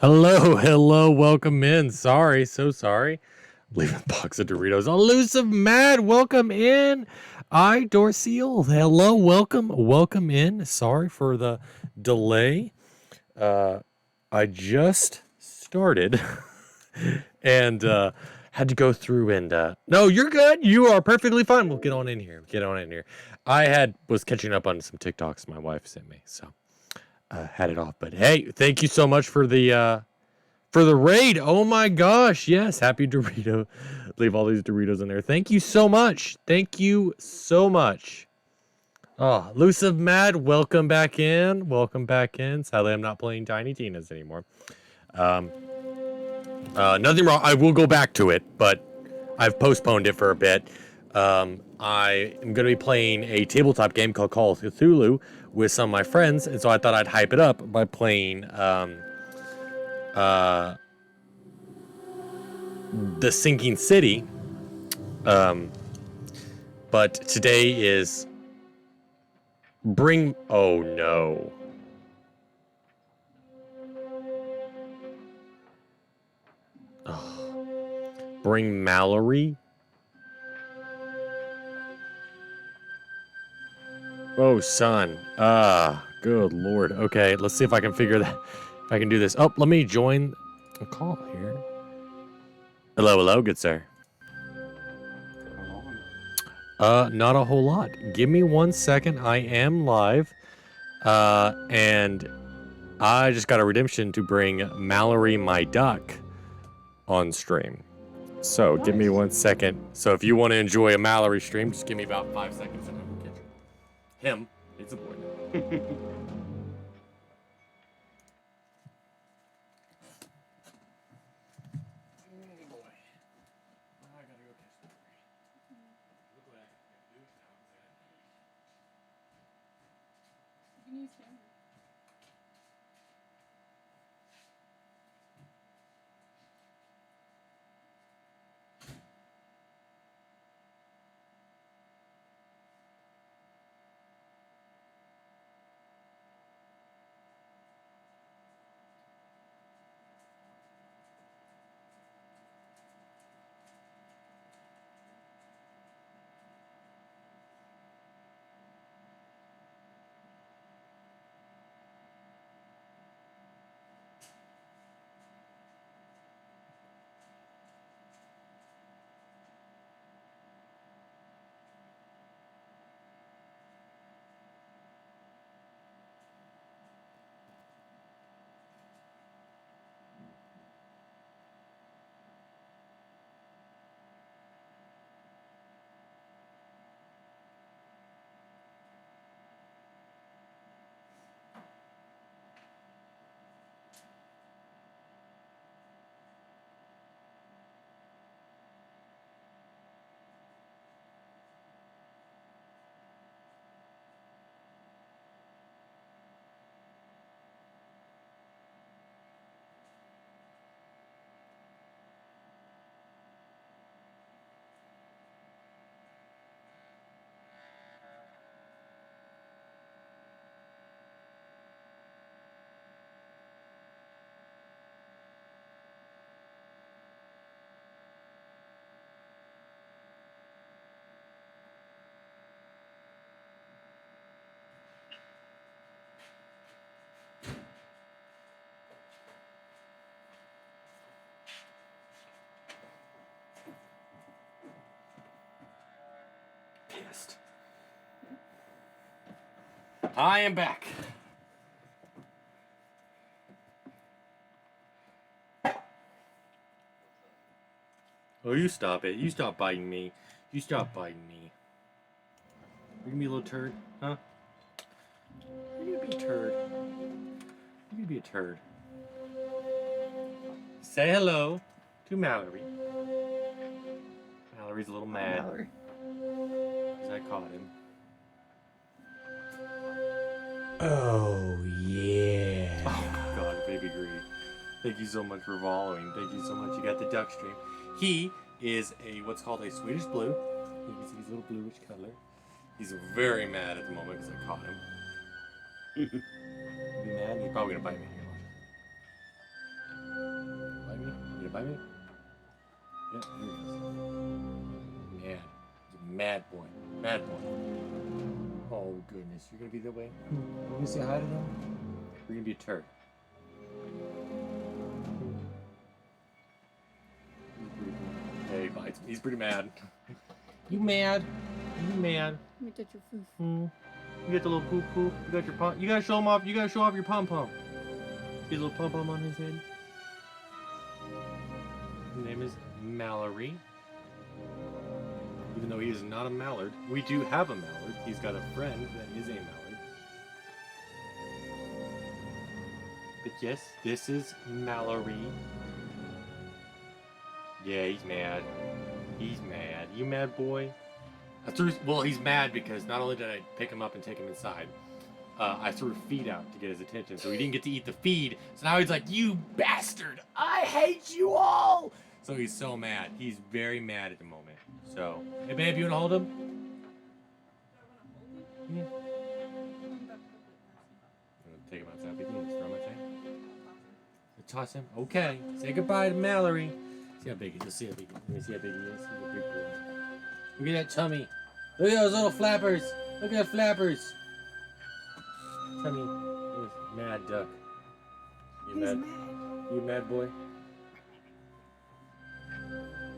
Hello, hello, welcome in. Sorry, so sorry. Leaving a box of Doritos. Elusive Mad, welcome in. I, Dorceal, hello, welcome in. Sorry for the delay. Uh, I just started and had to go through and no, you're good. You are perfectly fine. We'll get on in here. Was catching up on some TikToks my wife sent me, so had it off. But hey, thank you so much for the raid. Oh my gosh. Yes. Happy Dorito. Leave all these Doritos in there. Thank you so much. Thank you so much. Oh, Elusive Mad, welcome back in. Welcome back in. Sadly, I'm not playing Tiny Tina's anymore. Um, Nothing wrong. I will go back to it, but I've postponed it for a bit. I am going to be playing a tabletop game called Call of Cthulhu with some of my friends, and so I thought I'd hype it up by playing The Sinking City. But today is oh no. Bring Mallory. Oh, son. Good lord. Okay, let's see if I can figure that. If I can do this. Oh, let me join a call here. Hello, hello, good sir. Not a whole lot. Give me 1 second. I am live. And I just got a redemption to bring Mallory, my duck, on stream. So give me 1 second. So if you want to enjoy a Mallory stream, just give me about 5 seconds and I will catch him. It's important. Pissed. I am back. Oh, you stop it. You stop biting me. You stop biting me. You're gonna be a little turd, huh? You're gonna be a turd. You're gonna be a turd. Say hello to Mallory. Mallory's a little mad. Mallory. Because I caught him. Oh, yeah. Oh, my God, baby Green. Thank you so much for following. Thank you so much. You got the duck stream. He is what's called a Swedish blue. You can see his little bluish color. He's very mad at the moment because I caught him. Be mad? He's probably going to bite me. Climb it. Yeah, there he goes. Mad. Mad boy. Mad boy. Oh, goodness. You're going to be that way? You going to say hi to them? You're going to be a turd. Yeah, he bites. He's pretty mad. You mad? You mad? Let me touch your foof. You got the little poop poop. You got your pom. You gotta show him off. You gotta show off your pom pom. Get a little pom pom on his head. His name is Mallory. Even though he is not a mallard, we do have a mallard. He's got a friend that is a mallard. But yes, this is Mallory. Yeah, he's mad. He's mad. You mad, boy? Well, he's mad because not only did I pick him up and take him inside, I threw feed out to get his attention, so he didn't get to eat the feed. So now he's like, you bastard! I hate you all! So he's so mad. He's very mad at the moment. So, hey babe, you wanna hold him? Yeah. I'm gonna take him outside with you and throw him outside. Toss him. Okay. Say goodbye to Mallory. See how big he is. Let's see how big he is. Let me see how big he is. He's a big boy. Look at that tummy. Look at those little flappers. Look at the flappers. Tummy. Mad duck. You mad? You mad, boy?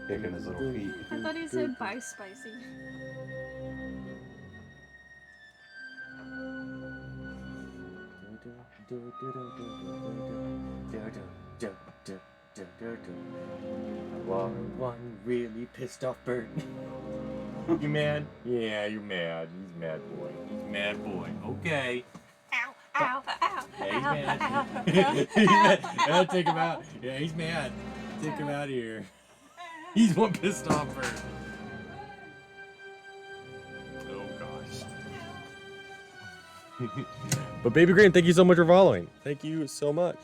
Kicking his little feet. I thought he said bye, spicy. One really pissed off bird. You mad? Yeah, you're mad. He's mad boy. He's mad boy. Okay. Ow, ow, ow, Yeah, he's ow, mad. ow, He's mad. I'll take him out. Yeah, he's mad. Take him out of here. He's one pissed off bird. Oh gosh. But Baby Green, thank you so much for following. Thank you so much.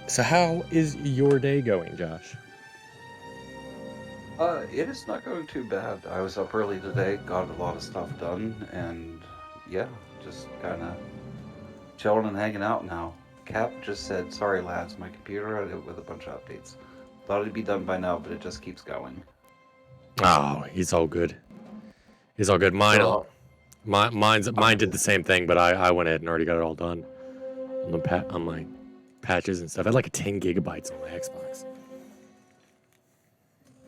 So how is your day going, Josh? It is not going too bad. I was up early today, got a lot of stuff done, and yeah, just kind of chilling and hanging out now. Cap just said, sorry lads, my computer had it with a bunch of updates. Thought it'd be done by now, but it just keeps going. Oh, he's all good. He's all good. Mine did the same thing, but I went ahead and already got it all done on my patches and stuff. I had like 10 gigabytes on my Xbox.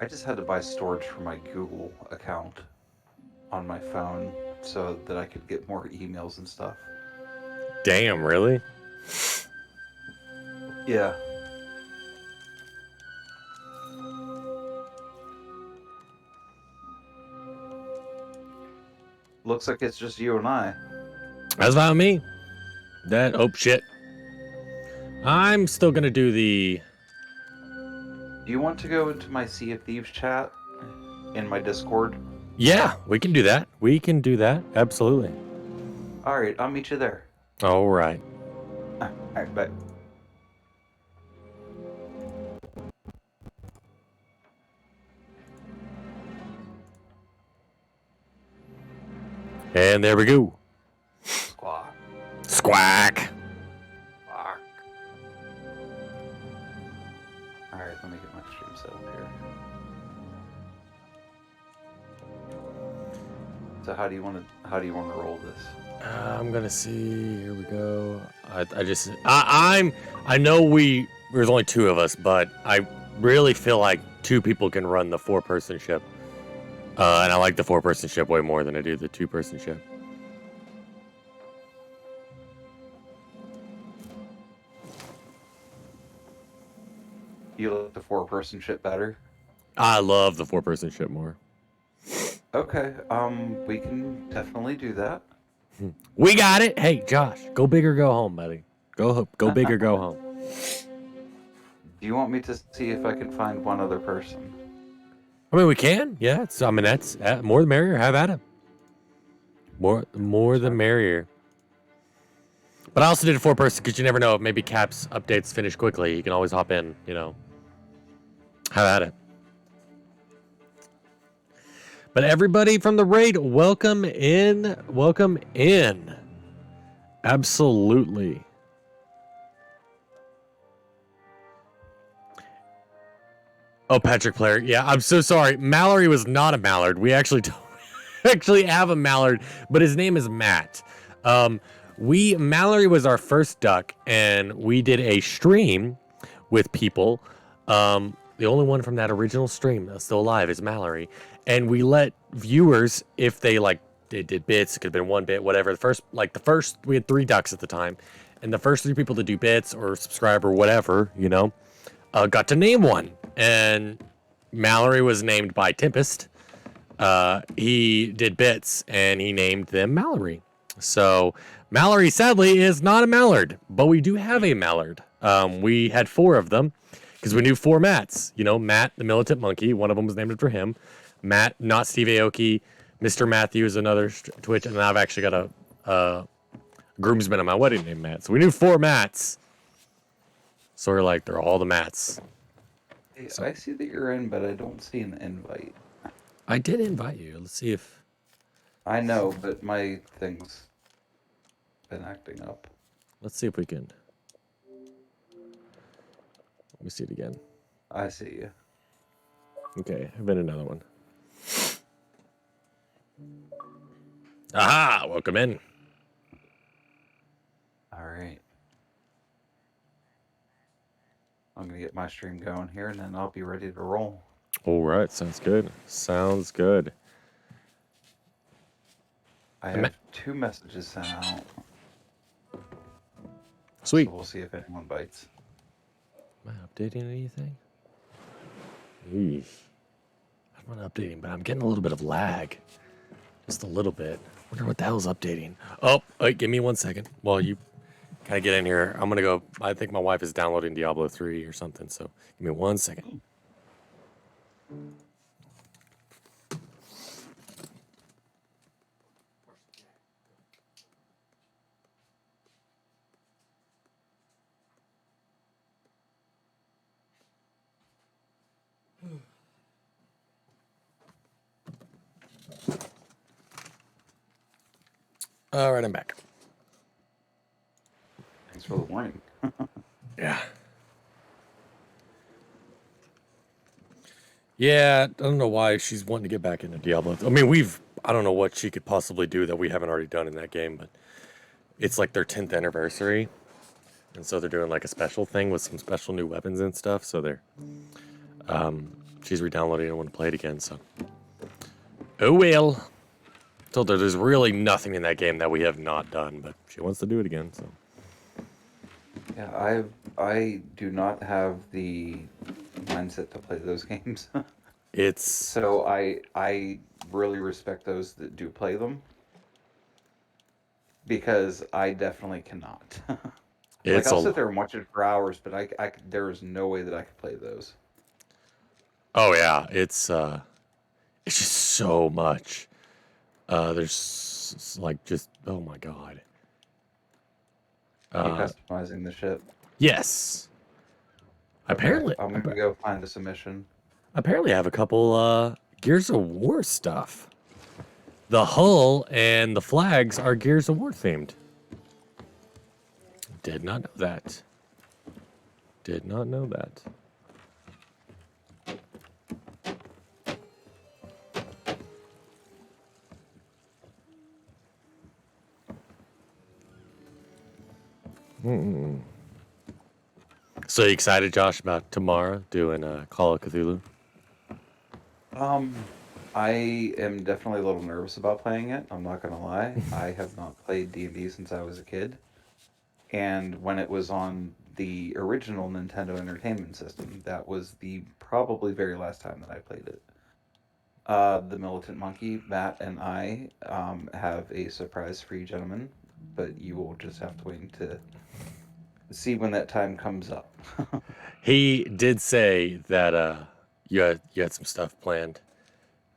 I just had to buy storage for my Google account on my phone so that I could get more emails and stuff. Damn, really? Yeah. Looks like it's just you and I. That's fine with me. Shit. I'm still gonna do the... Do you want to go into my Sea of Thieves chat in my Discord? Yeah, we can do that. We can do that. Absolutely. Alright, I'll meet you there. All right. Alright, bye. And there we go. Squawk. Squawk. Squawk. Alright, let me get my stream set up here. So how do you want to roll this? I'm gonna see. Here we go. I know there's only two of us, but I really feel like two people can run the 4-person ship. And I like the 4-person ship way more than I do the 2-person ship. You like the 4-person ship better? I love the 4-person ship more. Okay, we can definitely do that. We got it. Hey, Josh, go big or go home, buddy. Go big or go home. Do you want me to see if I can find one other person? I mean, we can. Yeah. That's more the merrier. Have at it. More the merrier. But I also did a 4-person because you never know if maybe Cap's updates finish quickly. You can always hop in. Have at it. But everybody from the raid, welcome in. Welcome in. Absolutely. Oh, Patrick Player. Yeah, I'm so sorry. Mallory was not a mallard. We actually don't actually have a mallard, but his name is Matt. Mallory was our first duck, and we did a stream with people. The only one from that original stream that's still alive is Mallory, and we let viewers, if they like, they did bits. It could have been one bit, whatever. The first, we had 3 ducks at the time, and the first 3 people to do bits or subscribe or whatever, got to name one, and Mallory was named by Tempest. He did bits, and he named them Mallory. So Mallory, sadly, is not a mallard, but we do have a mallard. We had 4 of them because we knew 4 Matts. Matt, the militant monkey. One of them was named after him. Matt, not Steve Aoki. Mr. Matthew is another Twitch, and I've actually got a groomsman at my wedding named Matt. So we knew 4 Matts. So we're like, they're all the Matts. Hey, I see that you're in, but I don't see an invite. I did invite you. Let's see if... I know, but my thing's been acting up. Let's see if we can... Let me see it again. I see you. Okay, I've been another one. Aha! Welcome in. All right. I'm going to get my stream going here, and then I'll be ready to roll. All right, sounds good. Sounds good. I have 2 messages sent out. Sweet. So we'll see if anyone bites. Am I updating anything? Eesh. I'm not updating, but I'm getting a little bit of lag. Just a little bit. Wonder what the hell's updating. Oh, wait, give me 1 second. While you kind of get in here, I'm going to go. I think my wife is downloading Diablo 3 or something, so give me 1 second. All right, I'm back. Thanks for the warning. Yeah. Yeah, I don't know why she's wanting to get back into Diablo. I mean, I don't know what she could possibly do that we haven't already done in that game, but it's like their 10th anniversary. And so they're doing like a special thing with some special new weapons and stuff. So she's re-downloading and want to play it again. So, oh well. Told her there's really nothing in that game that we have not done, but she wants to do it again. So, Yeah, I do not have the mindset to play those games. So I really respect those that do play them, because I definitely cannot. Like, I'll sit there and watch it for hours, but I there is no way that I could play those. Oh yeah, it's just so much. There's like just, oh my god. Are you customizing the ship? Yes. Okay, Apparently, I'm gonna go find a submission. Apparently, I have a couple Gears of War stuff. The hull and the flags are Gears of War themed. Did not know that. Did not know that. So you excited, Josh, about tomorrow doing Call of Cthulhu? I am definitely a little nervous about playing it. I'm not gonna lie. I have not played D&D since I was a kid, and when it was on the original Nintendo Entertainment System, that was the probably very last time that I played it. The Militant Monkey, Matt, and I have a surprise for you gentlemen, but you will just have to wait to see when that time comes up. He did say that you had some stuff planned.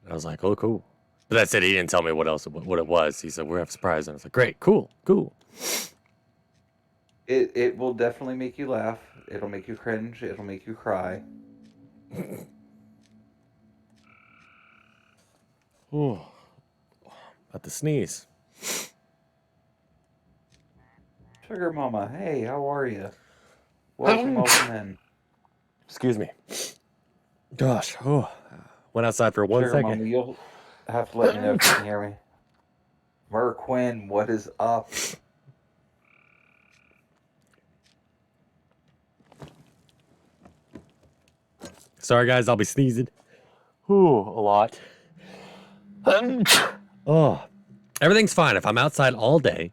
And I was like, oh, cool. But that said, he didn't tell me what it was. He said, we're having a surprise. And I was like, great, cool. It will definitely make you laugh. It'll make you cringe. It'll make you cry. Oh, about to sneeze. Sugar Mama, hey, how are you? Welcome in. Excuse me. Gosh, oh, went outside for 1 Sugar second. Mama, you'll have to let me know if you can hear me. Merquin, what is up? Sorry, guys, I'll be sneezing. Ooh, a lot. Oh, everything's fine if I'm outside all day,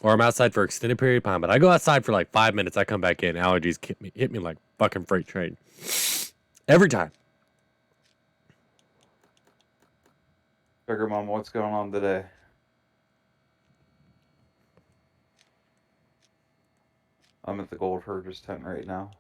or I'm outside for an extended period of time. But I go outside for like 5 minutes, I come back in, allergies hit me like fucking freight train. Every time. Sugar Mama, what's going on today? I'm at the Gold Herder's tent right now.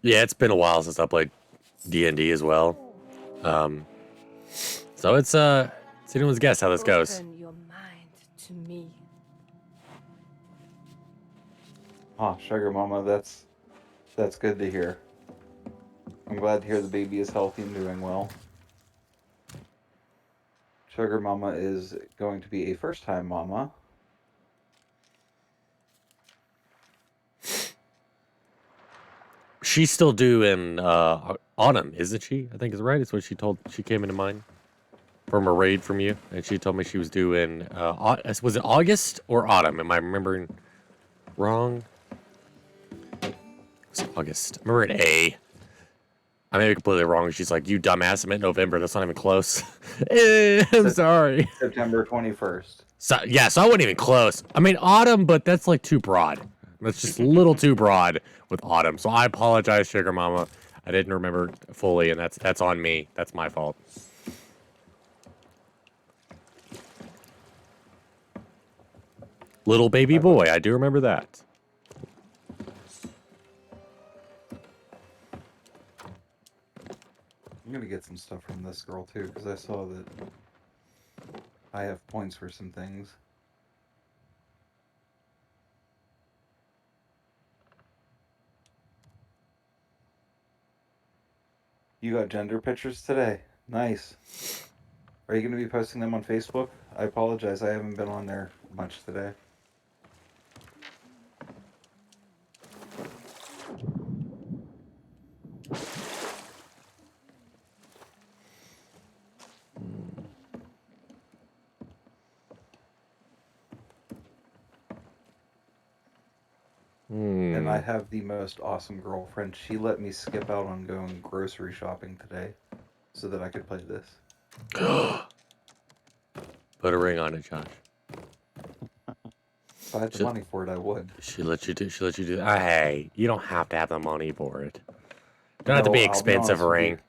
Yeah, it's been a while since I played D&D as well. So it's anyone's guess how this goes. Open your mind to me. Oh, Sugar Mama, that's good to hear. I'm glad to hear the baby is healthy and doing well. Sugar Mama is going to be a first-time mama. She's still due in autumn, isn't she? I think is right. It's what she told. She came into mind from a raid from you, and she told me she was due in was it August or autumn? Am I remembering wrong? It's August. I remember an A. I may be completely wrong. She's like, you dumbass, I meant November. That's not even close. I'm sorry. September 21st. So I wasn't even close. I mean autumn, but that's like too broad. That's just a little too broad with autumn. So I apologize, Sugar Mama. I didn't remember fully, and that's on me. That's my fault. Little baby boy, I do remember that. I'm gonna get some stuff from this girl too, because I saw that I have points for some things. You got gender pictures today. Nice. Are you going to be posting them on Facebook? I apologize, I haven't been on there much today. And I have the most awesome girlfriend. She let me skip out on going grocery shopping today so that I could play this. Put a ring on it, Josh. If I had the money for it, I would. She let you do that. Hey, you don't have to have the money for it. Don't have to be expensive ring.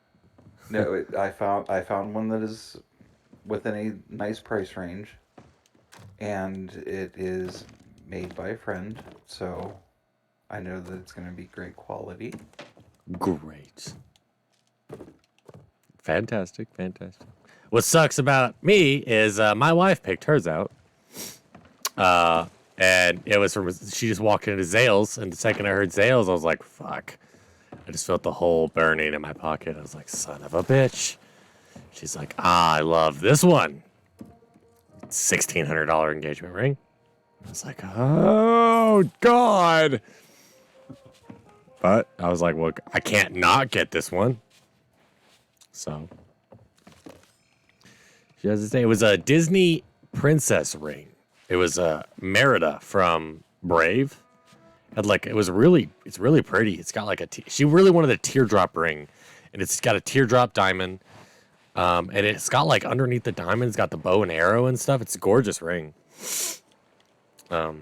No, I found one that is within a nice price range, and it is made by a friend, so I know that it's going to be great quality. Great. Fantastic. What sucks about me is my wife picked hers out. And it was she just walked into Zales, and the second I heard Zales, I was like, fuck. I just felt the hole burning in my pocket. I was like, son of a bitch. She's like, I love this one. $1,600 engagement ring. I was like, oh, God. But I was like, well, I can't not get this one. So she has to say it was a Disney princess ring. It was a Merida from Brave. It's really pretty. It's got like she really wanted a teardrop ring, and it's got a teardrop diamond. And it's got like underneath the diamond, it's got the bow and arrow and stuff. It's a gorgeous ring. I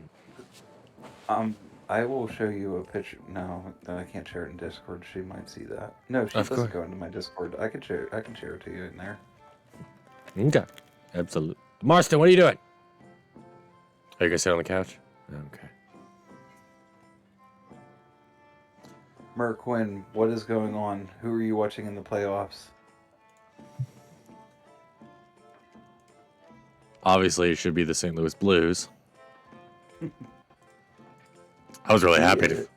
will show you a picture. No, I can't share it in Discord. She might see that. No, she doesn't go into my Discord. I can share it to you in there. Okay, absolutely. Marston, what are you doing? Are you gonna sit on the couch? Okay. Merquin, what is going on? Who are you watching in the playoffs? Obviously, it should be the St. Louis Blues. I was really happy to.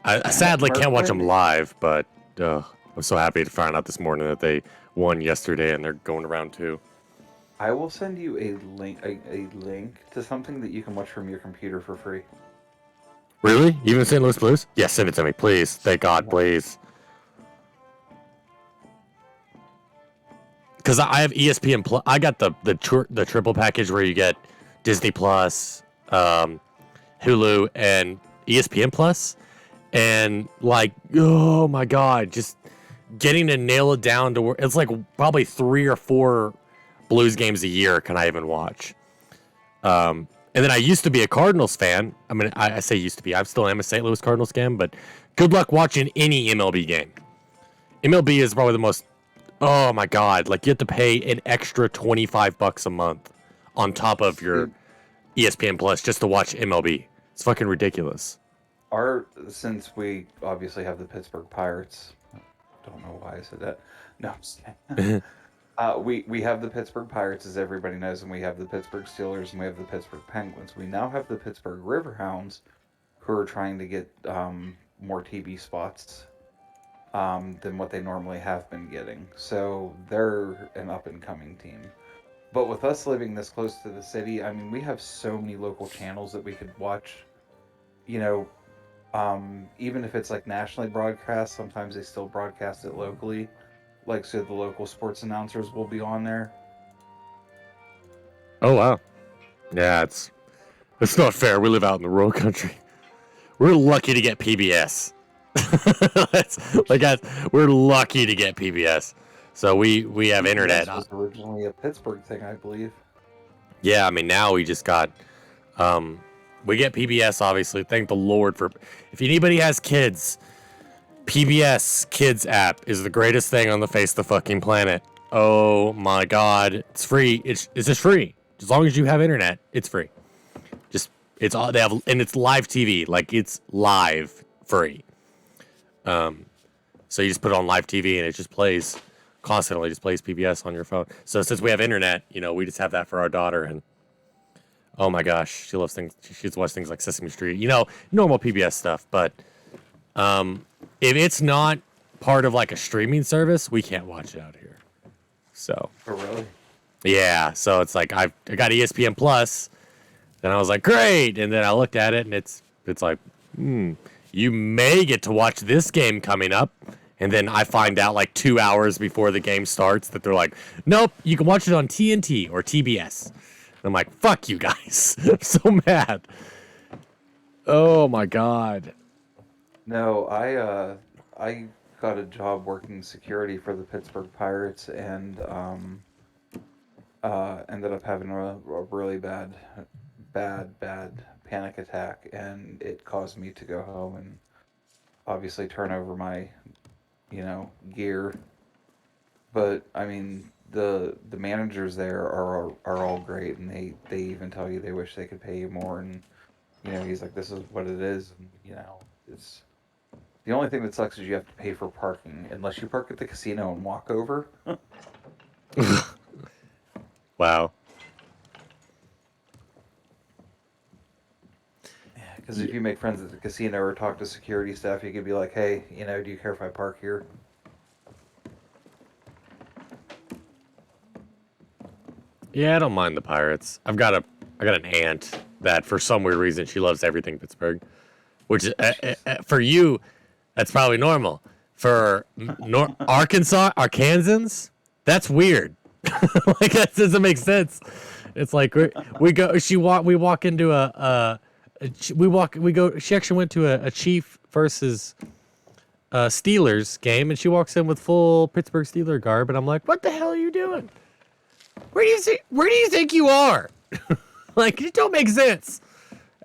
I sadly can't watch them live, but I'm so happy to find out this morning that they won yesterday and they're going to round 2. I will send you a link to something that you can watch from your computer for free. Really? Even St. Louis Blues? Yeah, send it to me, please. Thank God, please. Because I have ESPN Plus. I got the triple package where you get Disney Plus, Hulu, and ESPN Plus. And like, oh my God, just getting to nail it down to where it's like probably 3 or 4 Blues games a year can I even watch. And then I used to be a Cardinals fan. I mean, I say used to be. I still am a St. Louis Cardinals fan, but good luck watching any MLB game. MLB is probably the most, oh my God, like you have to pay an extra $25 a month on top of your ESPN Plus just to watch MLB. It's fucking ridiculous. Since we obviously have the Pittsburgh Pirates, don't know why I said that. No, I'm just kidding. We have the Pittsburgh Pirates, as everybody knows, and we have the Pittsburgh Steelers, and we have the Pittsburgh Penguins. We now have the Pittsburgh Riverhounds, who are trying to get more TV spots than what they normally have been getting. So they're an up-and-coming team. But with us living this close to the city, I mean, we have so many local channels that we could watch. You know, even if it's like nationally broadcast, sometimes they still broadcast it locally. Like, so the local sports announcers will be on there. Oh, wow. Yeah, it's not fair. We live out in the rural country. We're lucky to get PBS. We're lucky to get PBS. So we have internet. This was originally a Pittsburgh thing, I believe. Yeah, I mean, now we just got, we get PBS, obviously. Thank the Lord for, if anybody has kids, PBS Kids app is the greatest thing on the face of the fucking planet. Oh my God. It's free. It's just free. As long as you have internet, it's free. It's all they have, and it's live TV. Like, it's live free. So you just put it on live TV and it just plays constantly, just plays PBS on your phone. So since we have internet, you know, we just have that for our daughter, and oh my gosh, she loves things. She's watched things like Sesame Street, you know, normal PBS stuff. But if it's not part of like a streaming service, we can't watch it out here. So. Oh, really? Yeah. So it's like I got ESPN Plus, and I was like, great. And then I looked at it, and it's like, you may get to watch this game coming up. And then I find out like 2 hours before the game starts that they're like, nope, you can watch it on TNT or TBS. And I'm like, fuck you guys. I'm so mad. Oh my God. No, I got a job working security for the Pittsburgh Pirates, and ended up having a really bad panic attack, and it caused me to go home and obviously turn over my, you know, gear. But I mean, the managers there are all great, and they even tell you they wish they could pay you more, and you know, he's like, this is what it is, and you know, it's the only thing that sucks is you have to pay for parking unless you park at the casino and walk over. Wow. Yeah, because if you make friends at the casino or talk to security staff, you could be like, hey, you know, do you care if I park here? Yeah, I don't mind the Pirates. I got an aunt that for some weird reason she loves everything Pittsburgh, which is for you, that's probably normal. For Arkansans, that's weird. Like, that doesn't make sense. It's like we walk into she actually went to a Chief versus Steelers game, and she walks in with full Pittsburgh Steeler garb, and I'm like, what the hell are you doing? Where do you think you are? Like, it don't make sense.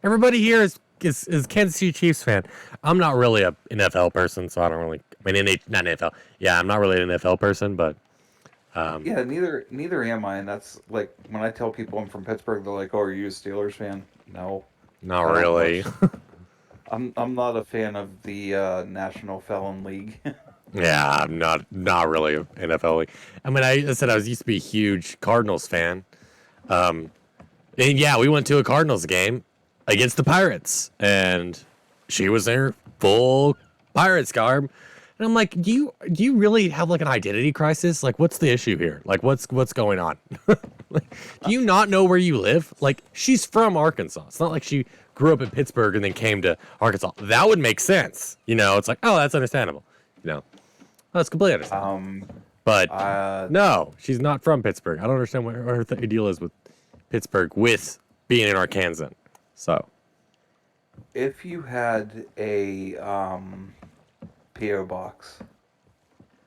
Everybody here is Kansas City Chiefs fan. I'm not really a NFL person, so I don't really. I mean, not NFL. Yeah, I'm not really an NFL person, but. Yeah, neither am I, and that's like when I tell people I'm from Pittsburgh, they're like, "Oh, are you a Steelers fan?" No, not really. I'm not a fan of the National Felon League. Yeah, I'm not really an NFL league. I mean, I said I used to be a huge Cardinals fan. And yeah, we went to a Cardinals game against the Pirates, and she was there full Pirates garb, And I'm like, do you really have like an identity crisis? Like, what's the issue here? Like, what's going on? Like, do you not know where you live? Like, she's from Arkansas. It's not like she grew up in Pittsburgh and then came to Arkansas. That would make sense. You know, it's like, oh, that's understandable. You know, that's completely understandable. But no, she's not from Pittsburgh. I don't understand what her deal is with Pittsburgh with being in Arkansas. So, if you had a PO box,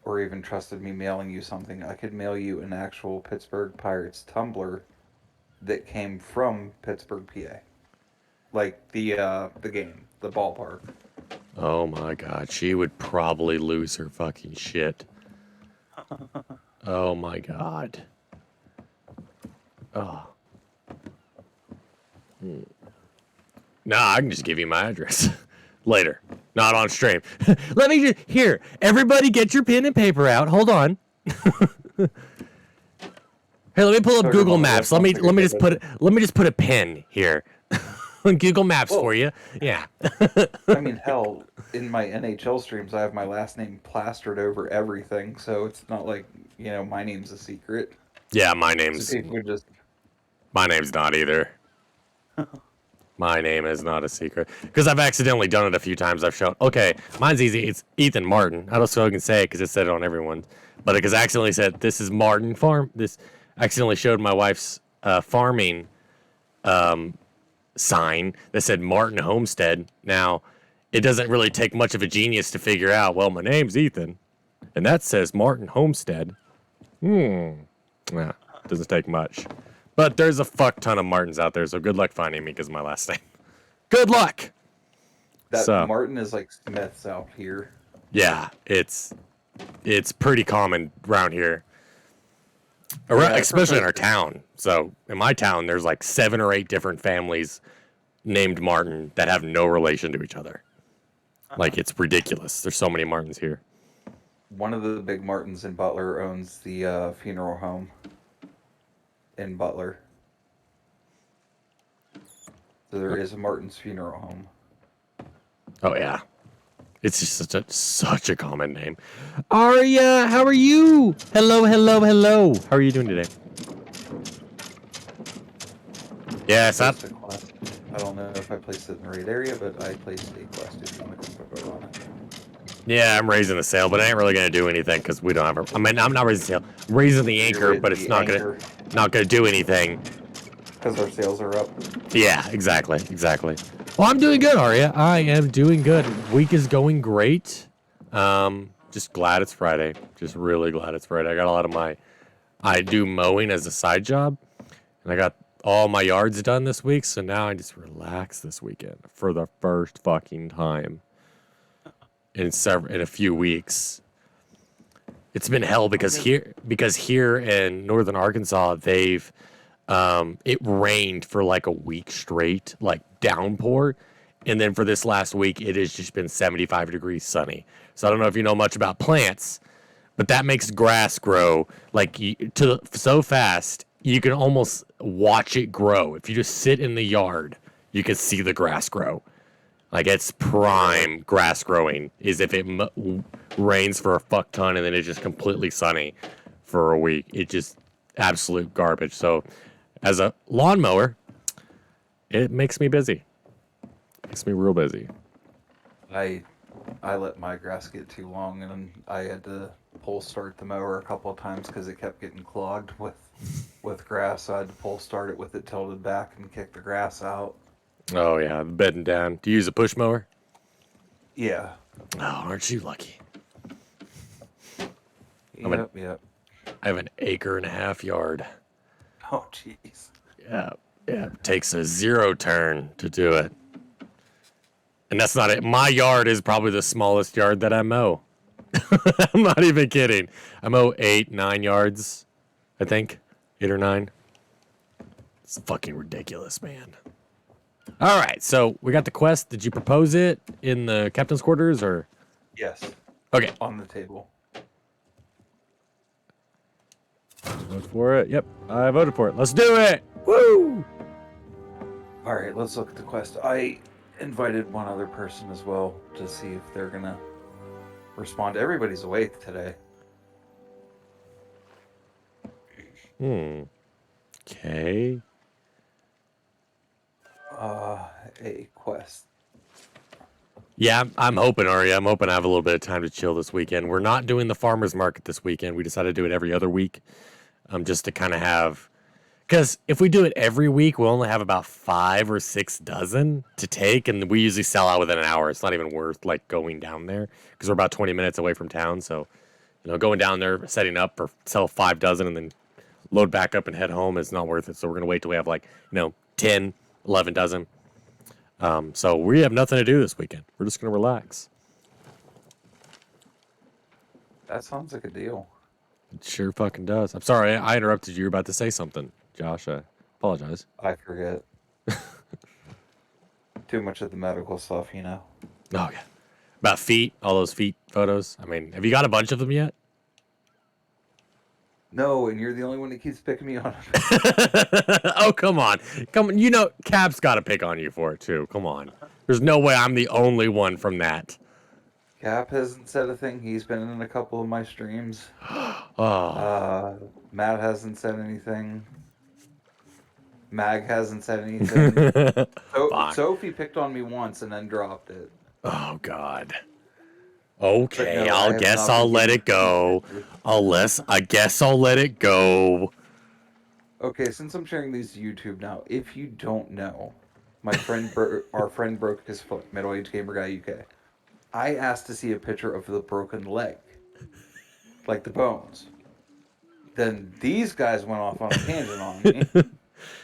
or even trusted me mailing you something, I could mail you an actual Pittsburgh Pirates tumbler that came from Pittsburgh, PA. Like the game, the ballpark. oh my God, she would probably lose her fucking shit. Oh my God. Oh. Nah, I can just give you my address later. Not on stream. Let me just here. Everybody, get your pen and paper out. Hold on. Here, let me pull up Google Maps. Let me just put a pen here on Google Maps for you. Yeah. I mean, hell, in my NHL streams, I have my last name plastered over everything, so it's not like, my name's a secret. Yeah, my name's So people just... my name's not either. My name is not a secret because I've accidentally done it a few times. I've shown. Okay, mine's easy. It's Ethan Martin. I don't so I can say it because it said it on everyone, but because I accidentally said this is Martin Farm. This accidentally showed my wife's farming sign that said Martin Homestead. Now, it doesn't really take much of a genius to figure out. Well, my name's Ethan, and that says Martin Homestead. Yeah, doesn't take much. But there's a fuck ton of Martins out there, so good luck finding me because of my last name. Good luck! Martin is like Smith's out here. Yeah, it's pretty common around here. Especially in our town. So, in my town, there's like 7 or 8 different families named Martin that have no relation to each other. Like, it's ridiculous. There's so many Martins here. One of the big Martins in Butler owns the funeral home in Butler. So there is a Martin's funeral home. Oh yeah, it's just such a common name. Arya, how are you? Hello. How are you doing today? Yes, I don't know if I placed it in the right area, but I placed a quest if you want to put on it. Yeah, I'm raising the sail, but I ain't really gonna do anything because we don't have a. I mean, I'm not raising the sail. I'm raising the anchor, but it's not gonna do anything. Because our sales are up. Yeah, exactly. Well, I'm doing good, Arya. I am doing good. Week is going great. Just glad it's Friday. Just really glad it's Friday. I got a lot of I do mowing as a side job, and I got all my yards done this week. So now I just relax this weekend for the first fucking time in a few weeks. It's been hell because here in northern Arkansas they've it rained for like a week straight, like downpour, and then for this last week it has just been 75 degrees sunny. So I don't know if you know much about plants, but that makes grass grow like so fast you can almost watch it grow. If you just sit in the yard, you can see the grass grow. Like, it's prime grass growing is if it rains for a fuck ton and then it's just completely sunny for a week. It's just absolute garbage. So, as a lawnmower, it makes me busy. Makes me real busy. I let my grass get too long, and I had to pull start the mower a couple of times because it kept getting clogged with grass. So I had to pull start it with it tilted back and kick the grass out. Oh, yeah, bedding down. Do you use a push mower? Yeah. Oh, aren't you lucky? Yep. I have an 1.5 acre yard. Oh, jeez. Yeah. It takes a 0 turn to do it. And that's not it. My yard is probably the smallest yard that I mow. I'm not even kidding. I mow 8-9 yards, I think. 8 or 9. It's fucking ridiculous, man. All right, so we got the quest. Did you propose it in the captain's quarters, or? Yes. Okay. On the table. Vote for it. Yep, I voted for it. Let's do it. Woo! All right, let's look at the quest. I invited one other person as well to see if they're gonna respond. Everybody's awake today. Okay. A quest. Yeah, I'm hoping, Ari. I'm hoping I have a little bit of time to chill this weekend. We're not doing the farmer's market this weekend. We decided to do it every other week, just to kind of have. Because if we do it every week, we'll only have about 5 or 6 dozen to take, and we usually sell out within an hour. It's not even worth like going down there because we're about 20 minutes away from town. So, going down there, setting up or sell 5 dozen, and then load back up and head home is not worth it. So we're gonna wait till we have like 10, 11 dozen. So we have nothing to do this weekend. We're just gonna relax. That sounds like a deal. It sure fucking does. I'm sorry I interrupted you. You were about to say something, Josh. I apologize. I forget. Too much of the medical stuff, Oh yeah, about feet. All those feet photos. I mean, have you got a bunch of them yet? No, and you're the only one that keeps picking me on. Oh, come on. Cap's got to pick on you for it, too. Come on. There's no way I'm the only one from that. Cap hasn't said a thing. He's been in a couple of my streams. Matt hasn't said anything. Mag hasn't said anything. Sophie picked on me once and then dropped it. Oh, God. Okay, No, I guess I'll let it go. I guess I'll let it go. Okay, since I'm sharing these to YouTube now, if you don't know, my friend, our friend broke his foot, middle-aged gamer guy UK. I asked to see a picture of the broken leg, like the bones. Then these guys went off on a tangent on me,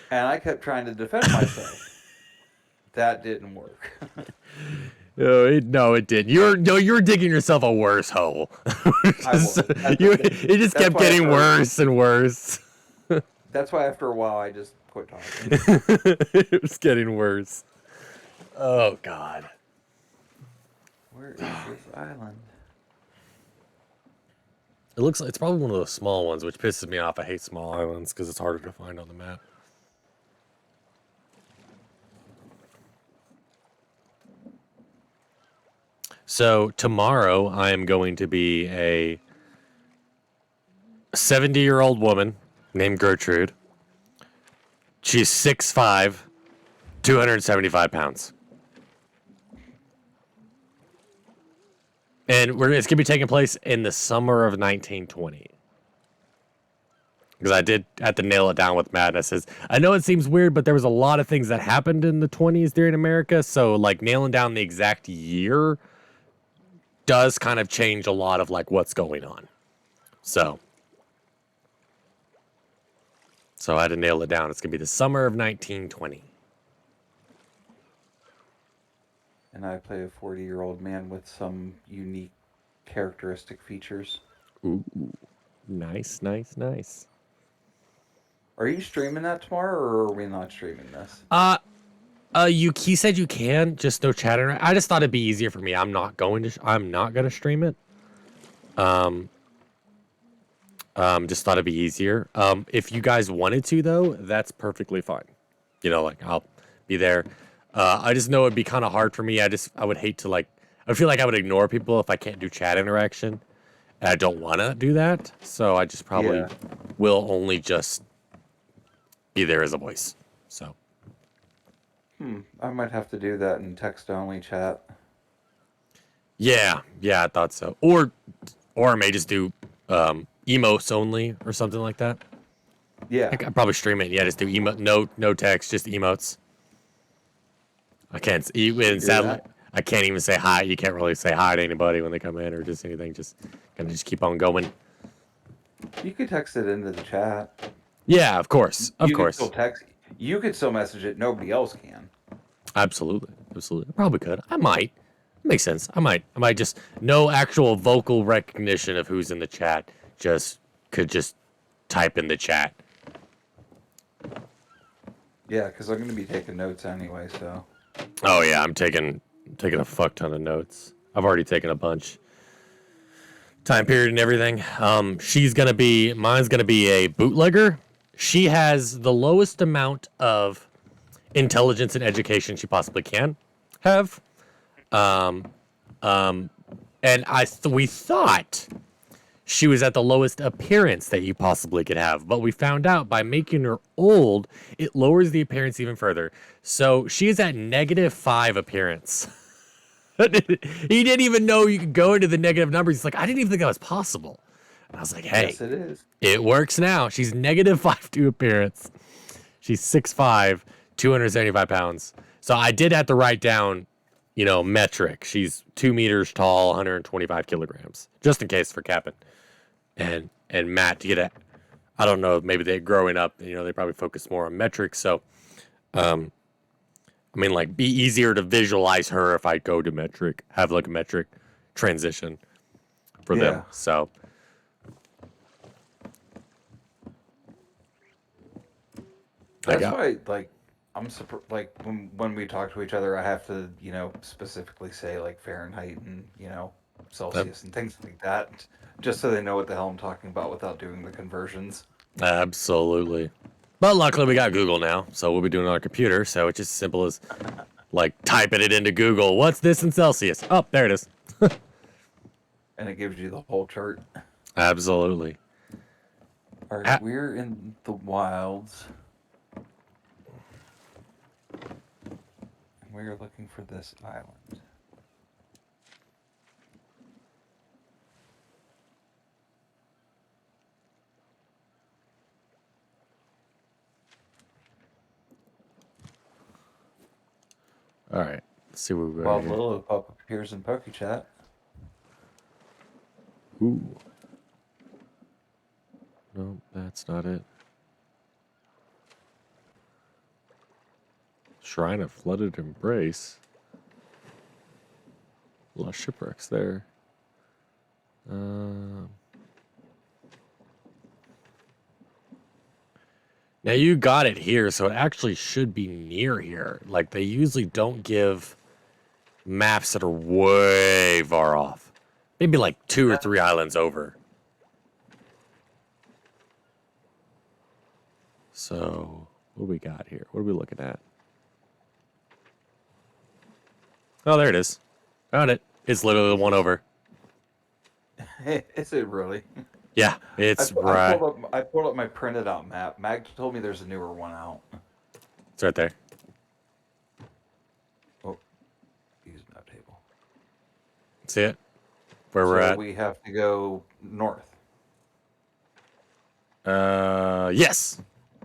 and I kept trying to defend myself. That didn't work. No, it didn't. You're digging yourself a worse hole. It just kept getting worse and worse. That's why after a while I just quit talking. It was getting worse. Oh, God. Where is this island? It looks like it's probably one of those small ones, which pisses me off. I hate small islands because it's harder to find on the map. So tomorrow I am going to be a 70-year-old woman named Gertrude. She's 6'5", 275 pounds. And it's going to be taking place in the summer of 1920. Because I did have to nail it down with Madness. I know it seems weird, but there was a lot of things that happened in the 20s during America. So, like, nailing down the exact year does kind of change a lot of, like, what's going on. So I had to nail it down. It's going to be the summer of 1920. And I play a 40-year-old man with some unique characteristic features. Ooh, nice, nice, nice. Are you streaming that tomorrow, or are we not streaming this? He said you can, just no chatting. I just thought it'd be easier for me. I'm not gonna stream it. Just thought it'd be easier. If you guys wanted to, though, that's perfectly fine. I'll be there. I just know it'd be kind of hard for me. I would hate to I feel like I would ignore people if I can't do chat interaction. And I don't want to do that. So I just probably will only just be there as a voice. So. I might have to do that in text-only chat. Yeah, I thought so. Or I may just do emotes only or something like that. Yeah. I'd probably stream it. Yeah, just do no text, just emotes. I can't even sadly I can't even say hi. You can't really say hi to anybody when they come in or just anything. Just kind of just keep on going. You could text it into the chat. Yeah, of course. Of course. You could still message it. Nobody else can. Absolutely. I probably could. I might. Makes sense. I might just no actual vocal recognition of who's in the chat. Could just type in the chat. Yeah, because I'm going to be taking notes anyway, so. Oh yeah, I'm taking a fuck ton of notes. I've already taken a bunch. Time period and everything. Mine's gonna be a bootlegger. She has the lowest amount of intelligence and education she possibly can have. And we thought she was at the lowest appearance that you possibly could have. But we found out by making her old, it lowers the appearance even further. So she is at -5 appearance. He didn't even know you could go into the negative numbers. He's like, I didn't even think that was possible. And I was like, hey, Yes, it is. it works now. She's -5 appearance. She's 6'5", 275 pounds. So I did have to write down, metric. She's 2 meters tall, 125 kilograms, just in case for Captain. And Matt to get it. I don't know. Maybe they growing up, they probably focus more on metrics. So, be easier to visualize her if I go to metric, have like a metric transition for them. So, that's why, like, I'm like when we talk to each other, I have to, specifically say like Fahrenheit and Celsius and things like that, just so they know what the hell I'm talking about without doing the conversions. Absolutely. But luckily we got Google now, so we'll be doing it on our computer. So it's just as simple as like typing it into Google. What's this in Celsius? Oh, there it is. And it gives you the whole chart. Absolutely. All right, we're in the wilds. We're looking for this island. All right. Let's see where we're Well, at here. Lilo Pup appears in PokeChat. Ooh. No, that's not it. Shrine of Flooded Embrace. A lot of shipwrecks there. Now you got it here, so it actually should be near here. Like they usually don't give maps that are way far off. Maybe like 2 or 3 islands over. So what do we got here? What are we looking at? Oh, there it is. Found it. It's literally the one over. Is it really? Yeah, it's right. I pulled up my printed out map. Mag told me there's a newer one out. It's right there. Oh, use map table. See it? Where we're at? We have to go north. Yes.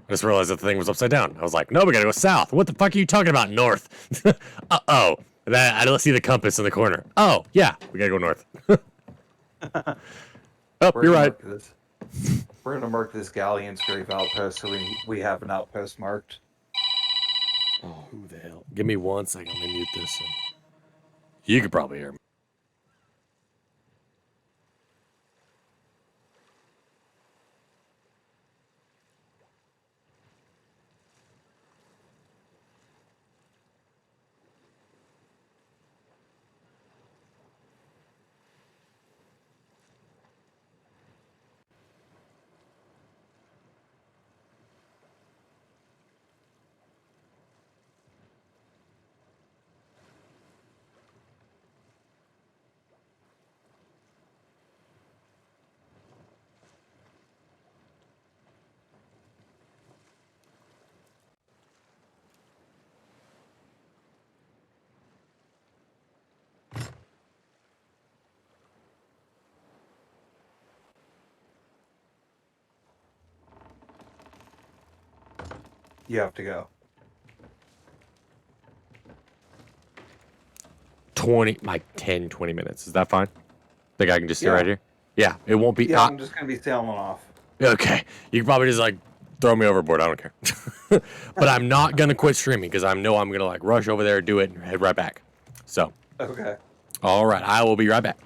I just realized that the thing was upside down. I was like, no, we gotta go south. What the fuck are you talking about, north? Uh-oh. I don't see the compass in the corner. Oh, yeah, we gotta go north. Oh, you're right. We're gonna mark this Galleon's Grave outpost so we have an outpost marked. Oh, who the hell? Give me 1 second. Let me mute this. You could probably hear me. You have to go. 20 minutes. Is that fine? Think I can just stay right here? Yeah, it won't be. Yeah, I'm just gonna be sailing off. Okay, you can probably just like throw me overboard. I don't care. But I'm not gonna quit streaming because I know I'm gonna like rush over there, do it, and head right back. So. Okay. All right, I will be right back.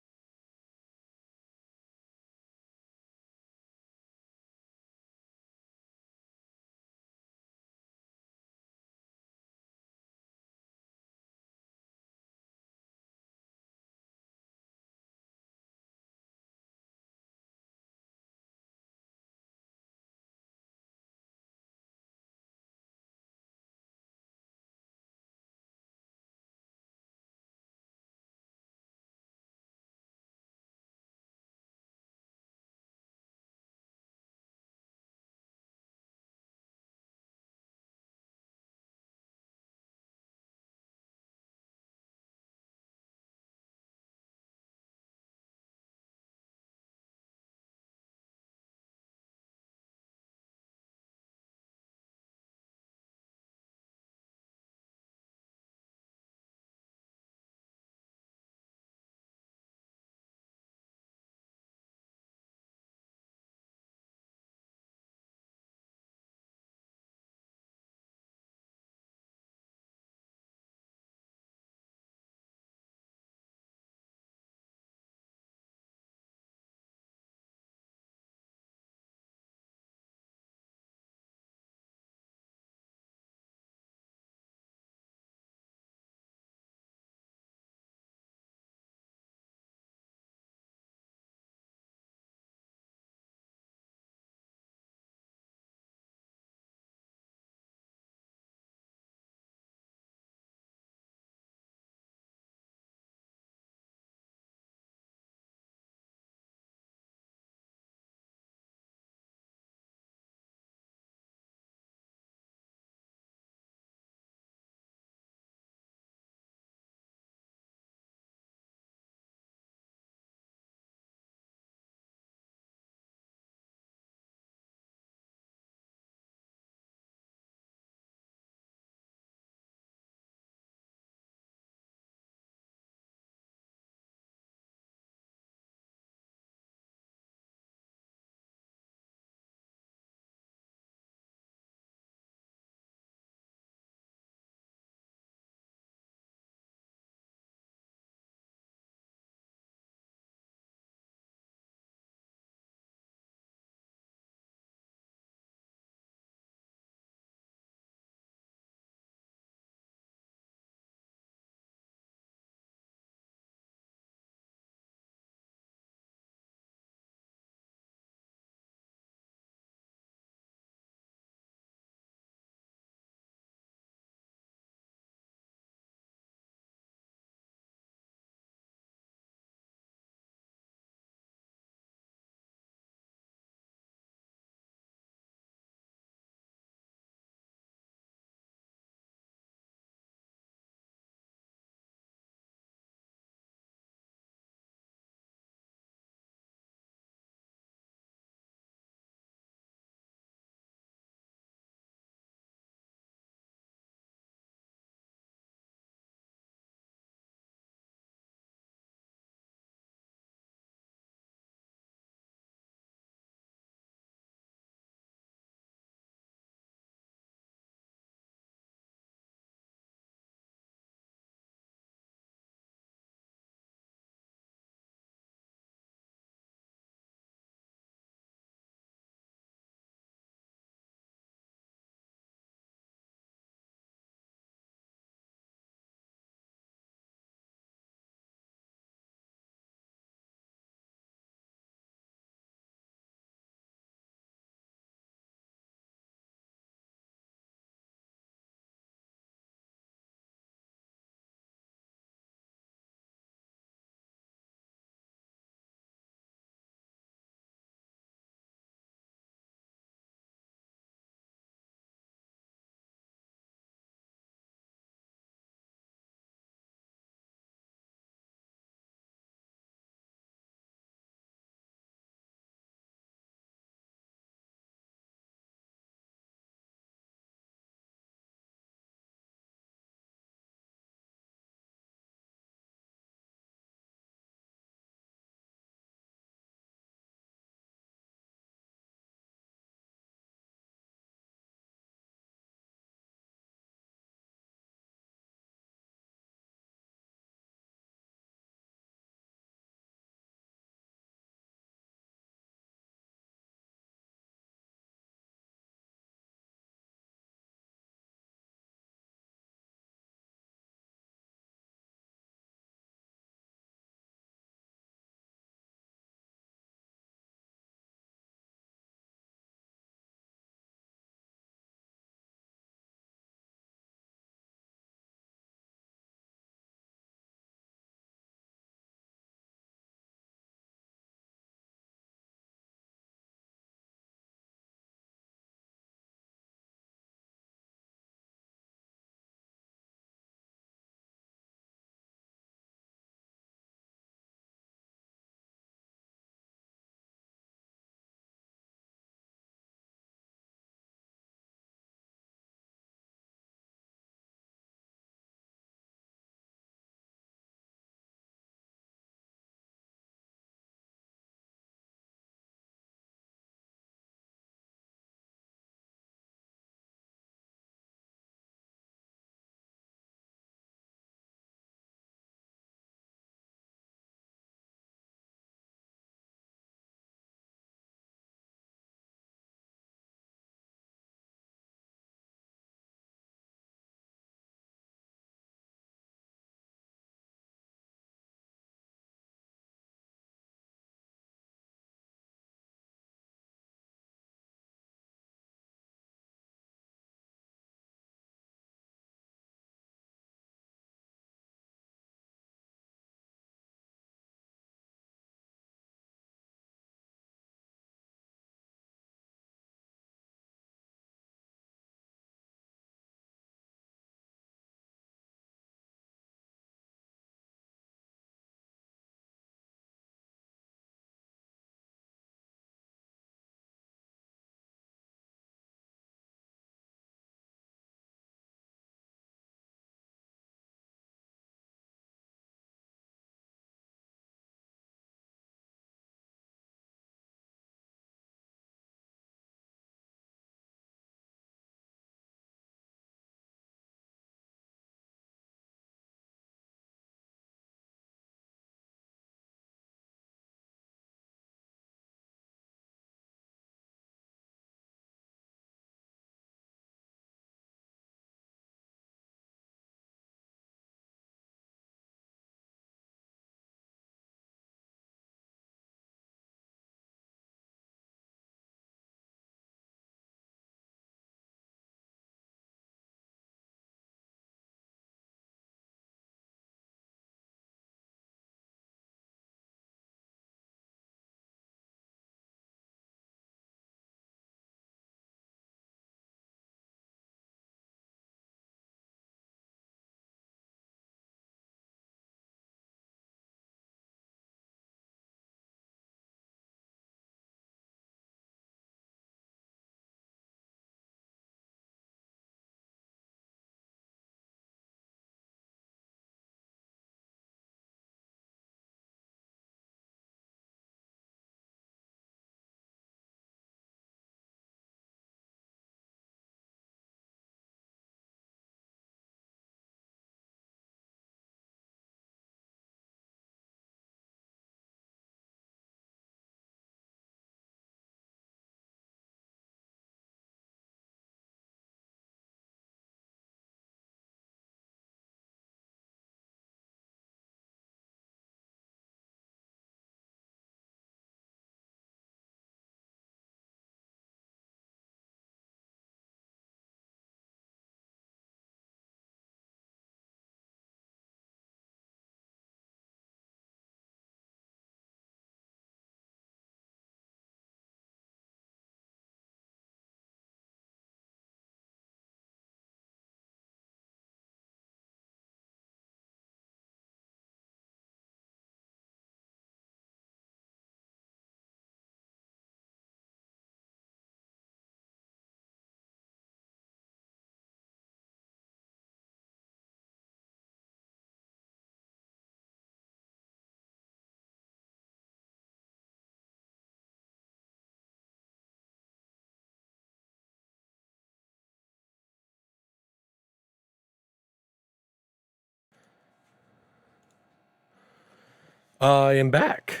I am back.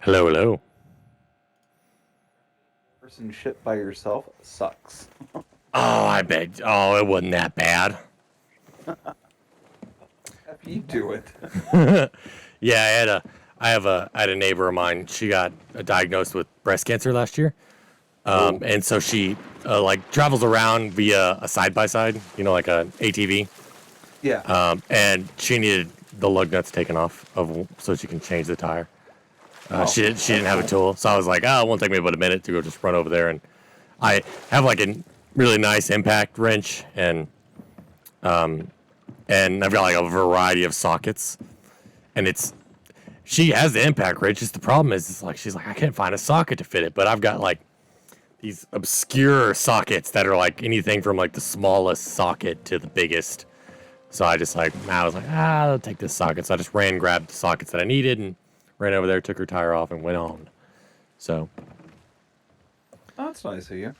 Hello, hello. Person shit by yourself sucks. Oh, I bet. Oh, it wasn't that bad. If you do it. Yeah, I had a neighbor of mine. She got diagnosed with breast cancer last year. And so she like travels around via a side by side, like a ATV. Yeah. And she needed the lug nuts taken off so she can change the tire. She didn't have a tool, so I was like, it won't take me but a minute to go just run over there. And I have like a really nice impact wrench, and I've got like a variety of sockets. And she has the impact wrench. Just the problem is, she's like, I can't find a socket to fit it, but I've got like these obscure sockets that are like anything from like the smallest socket to the biggest. So I was like, I'll take this socket. So I just grabbed the sockets that I needed, and ran over there, took her tire off, and went on. So. Oh, that's nice of you.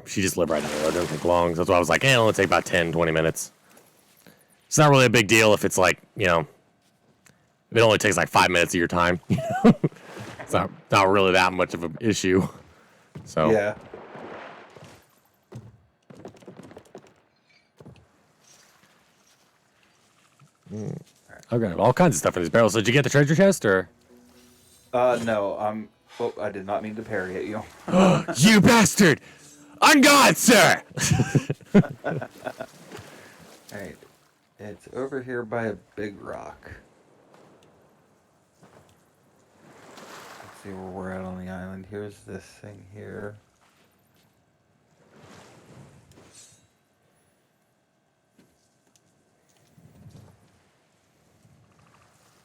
She just lived right down the road. It doesn't take long. So that's why I was like, it'll only take about 10, 20 minutes. It's not really a big deal if it's like, if it only takes like 5 minutes of your time. It's not really that much of an issue. So. Yeah. Okay, all kinds of stuff in these barrels. So did you get the treasure chest, or? No, I did not mean to parry at you. You bastard! On God, sir! Alright. It's over here by a big rock. Let's see where we're at on the island. Here's this thing here.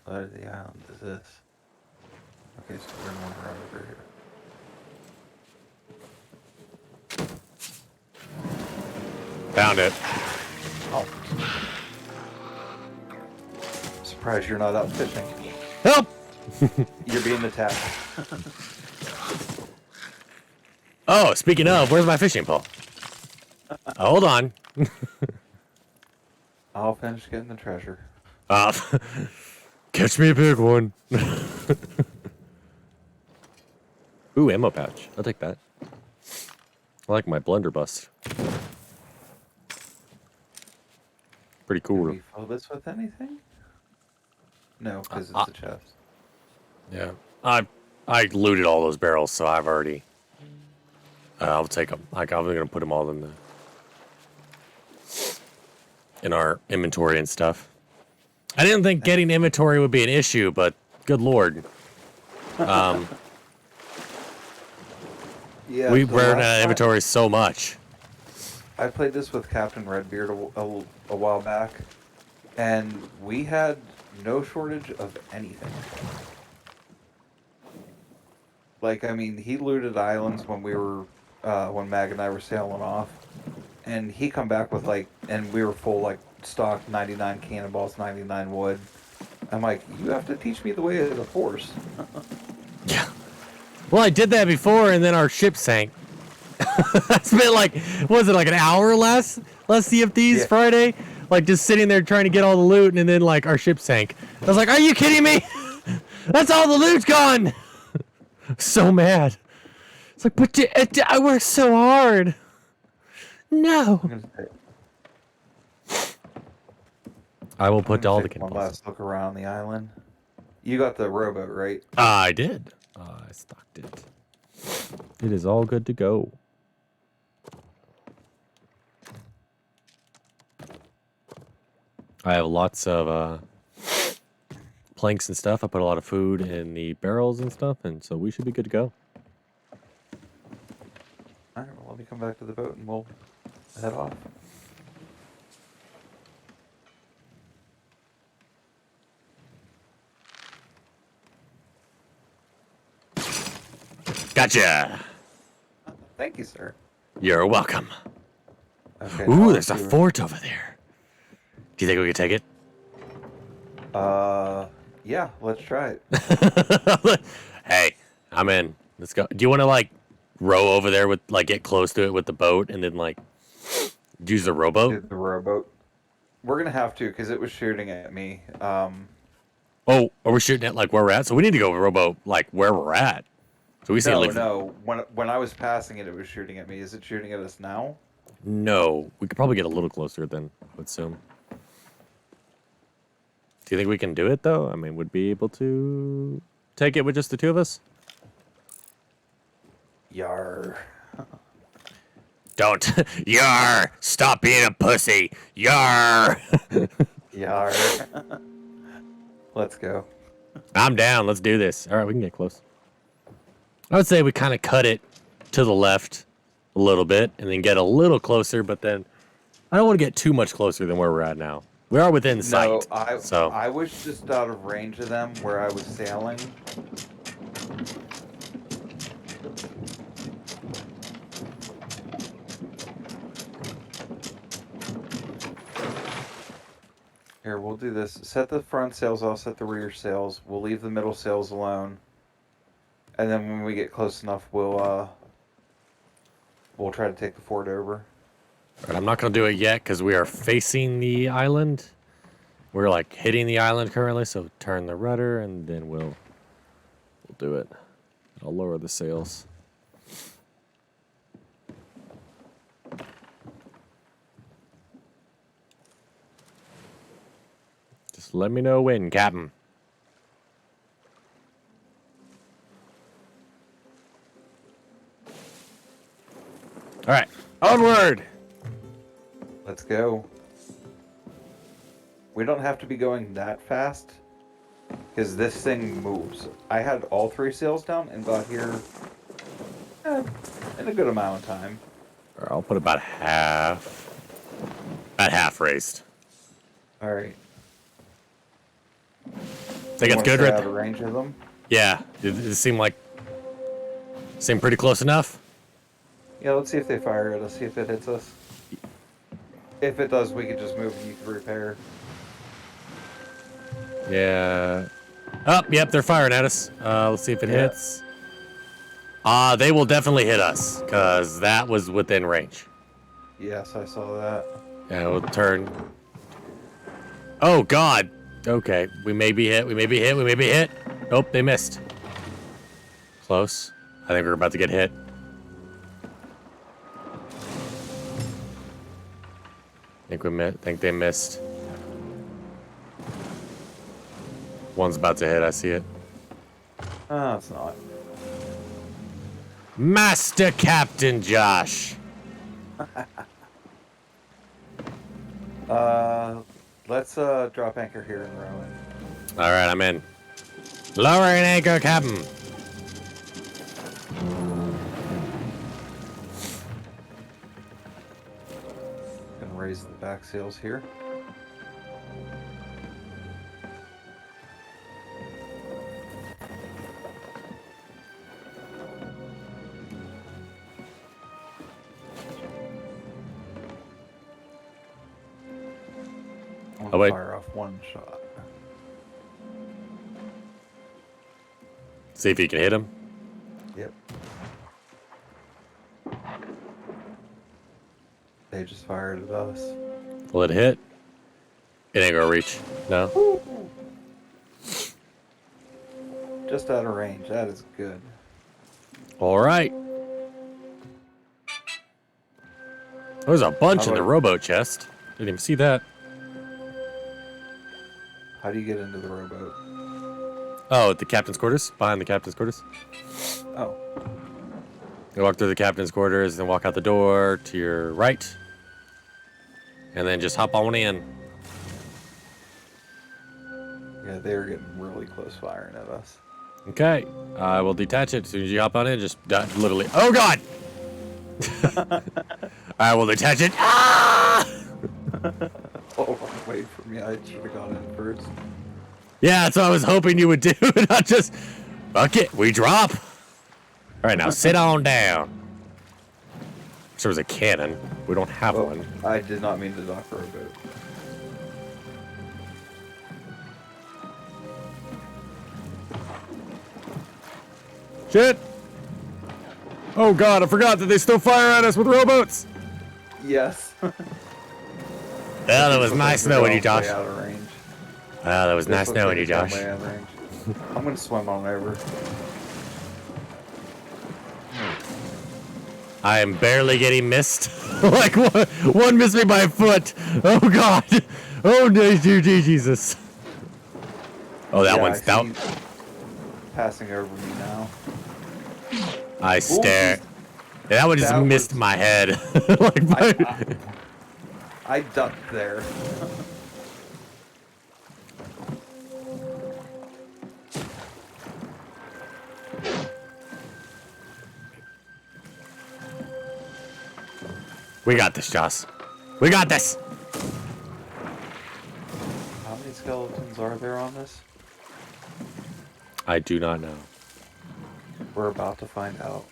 What of the island is this? Okay, so we're going right over here. Found it. Oh. Surprised you're not out fishing. Help! You're being attacked. Oh, speaking of, where's my fishing pole? Hold on. I'll finish getting the treasure. Catch me a big one. Ooh, ammo pouch. I'll take that. I like my blunderbuss. Pretty cool. Can we fill this with anything? No, because it's a chest. Yeah. I looted all those barrels, so I've already... I'll take them. I'm going to put them all in our inventory and stuff. I didn't think getting inventory would be an issue, but good lord. Yeah, we ran out of inventory so much. I played this with Captain Redbeard a while back, and we had no shortage of anything. Like, I mean, he looted islands when when Mag and I were sailing off, and he come back with and we were full stock 99 cannonballs, 99 wood. I'm like, you have to teach me the way of the Force. Yeah. Well, I did that before, and then our ship sank. I spent was it an hour last Sea of Thieves Friday? Just sitting there trying to get all the loot, and then our ship sank. I was like, are you kidding me? That's all the loot's gone. So mad. It's like, but I worked so hard. No. I will put all the one last look around the island. You got the rowboat, right? I did. I stocked it. It is all good to go. I have lots of planks and stuff. I put a lot of food in the barrels and stuff, and so we should be good to go. Alright, well, let me come back to the boat and we'll head off. Gotcha. Thank you, sir. You're welcome. Okay, Ooh, there's a fort over there. Do you think we could take it? Yeah, let's try it. Hey, I'm in. Let's go. Do you want to like row over there with like get close to it with the boat and then like use the rowboat? Do the rowboat. We're gonna have to because it was shooting at me. Oh, are we shooting at like where we're at? So we need to go rowboat like where we're at. So we see No, like no. When I was passing it, it was shooting at me. Is it shooting at us now? no. We could probably get a little closer then. I would assume. Do you think we can do it though? I mean, would be able to take it with just the two of us? Yar. Don't. Yar! Stop being a pussy. Yar! Yar. Let's go. I'm down. Let's do this. All right, we can get close. I would say we kind of cut it to the left a little bit and then get a little closer, but then I don't want to get too much closer than where we're at now. We are within sight. No, So I was just out of range of them where I was sailing. Here, we'll do this. Set the front sails, I'll set the rear sails. We'll leave the middle sails alone. And then when we get close enough, we'll try to take the fort over. all right, I'm not going to do it yet because we are facing the island. We're like hitting the island currently, so turn the rudder and then we'll do it. I'll lower the sails. Just let me know when, Captain. All right, onward. Let's go. We don't have to be going that fast, because this thing moves. I had all 3 sails down and got here in a good amount of time. Or I'll put about half raised. All right. Think it's Wanna good stay right out there? of range of them? Yeah, it seemed pretty close enough. Yeah, let's see if they fire at us, see if it hits us. If it does, we can just move and you can repair. Yeah. Oh, yep, they're firing at us. Let's see if it Yeah. hits. They will definitely hit us, because that was within range. Yes, I saw that. Yeah, we'll turn. Oh, God. Okay, we may be hit, we may be hit, we may be hit. Nope, they missed. Close. I think we're about to get hit. Think they missed. One's about to hit, I see it. Oh, it's not. Master Captain Josh. Let's drop anchor here and row in. All right, I'm in. Lowering anchor, Captain. Gonna raise the back sails here. Oh, wait. Fire off one shot. See if you can hit him. Yep. They just fired at us. Will it hit? It ain't gonna reach. No. Just out of range. That is good. All right. There's a bunch in the rowboat chest. Didn't even see that. How do you get into the rowboat? Oh, at the captain's quarters? Behind the captain's quarters? Oh. You walk through the captain's quarters, then walk out the door to your right. And then just hop on in. Yeah, they were getting really close firing at us. Okay. I will detach it as soon as you hop on in. Just literally. Oh, God! I will detach it. Ah! Oh, wait for me. I should have gone in first. Yeah, that's what I was hoping you would do. Not just, fuck it, we drop. All right, now sit on down. There was a cannon. We don't have Oh, one. I did not mean to dock rowboat. Shit! Oh god, I forgot that they still fire at us with rowboats! Yes. Well, that was nice knowing you, Josh. Out of range. Wow, that was nice knowing you, Josh. I'm gonna swim on over. I am barely getting missed. Like, one missed me by a foot. Oh god. Oh, Jesus. Oh, that one's down. Passing over me now. I stare. Yeah, that one just missed my head. Like, I ducked there. we got this, Joss. We got this. How many skeletons are there on this? I do not know. We're about to find out.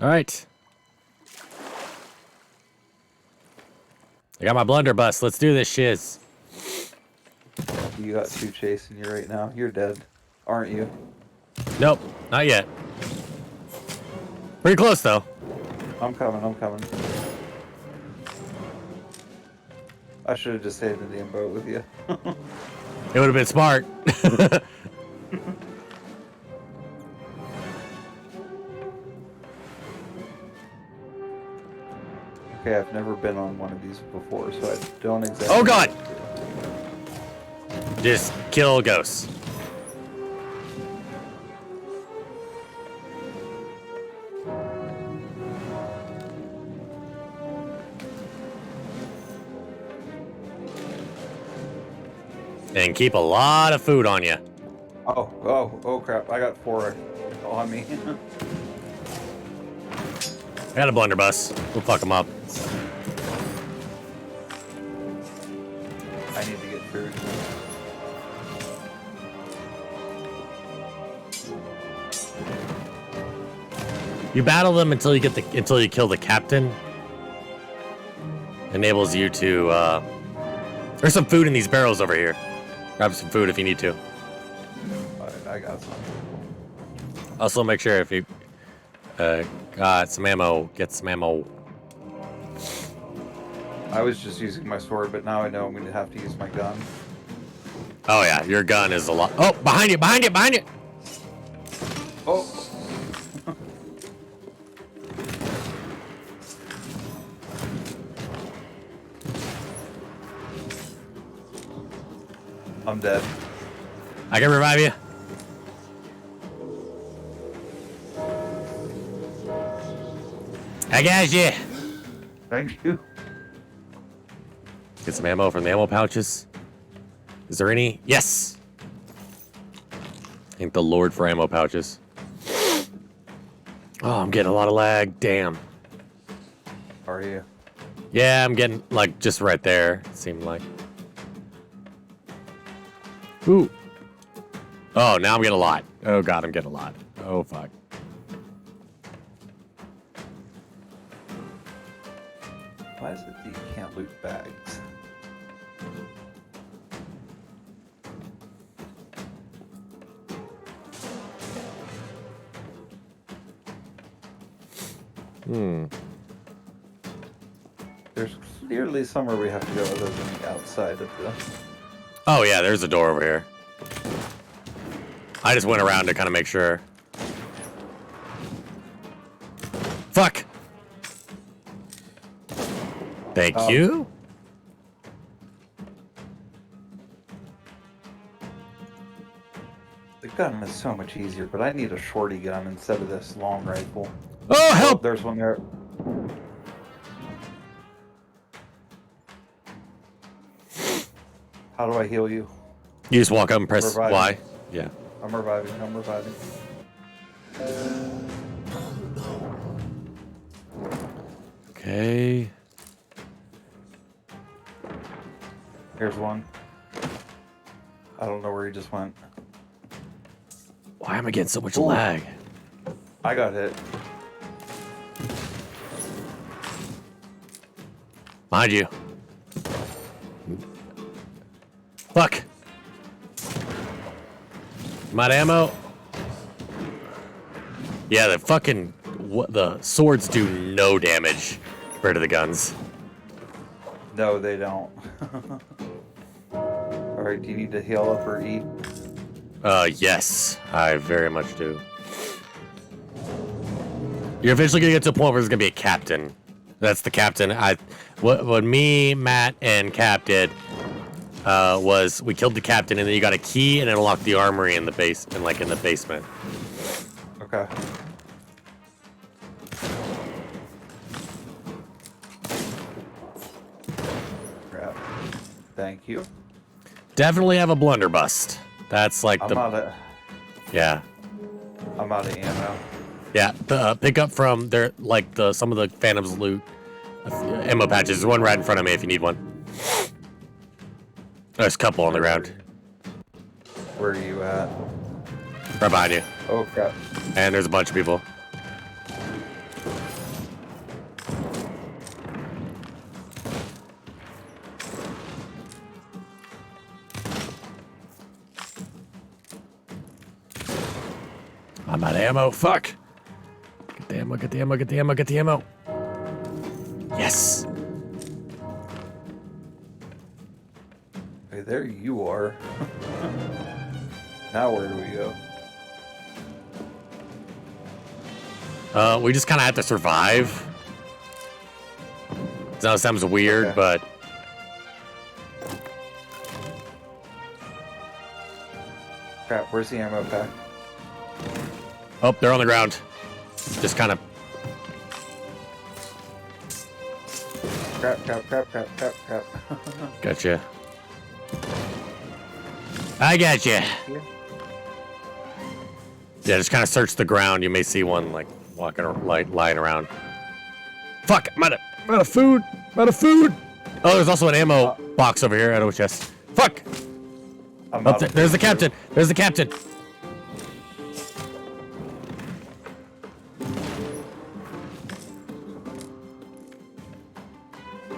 All right. I got my blunderbuss. Let's do this shiz. You got two chasing you right now. You're dead, aren't you? Nope, not yet. Pretty close, though. I'm coming. I should have just stayed in the damn boat with you. It would have been smart. Okay, I've never been on one of these before, so I don't exactly... Oh, God! Just kill ghosts. And keep a lot of food on you. Oh crap, I got 4 on me. I got a blunderbuss. We'll fuck them up. I need to get food. You battle them until you kill the captain. Enables you to there's some food in these barrels over here. Grab some food if you need to. I got some. Also make sure if you got some ammo, get some ammo. I was just using my sword, but now I know I'm going to have to use my gun. Oh yeah, your gun is a lot. Oh, behind you! Oh! I'm dead. I can revive you. I got you. Thank you. Get some ammo from the ammo pouches. Is there any? Yes. Thank the Lord for ammo pouches. Oh, I'm getting a lot of lag. Damn. How are you? Yeah, I'm getting like just right there. It seemed like. Ooh. Oh, now I'm getting a lot. Oh god, I'm getting a lot. Oh fuck. Why is it that you can't loot bags? There's clearly somewhere we have to go other than the outside of the... Oh yeah, there's a door over here. I just went around to kind of make sure. Fuck! Thank you. The gun is so much easier, but I need a shorty gun instead of this long rifle. Oh, help! There's one there. How do I heal you? You just walk up and press Reviving. Y. Yeah. I'm reviving. Okay. Here's one. I don't know where he just went. Why am I getting so much Ooh. lag? I got hit. Behind you. Fuck. I'm out of ammo. Yeah, the swords do no damage compared to the guns. No, they don't. Alright, do you need to heal up or eat? Yes, I very much do. You're eventually gonna get to a point where there's gonna be a captain. That's the captain. What me, Matt, and Cap did was we killed the captain, and then you got a key and it unlocked the armory in the basement. Okay. Crap. Thank you. Definitely have a blunderbuss. That's like I'm out of ammo. Yeah. Pick up from there, like some of the Phantom's loot ammo patches. There's one right in front of me if you need one. There's a couple on the ground. Where are you at? Right behind you. Oh crap. And there's a bunch of people. I'm out of ammo. Fuck. Get the ammo, get the ammo, get the ammo, get the ammo. Yes. Hey, there you are. Now where do we go? We just kind of have to survive. That sounds weird, okay. But... Crap, where's the ammo pack? Oh, they're on the ground. Just kind of... Crap. Gotcha. I got you. Yeah. Yeah, just kind of search the ground. You may see one like walking or lying around. Fuck! I'm out of food. I'm out of food. Oh, there's also an ammo box over here. I know chest. Fuck! There's the captain. There's the captain.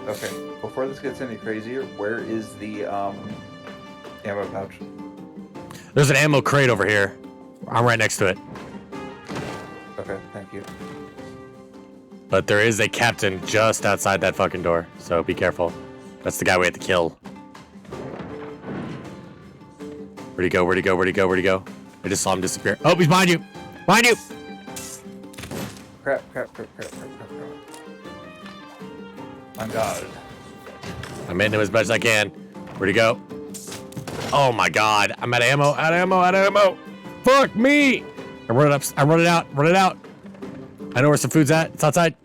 Okay, before this gets any crazier, where is the ammo pouch? There's an ammo crate over here. I'm right next to it. Okay, thank you. But there is a captain just outside that fucking door, so be careful. That's the guy we have to kill. Where'd he go? Where'd he go? Where'd he go? Where'd he go? I just saw him disappear. Oh, he's behind you! Behind you! Crap. My God. I'm hitting him as much as I can. Where'd he go? Oh my God! I'm out of ammo! Out of ammo! Out of ammo! Fuck me! I'm running up. I'm running out. Running out. I know where some food's at. It's outside.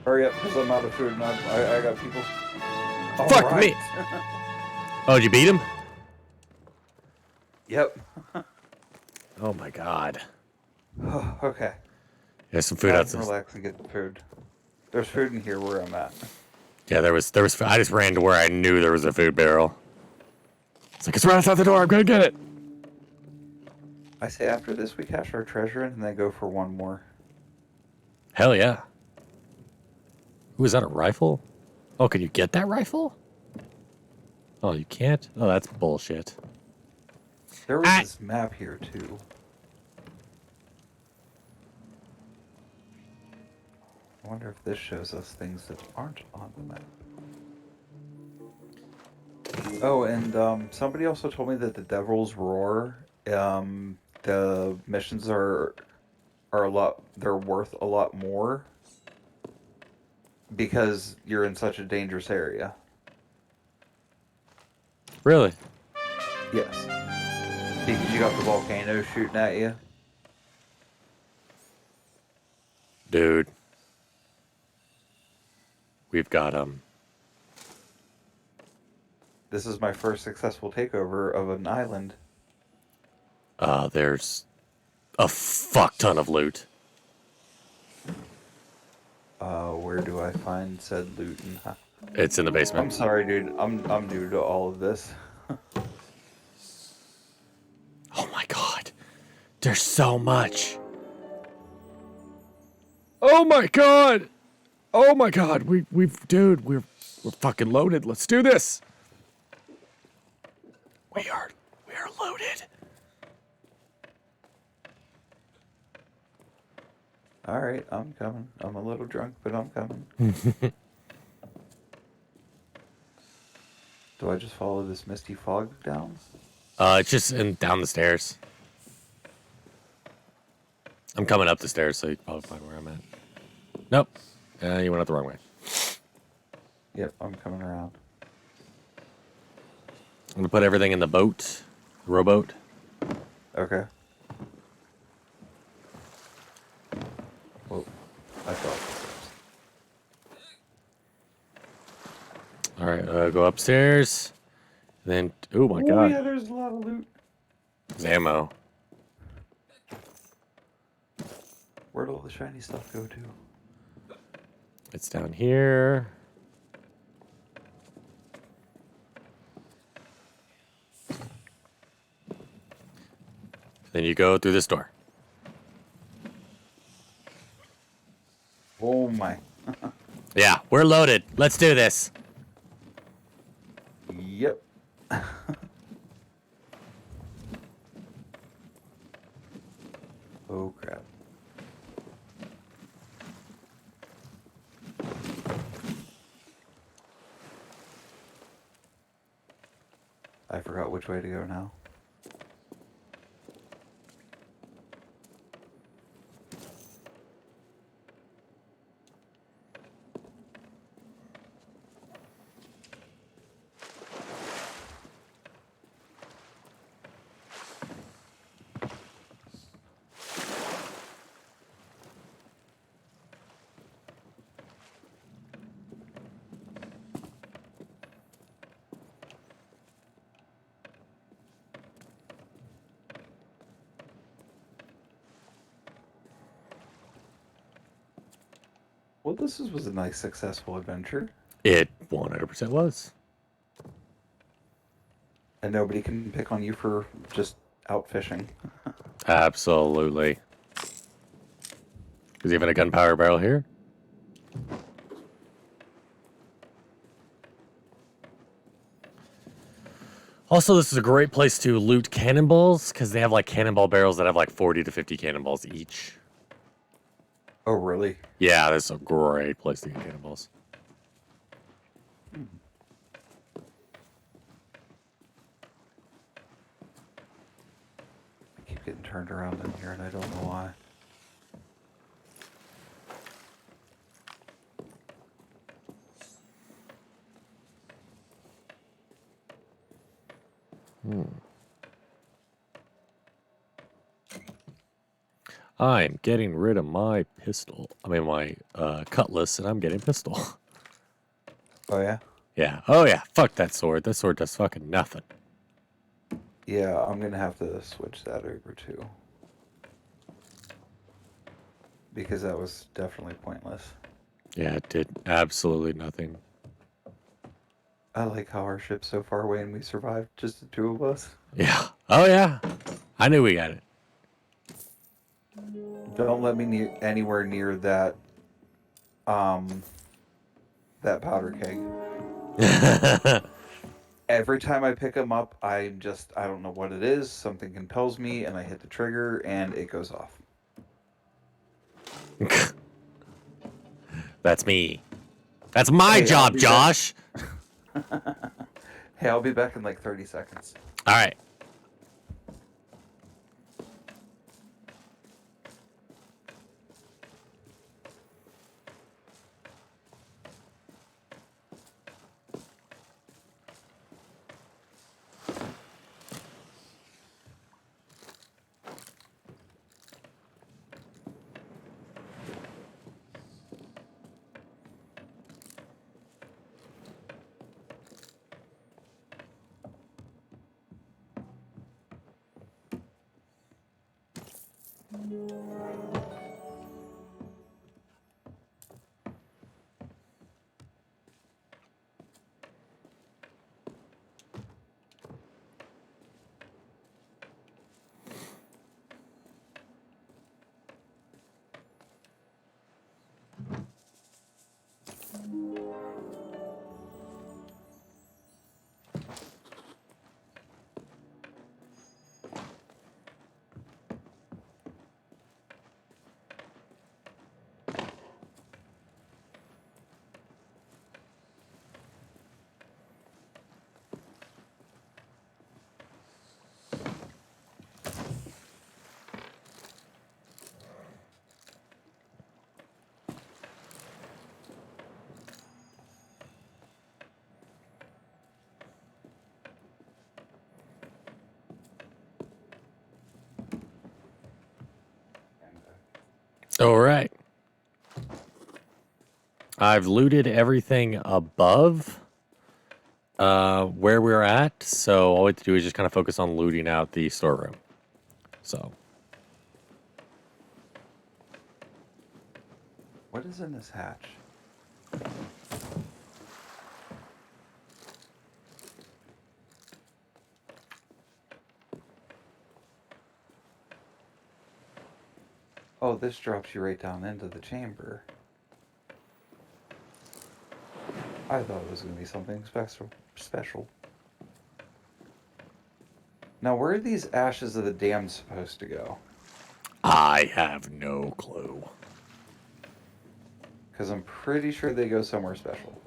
Hurry up, because I'm out of food and I got people. All Fuck right. me! Oh, did you beat him? Yep. Oh my God. Okay. There's some food outside. Relax and get the food. There's food in here where I'm at. Yeah, there was. I just ran to where I knew there was a food barrel. It's like, it's right outside the door. I'm gonna get it. I say after this we cash our treasure in and then go for one more. Hell yeah. Ooh, is that a rifle? Oh, can you get that rifle? Oh, you can't? Oh, that's bullshit. There was this map here too. I wonder if this shows us things that aren't on the map. Oh, and somebody also told me that the Devil's Roar, the missions are a lot. They're worth a lot more because you're in such a dangerous area. Really? Yes. Because you got the volcano shooting at you. Dude. We've got, This is my first successful takeover of an island. there's a fuck ton of loot. Where do I find said loot? It's in the basement. I'm sorry, dude. I'm new to all of this. Oh my God. There's so much. Oh my God. Oh my God. Dude, we're fucking loaded. Let's do this. We are loaded. All right, I'm coming. I'm a little drunk, but I'm coming. Do I just follow this misty fog down? It's just down the stairs. I'm coming up the stairs, so you can probably find where I'm at. Nope. You went out the wrong way. Yep, I'm coming around. I'm gonna put everything in the boat, rowboat. Okay. Whoa, I thought. All right, go upstairs. Then, oh my Oh god, yeah, there's a lot of loot. there's ammo. Where'd all the shiny stuff go to? It's down here. Then you go through this door. Oh my. Yeah, we're loaded. Let's do this. Yep. Oh crap. I forgot which way to go now. Well, was a nice, successful adventure. It 100% was. And nobody can pick on you for just out fishing. Absolutely. There's even a gunpowder barrel here. Also, this is a great place to loot cannonballs because they have like cannonball barrels that have like 40 to 50 cannonballs each. Oh, really? Yeah, this is a great place to get cannonballs. I keep getting turned around in here and I don't know why. I'm getting rid of my pistol. I mean, my cutlass, and I'm getting pistol. Oh, yeah? Yeah. Oh, yeah. Fuck that sword. That sword does fucking nothing. Yeah, I'm going to have to switch that over too. Because that was definitely pointless. Yeah, it did absolutely nothing. I like how our ship's so far away and we survived, just the two of us. Yeah. Oh, yeah. I knew we got it. Don't let me anywhere near that, that powder keg. Every time I pick them up, I don't know what it is. Something compels me and I hit the trigger and it goes off. That's me. That's my job, Josh. Hey, I'll be back in like 30 seconds. All right. All right. I've looted everything above where we're at, so all we have to do is just kind of focus on looting out the storeroom. So, What is in this hatch? Oh, this drops you right down into the chamber. I thought it was going to be something special. Now, where are these ashes of the damned supposed to go? I have no clue. Because I'm pretty sure they go somewhere special.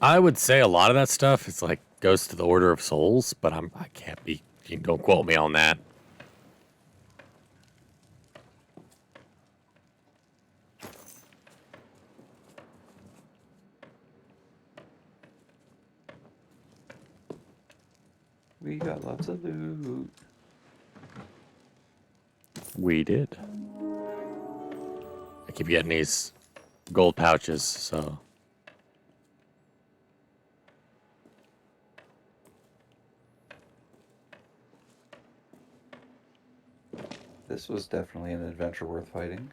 I would say a lot of that stuff is like goes to the Order of Souls, but I can't be. You don't quote me on that. We got lots of loot. We did. I keep getting these gold pouches, so. This was definitely an adventure worth fighting.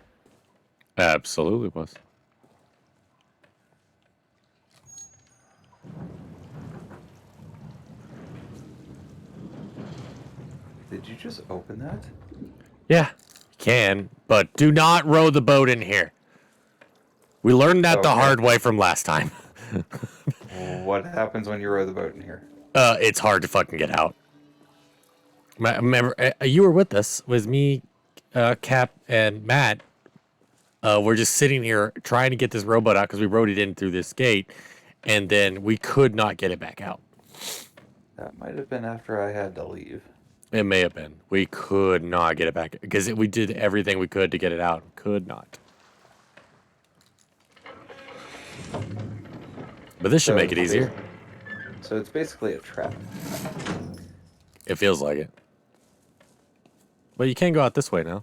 Absolutely was. Did you just open that? Yeah, you can, but do not row the boat in here. We learned that the Okay. hard way from last time. What happens when you row the boat in here? It's hard to fucking get out. Remember, you were with us. It was me, Cap, and Matt. We're just sitting here trying to get this rowboat out because we rowed it in through this gate, and then we could not get it back out. That might have been after I had to leave. It may have been. We could not get it back because we did everything we could to get it out. Could not. But this should make it easier. So it's basically a trap. It feels like it. But you can go out this way now.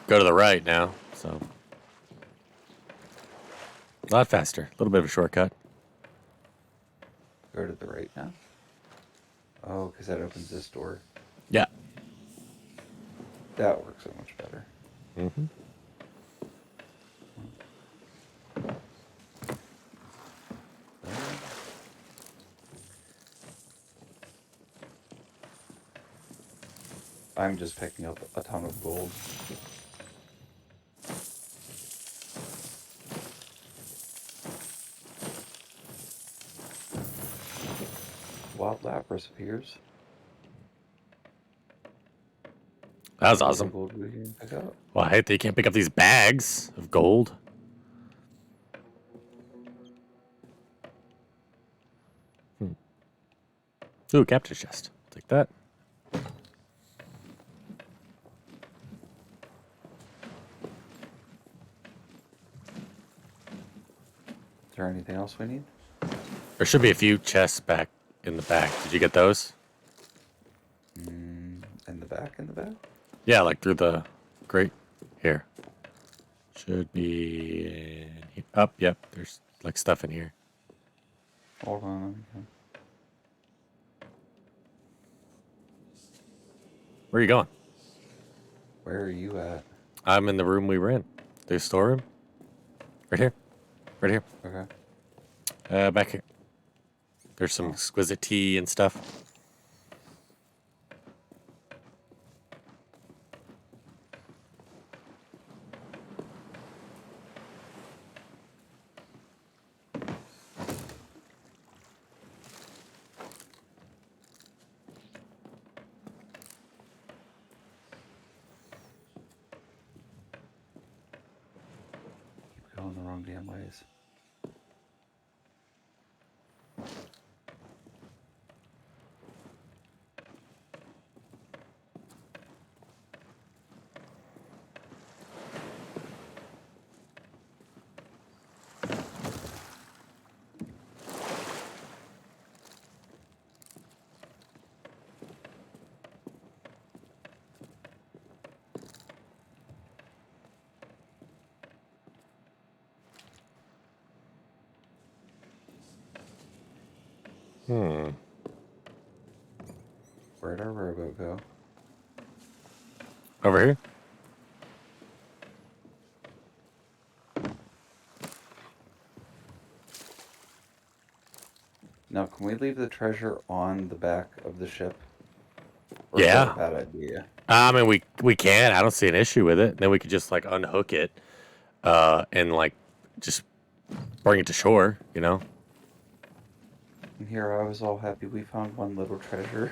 Go to the right now, so. A lot faster. A little bit of a shortcut. Go to the right now. Oh, because that opens this door. Yeah. That works so much better. Mm-hmm. I'm just picking up a ton of gold. Wild lapras appears. That was awesome. Gold we can pick up. Well, I hate that you can't pick up these bags of gold. Ooh, captain's chest. Take that. Is there anything else we need? There should be a few chests back in the back. Did you get those? In the back, in the back? Yeah, like through the grate. Here. Should be in up. Yep, there's like stuff in here. Hold on. Where are you going? Where are you at? I'm in the room we were in. The storeroom. Right here. Right here. Okay. Back here. There's some exquisite tea and stuff. going the wrong damn ways. Where'd our rowboat go? Over here. Now, can we leave the treasure on the back of the ship? Or is Yeah. that a bad idea? I mean, we can. I don't see an issue with it. Then we could just like unhook it, and like just bring it to shore. You know. And here I was all happy we found one little treasure.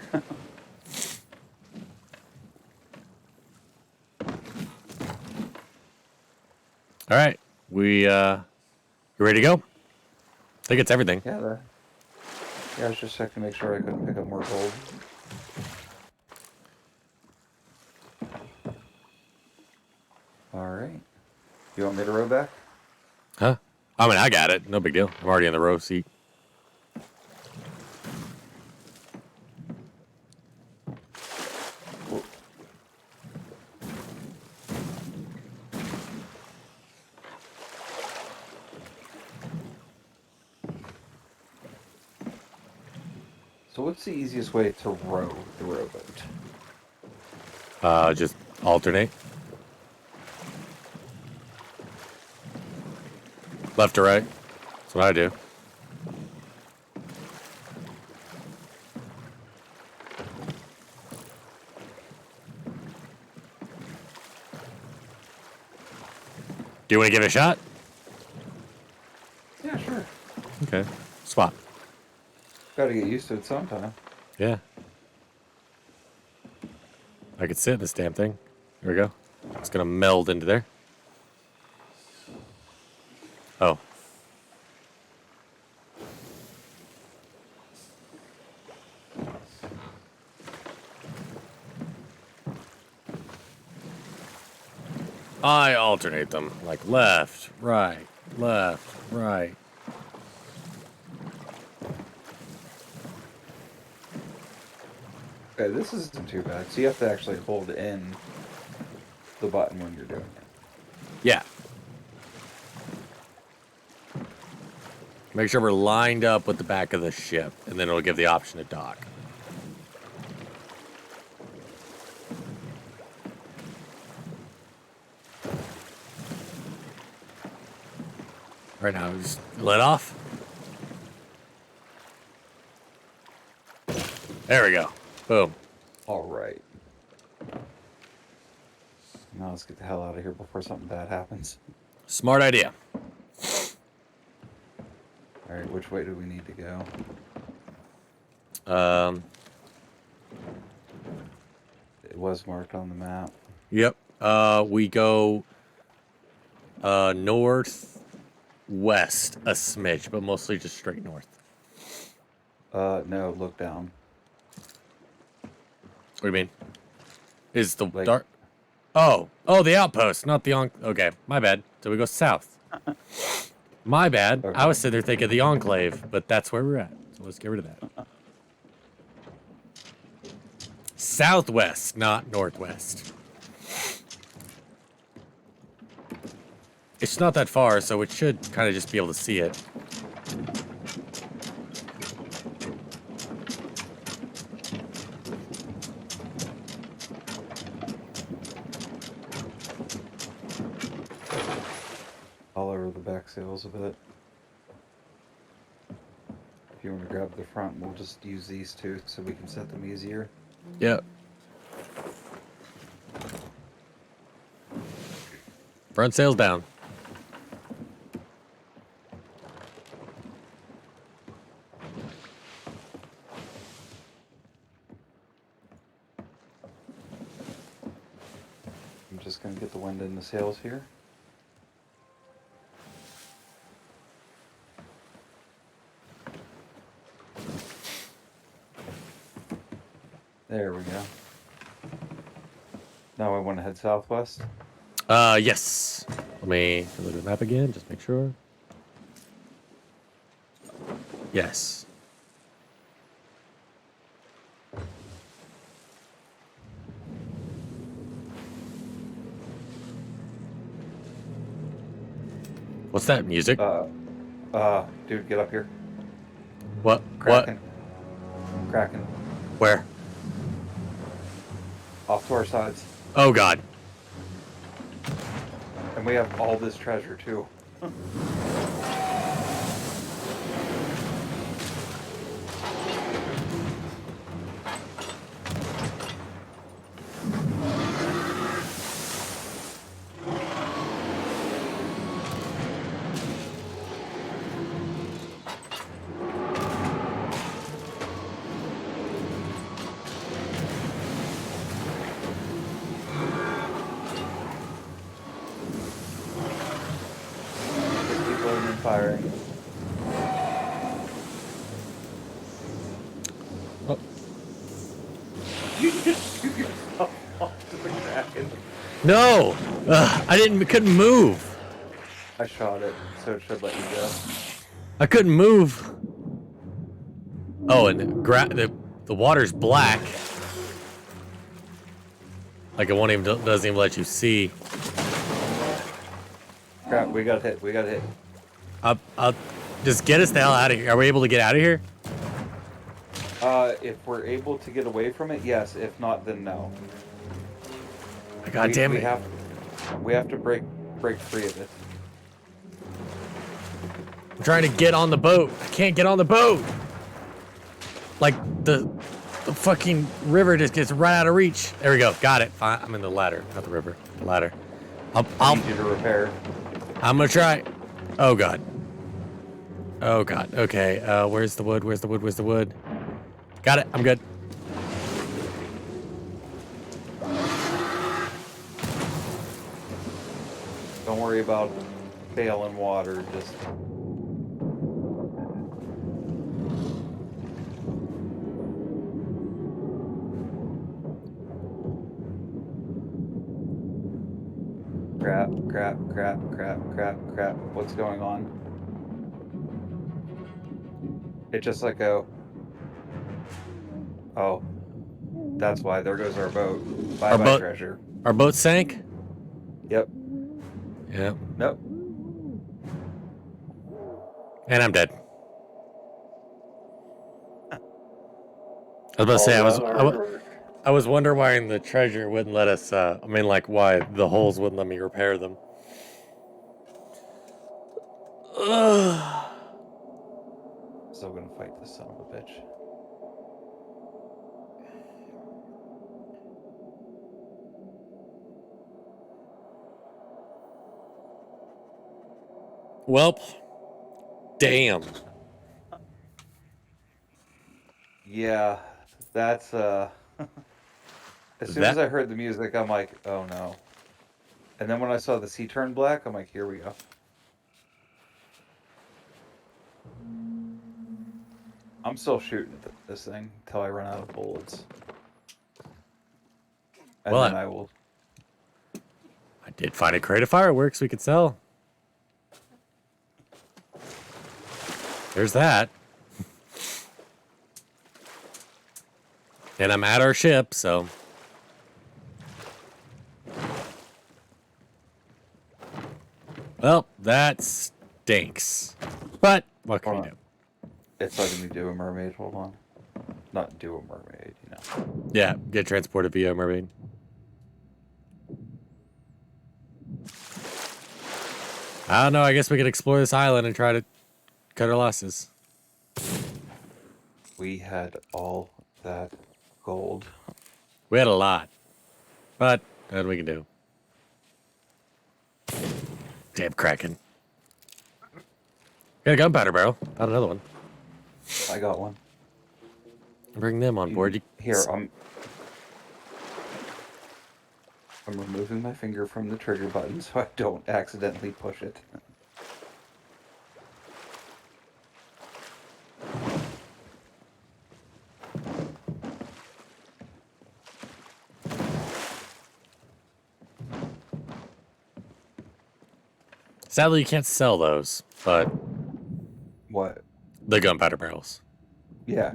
All right. You ready to go? I think it's everything. Yeah, I was just checking to make sure I couldn't pick up more gold. Alright. You want me to row back? Huh? I mean, I got it. No big deal. I'm already in the row seat. Cool. So what's the easiest way to row the rowboat? Just alternate. Left to right. That's what I do. Do you want to give it a shot? Yeah, sure. Okay. Swap. Gotta get used to it sometime. Yeah. I could sit in this damn thing. There we go. It's gonna meld into there. Oh. I alternate them. Like left, right, left, right. Okay, this isn't too bad. So you have to actually hold in the button when you're doing it. Yeah. Make sure we're lined up with the back of the ship, and then it'll give the option to dock. Right now, just let off. There we go. Boom. Alright. Now let's get the hell out of here before something bad happens. Smart idea. Alright, which way do we need to go? It was marked on the map. Yep. We go north, west a smidge, but mostly just straight north. No, look down. What do you mean? Is the Like- dark? Oh, the outpost, not the on. Okay, my bad. So we go south. My bad. Okay. I was sitting there thinking the enclave, but that's where we're at. So let's get rid of that. Southwest, not northwest. It's not that far, so it should kind of just be able to see it. All over the back sails a bit. If you want to grab the front, we'll just use these two so we can set them easier. Yep. Front sails down. I'm just going to get the wind in the sails here. There we go. Now I want to head southwest. Yes. Let me look at the map again, just make sure. Yes. What's that music? Dude, get up here. What? Kraken. Kraken. Where? Off to our sides. Oh God. And we have all this treasure too. Firing. Oh. You just shoot yourself off to the Kraken. No! Couldn't move. I shot it, so it should let you go. I couldn't move. Oh, and the water's black. Like it won't even doesn't even let you see. Crap, we got hit. We got hit. I'll just get us the hell out of here. Are we able to get out of here? If we're able to get away from it, yes. If not, then no. God damn it! We have to break free of it. I'm trying to get on the boat. I can't get on the boat. Like the fucking river just gets right out of reach. There we go. Got it. I'm in the ladder, not the river. The ladder. I need you to repair. I'm gonna try. Oh God. Oh God. Okay. Where's the wood? Where's the wood? Where's the wood? Got it. I'm good. Don't worry about failing water. Just crap. What's going on? It just let go. Oh, that's why. There goes our boat. Bye, treasure. Our boat sank? Yep. Yep. Nope. And I'm dead. I was about to say, I was wondering why the treasure wouldn't let us, why the holes wouldn't let me repair them. Still gonna fight this son of a bitch. Welp. Damn. Yeah, that's as soon as I heard the music, I'm like, oh no. And then when I saw the sea turn black, I'm like, here we go. I'm still shooting at this thing until I run out of bullets. And then I will. I did find a crate of fireworks we could sell. There's that. And I'm at our ship, so. Well, that stinks. But what can you do? It's letting me do a mermaid. Hold on. Not do a mermaid, you know. Yeah, get transported via mermaid. I don't know. I guess we could explore this island and try to cut our losses. We had all that gold. We had a lot. But what we can do. Damn Kraken. Got a gunpowder barrel. Found another one. I got one. Bring them on board. Here, I'm removing my finger from the trigger button so I don't accidentally push it. Sadly, you can't sell those, but What? the gunpowder barrels. Yeah.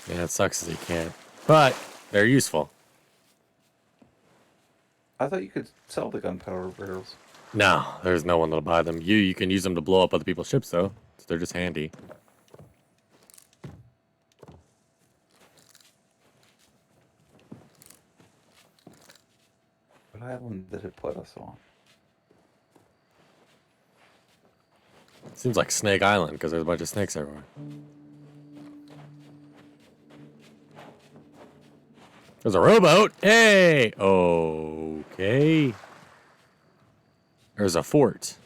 Yeah, it sucks that you can't. But they're useful. I thought you could sell the gunpowder barrels. No, there's no one that'll buy them. You can use them to blow up other people's ships, though. So they're just handy. What island did it put us on? Seems like Snake Island, because there's a bunch of snakes everywhere. There's a rowboat. Hey! Okay. There's a fort.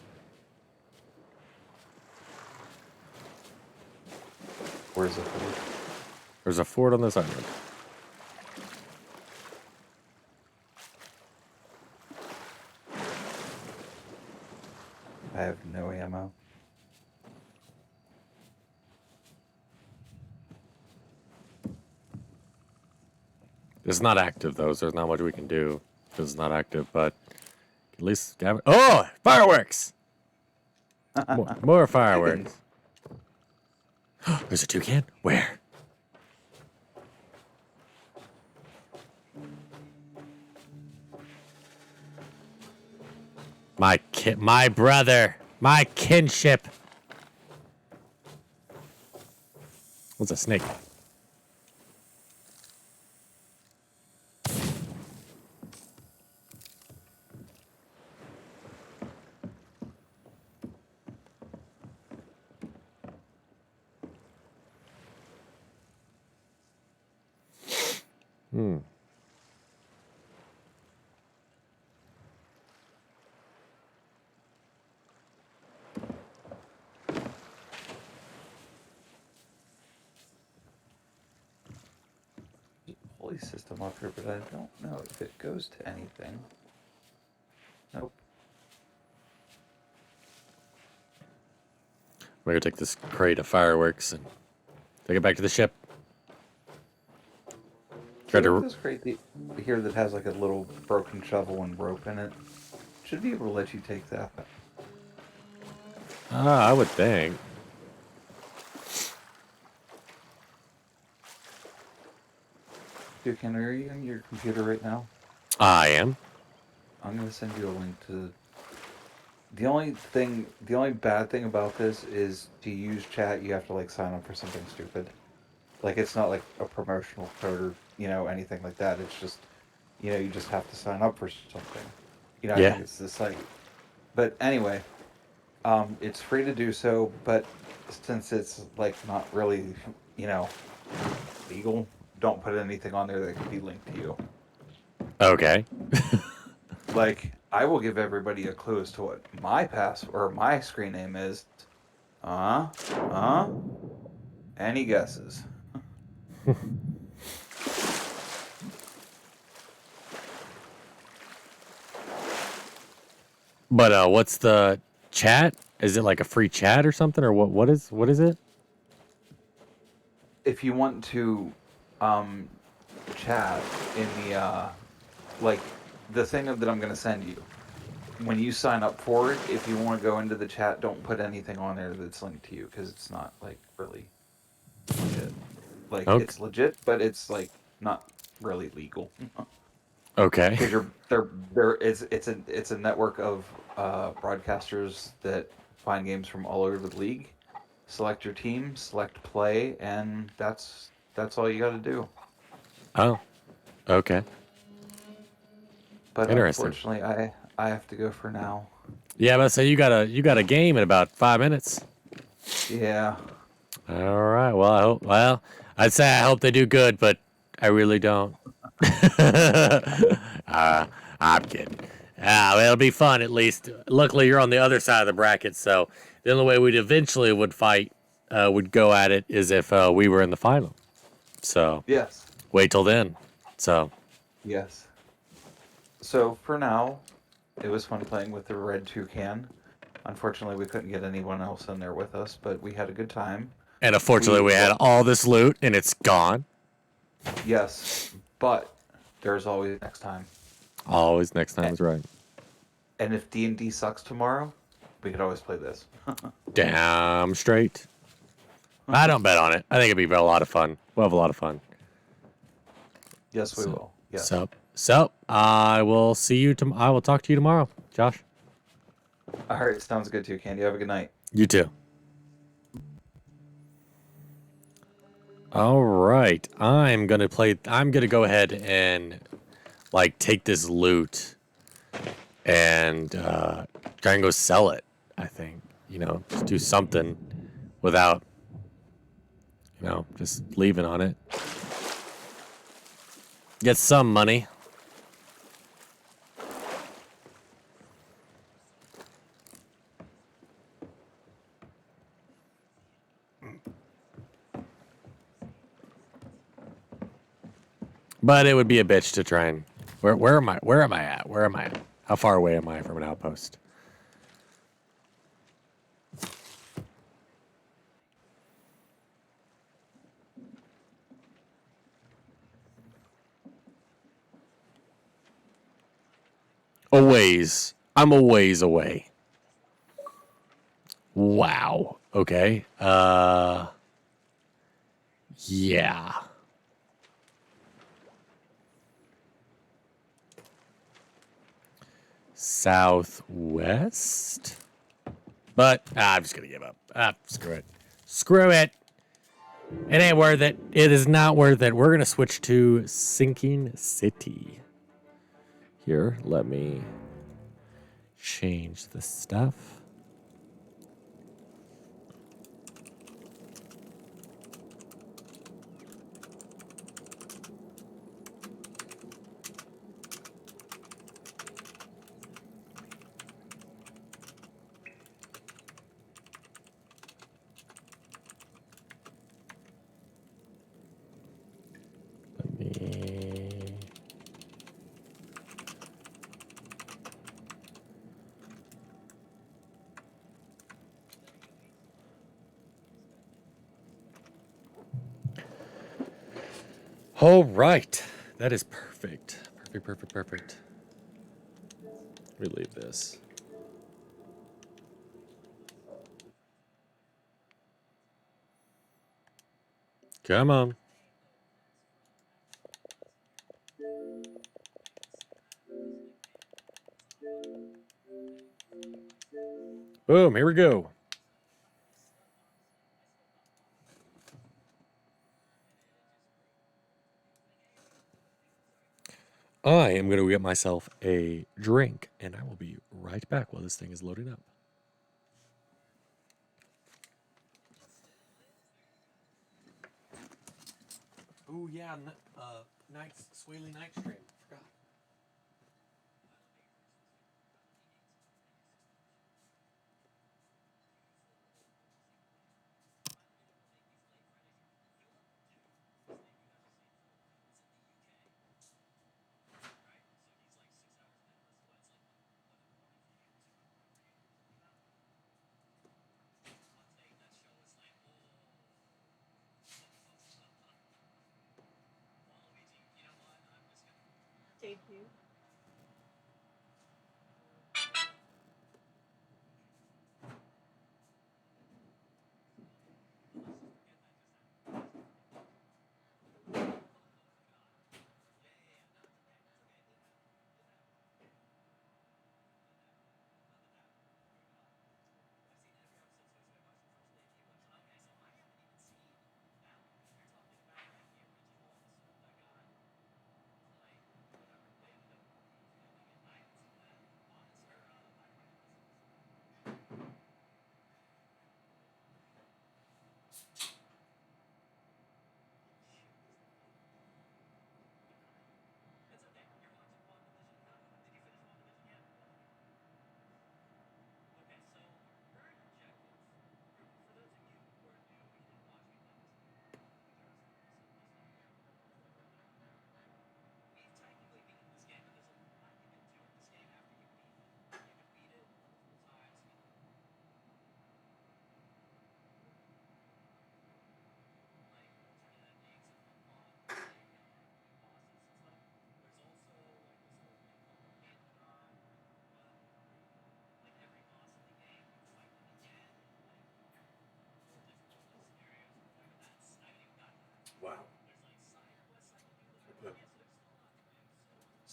Where's the fort? There's a fort on this island. I have no ammo. It's not active, though, so there's not much we can do because it's not active, but at least have it. Oh! Fireworks! More fireworks. There's a toucan? Where? My brother, my kinship. What's a snake? Pulley system up here, but I don't know if it goes to anything. Nope. We're gonna take this crate of fireworks and take it back to the ship. Try to. This crate here that has like a little broken shovel and rope in it should be able to let you take that. I would think. Dude, Ken, are you on your computer right now? I am. I'm gonna send you a link to. The only bad thing about this is to use chat, you have to like sign up for something stupid. Like it's not like a promotional code or anything like that. It's just you just have to sign up for something. I Yeah. think it's the site. But anyway, it's free to do so. But since it's like not really legal, don't put anything on there that could be linked to you. Okay. Like, I will give everybody a clue as to what my my screen name is. Any guesses? But what's the chat? Is it like a free chat or something, or what? What is it? If you want to chat in the like the thing that I'm gonna send you, when you sign up for it, if you want to go into the chat, don't put anything on there that's linked to you because it's not like really legit. Like Okay. it's legit, but it's like not really legal. Okay. Because it's a network of broadcasters that find games from all over the league. Select your team, select play, and that's all you got to do. Oh. Okay. But Interesting. unfortunately, I have to go for now. Yeah, but so you got a game in about 5 minutes. Yeah. All right. Well, I'd say I hope they do good, but I really don't. I'm kidding. It'll be fun at least. Luckily, you're on the other side of the bracket, so the only way we'd eventually would fight, would go at it, is if we were in the final. So Yes. wait till then. So Yes. So for now, it was fun playing with the Red Toucan. Unfortunately, we couldn't get anyone else in there with us, but we had a good time. and unfortunately, we had all this loot and it's gone. Yes, but there's always next time. Always next time is right. And if D&D sucks tomorrow, We could always play this. Damn straight. I don't bet on it. I think it'd be a lot of fun. We'll have a lot of fun. Yes, we will. Yes. So, I will see you. I will talk to you tomorrow, Josh. All right, sounds good too, Candy. Have a good night. You too. All right, I'm gonna go ahead and like take this loot and try and go sell it. I think just do something without just leaving on it. Get some money. But it would be a bitch to try and where am I at? How far away am I from an outpost? A ways. I'm a ways away. Wow. Okay. Yeah. Southwest? But I'm just gonna give up. Screw it. Screw it. It ain't worth it. It is not worth it. We're gonna switch to Sinking City. Here, let me change the stuff. Let me... All right. That is perfect. Perfect. Let me leave this. Come on. Boom, here we go. I am going to get myself a drink, and I will be right back while this thing is loading up. Oh, yeah, Swaley night stream. Forgot. Debut.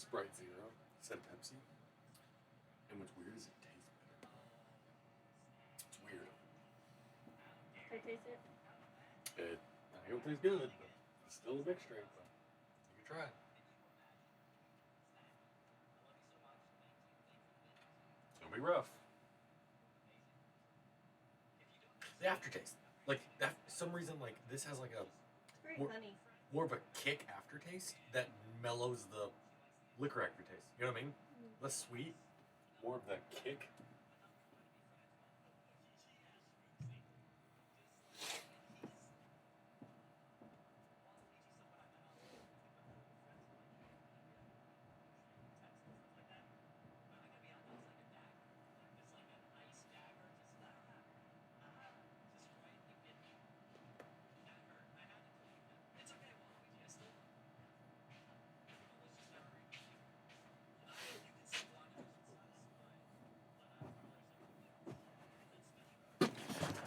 Sprite Zero instead of Pepsi. And what's weird is it tastes better. It's weird. Can I taste it? I don't taste good, but it's still a mixed drink. But you can try it. It's gonna be rough. The aftertaste, like that, for some reason, like this has like a It's very honey. more of a kick aftertaste that mellows the liquor aftertaste. You know what I mean? Less sweet, more of that kick.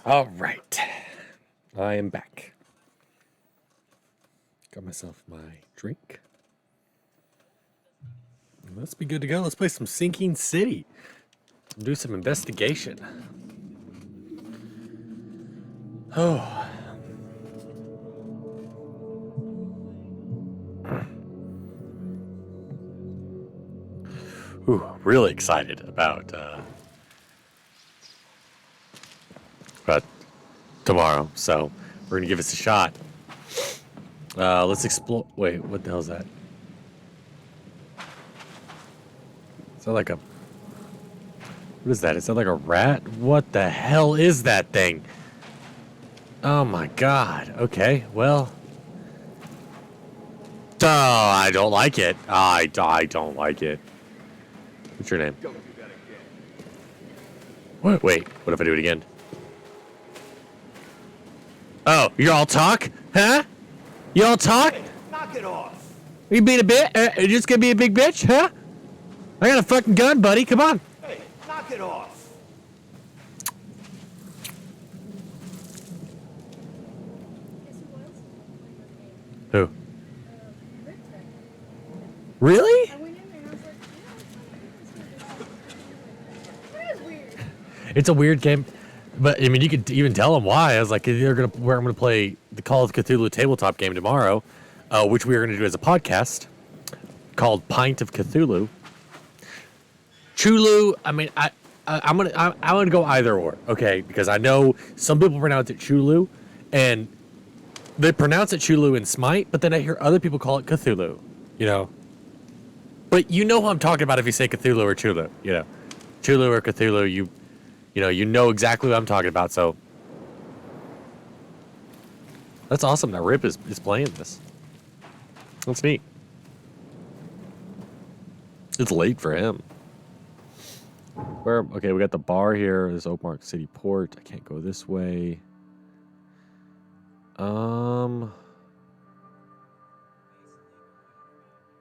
All right, I am back. Got myself my drink. Let's be good to go. Let's play some Sinking City. Do some investigation. Oh. Ooh, really excited about tomorrow. So we're gonna give this a shot. Let's explore. Wait, what the hell is that? Is that like a? What is that? Is that like a rat? What the hell is that thing? Oh my god. Okay, well. Oh, I don't like it. I don't like it. What's your name? What? Wait, what if I do it again? Oh, you all talk? Huh? You all talk? Hey, knock it off. You being a bit? You just gonna be a big bitch, huh? I got a fucking gun, buddy. Come on. Hey, knock it off. Who? Really? I went in there and I was like, that is weird. It's a weird game, but I mean, you could even tell them why. I was like, I'm gonna play the Call of Cthulhu tabletop game tomorrow, which we are gonna do as a podcast called Pint of Cthulhu. Chulu. I mean, I'm gonna go either or, okay? Because I know some people pronounce it Chulu, and they pronounce it Chulu in Smite, but then I hear other people call it Cthulhu. You know. But you know who I'm talking about if you say Cthulhu or Chulu. You know, Chulu or Cthulhu. You know exactly what I'm talking about. So that's awesome that Rip is playing this. That's neat. It's late for him. Okay, we got the bar here. There's Oakmark City Port. I can't go this way.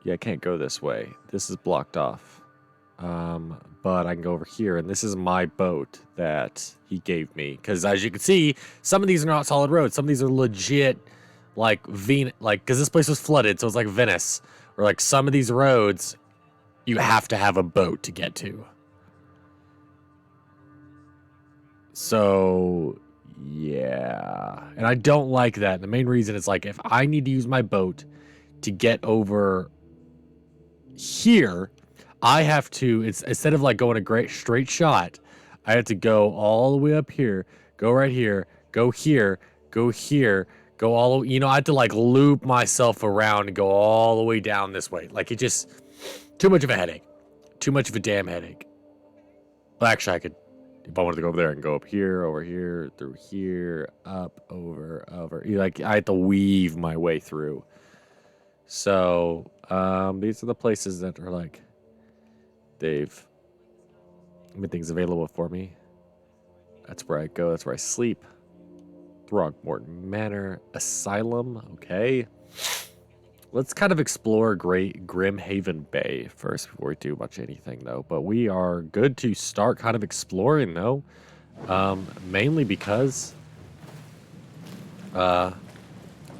Yeah, I can't go this way. This is blocked off. But I can go over here, and this is my boat that he gave me. Because as you can see, some of these are not solid roads. Some of these are legit, like because this place was flooded, so it's like Venice. Or like some of these roads, you have to have a boat to get to. So yeah, and I don't like that. The main reason is like if I need to use my boat to get over here, I have to, instead of like going a great straight shot, I have to go all the way up here, go right here, go here, go here, go all the way, I have to like loop myself around and go all the way down this way. Like it just, too much of a headache. Too much of a damn headache. Well, actually I could, if I wanted to go over there, I can go up here, over here, through here, up, over. Like I have to weave my way through. So, these are the places that are like, they've made things available for me. That's where I go. That's where I sleep. Throgmorton Manor Asylum. Okay. Let's kind of explore Grimhaven Bay first before we do much anything, though. But we are good to start kind of exploring, though. Mainly because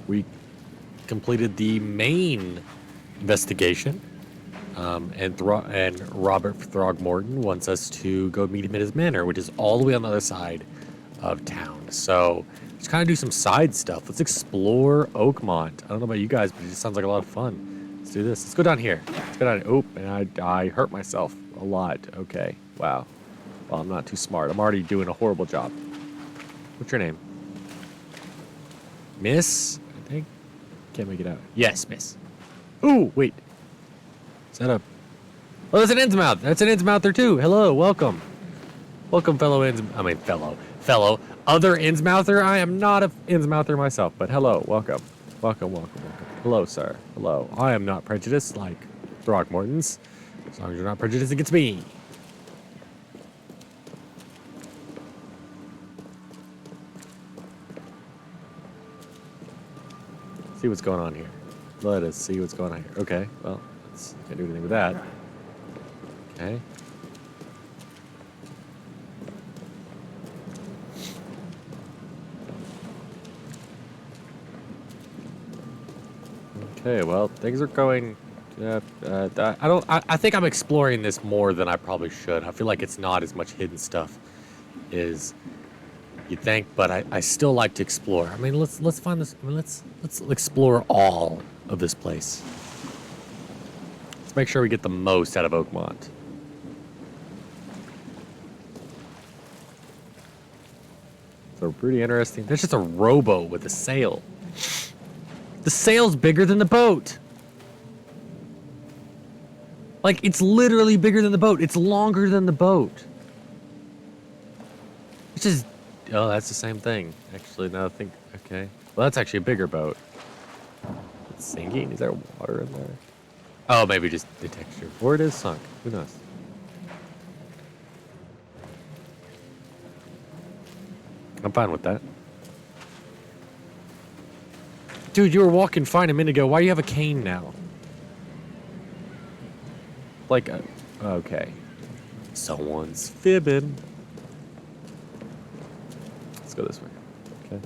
we completed the main investigation. And Robert Throgmorton wants us to go meet him at his manor, which is all the way on the other side of town. So let's kind of do some side stuff. Let's explore Oakmont. I don't know about you guys, but it just sounds like a lot of fun. Let's do this. Let's go down here. Let's go down. Oh, and I hurt myself a lot. Okay. Wow. Well, I'm not too smart. I'm already doing a horrible job. What's your name? Miss? I think. Can't make it out. Yes, Miss. Ooh, wait. Is that a... Oh, that's an Innsmouth. That's an Innsmouther too. Hello, welcome. Welcome, fellow fellow other Innsmouther. I am not a Innsmouther myself, but hello, welcome. Welcome. Hello, sir. Hello. I am not prejudiced like Throckmorton's. As long as you're not prejudiced against me. See what's going on here. Let us see what's going on here. Okay, well, can't do anything with that. Okay. Okay, well, things are going. I think I'm exploring this more than I probably should. I feel like it's not as much hidden stuff as you think, but I still like to explore. I mean, let's find this. I mean, let's explore all of this place. Let's make sure we get the most out of Oakmont. So pretty interesting. There's just a rowboat with a sail. The sail's bigger than the boat. Like, it's literally bigger than the boat. It's longer than the boat. Which is... Oh, that's the same thing. Actually, now I think... Okay. Well, that's actually a bigger boat. It's sinking? Is there water in there? Oh, maybe just the texture. Or it is sunk. Who knows? I'm fine with that. Dude, you were walking fine a minute ago. Why do you have a cane now? Like, okay. Someone's fibbing. Let's go this way. Okay.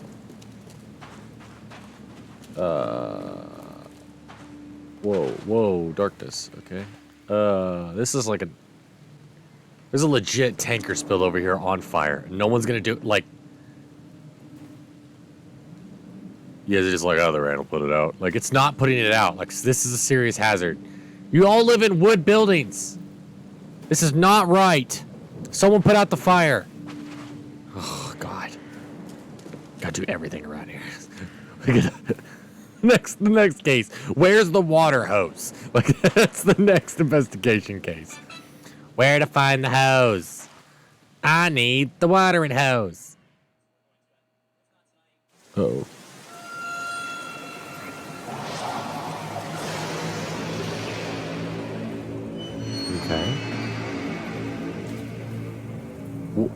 Whoa, darkness. Okay. This is like a... There's a legit tanker spilled over here on fire. No one's gonna do... Like... You guys are just like, oh, the rain will put it out. Like, it's not putting it out. Like, this is a serious hazard. You all live in wood buildings. This is not right. Someone put out the fire. Oh, God. Gotta do everything around here. The next case. Where's the water hose? Like, that's the next investigation case. Where to find the hose? I need the watering hose. Uh-oh. Okay. Ooh.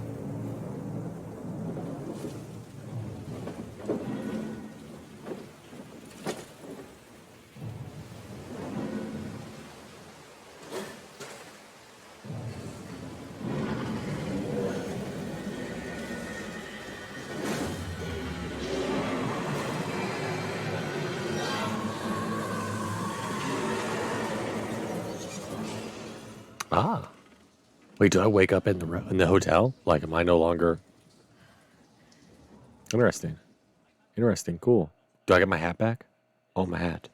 Ah. Wait, do I wake up in the hotel? Like, am I no longer... Interesting. Interesting, cool. Do I get my hat back? Oh, my hat.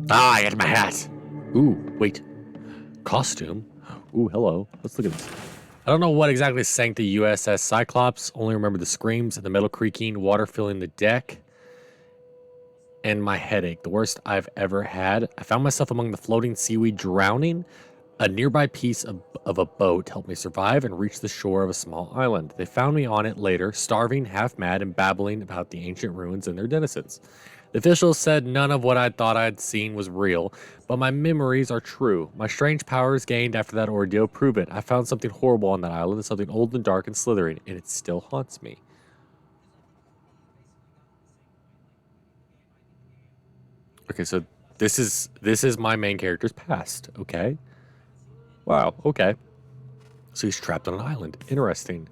Ah, I got my hat. Ooh, wait. Costume? Ooh, hello. Let's look at this. I don't know what exactly sank the USS Cyclops. Only remember the screams and the metal creaking, water filling the deck, and my headache. The worst I've ever had. I found myself among the floating seaweed, drowning. A nearby piece of a boat helped me survive and reach the shore of a small island. They found me on it later, starving, half mad, and babbling about the ancient ruins and their denizens. The officials said none of what I thought I'd seen was real, but my memories are true. My strange powers gained after that ordeal prove it. I found something horrible on that island, something old and dark and slithering, and it still haunts me. Okay, so this is my main character's past, okay? Wow, okay. So he's trapped on an island. Interesting.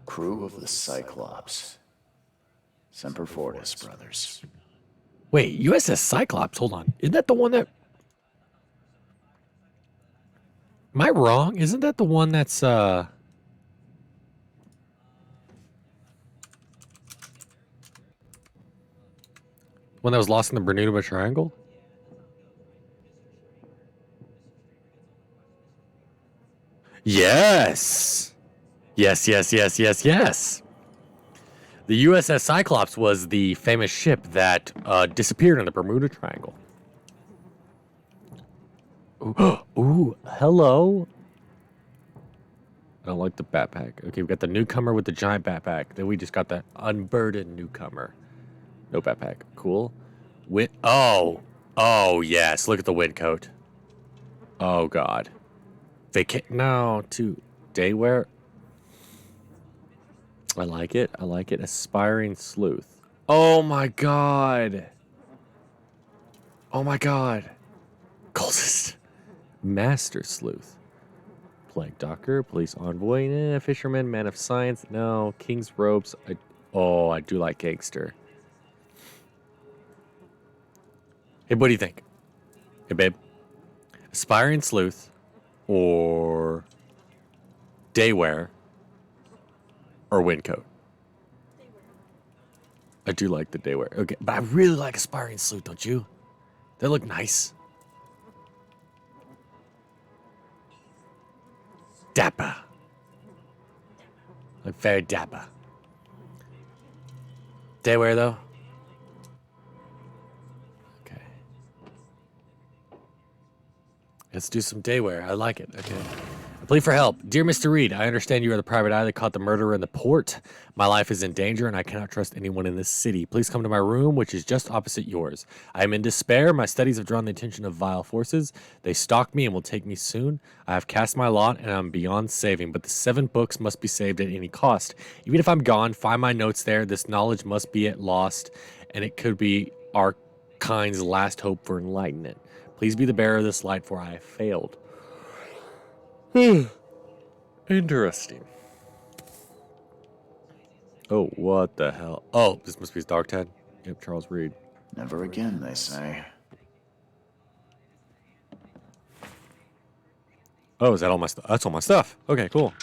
Crew of the Cyclops. Semper Fortis, brothers. Wait, USS Cyclops. Hold on. Isn't that the one that? Am I wrong? Isn't that the one that's one that was lost in the Bermuda Triangle? Yes. Yes, yes, yes, yes, yes. The USS Cyclops was the famous ship that disappeared in the Bermuda Triangle. Ooh, ooh, hello. I don't like the backpack. Okay, we got the newcomer with the giant backpack. Then we just got the unburdened newcomer. No backpack. Cool. Oh, yes. Look at the wind coat. Oh God. No, to day wear. I like it. I like it. Aspiring sleuth. Oh my God. Oh my God. Cultist. Master sleuth. Plague doctor. Police envoy. Fisherman. Man of science. No. King's robes. I do like gangster. Hey, what do you think? Hey, babe. Aspiring sleuth or daywear or windcoat? I do like the daywear. Okay, but I really like aspiring sleuth, don't you? They look nice. Dapper. Like very dapper. Daywear though? Okay. Let's do some daywear. I like it. Okay. I plead for help. Dear Mr. Reed, I understand you are the private eye that caught the murderer in the port. My life is in danger and I cannot trust anyone in this city. Please come to my room, which is just opposite yours. I am in despair. My studies have drawn the attention of vile forces. They stalk me and will take me soon. I have cast my lot and I'm beyond saving, but the 7 books must be saved at any cost. Even if I'm gone, find my notes there. This knowledge must be at lost, and it could be our kind's last hope for enlightenment. Please be the bearer of this light, for I have failed. Interesting. Oh, what the hell? Oh, this must be his Dark Tide. Yep, Charles Reed. Never again, they say. Oh, is that all my stuff? That's all my stuff. Okay, cool.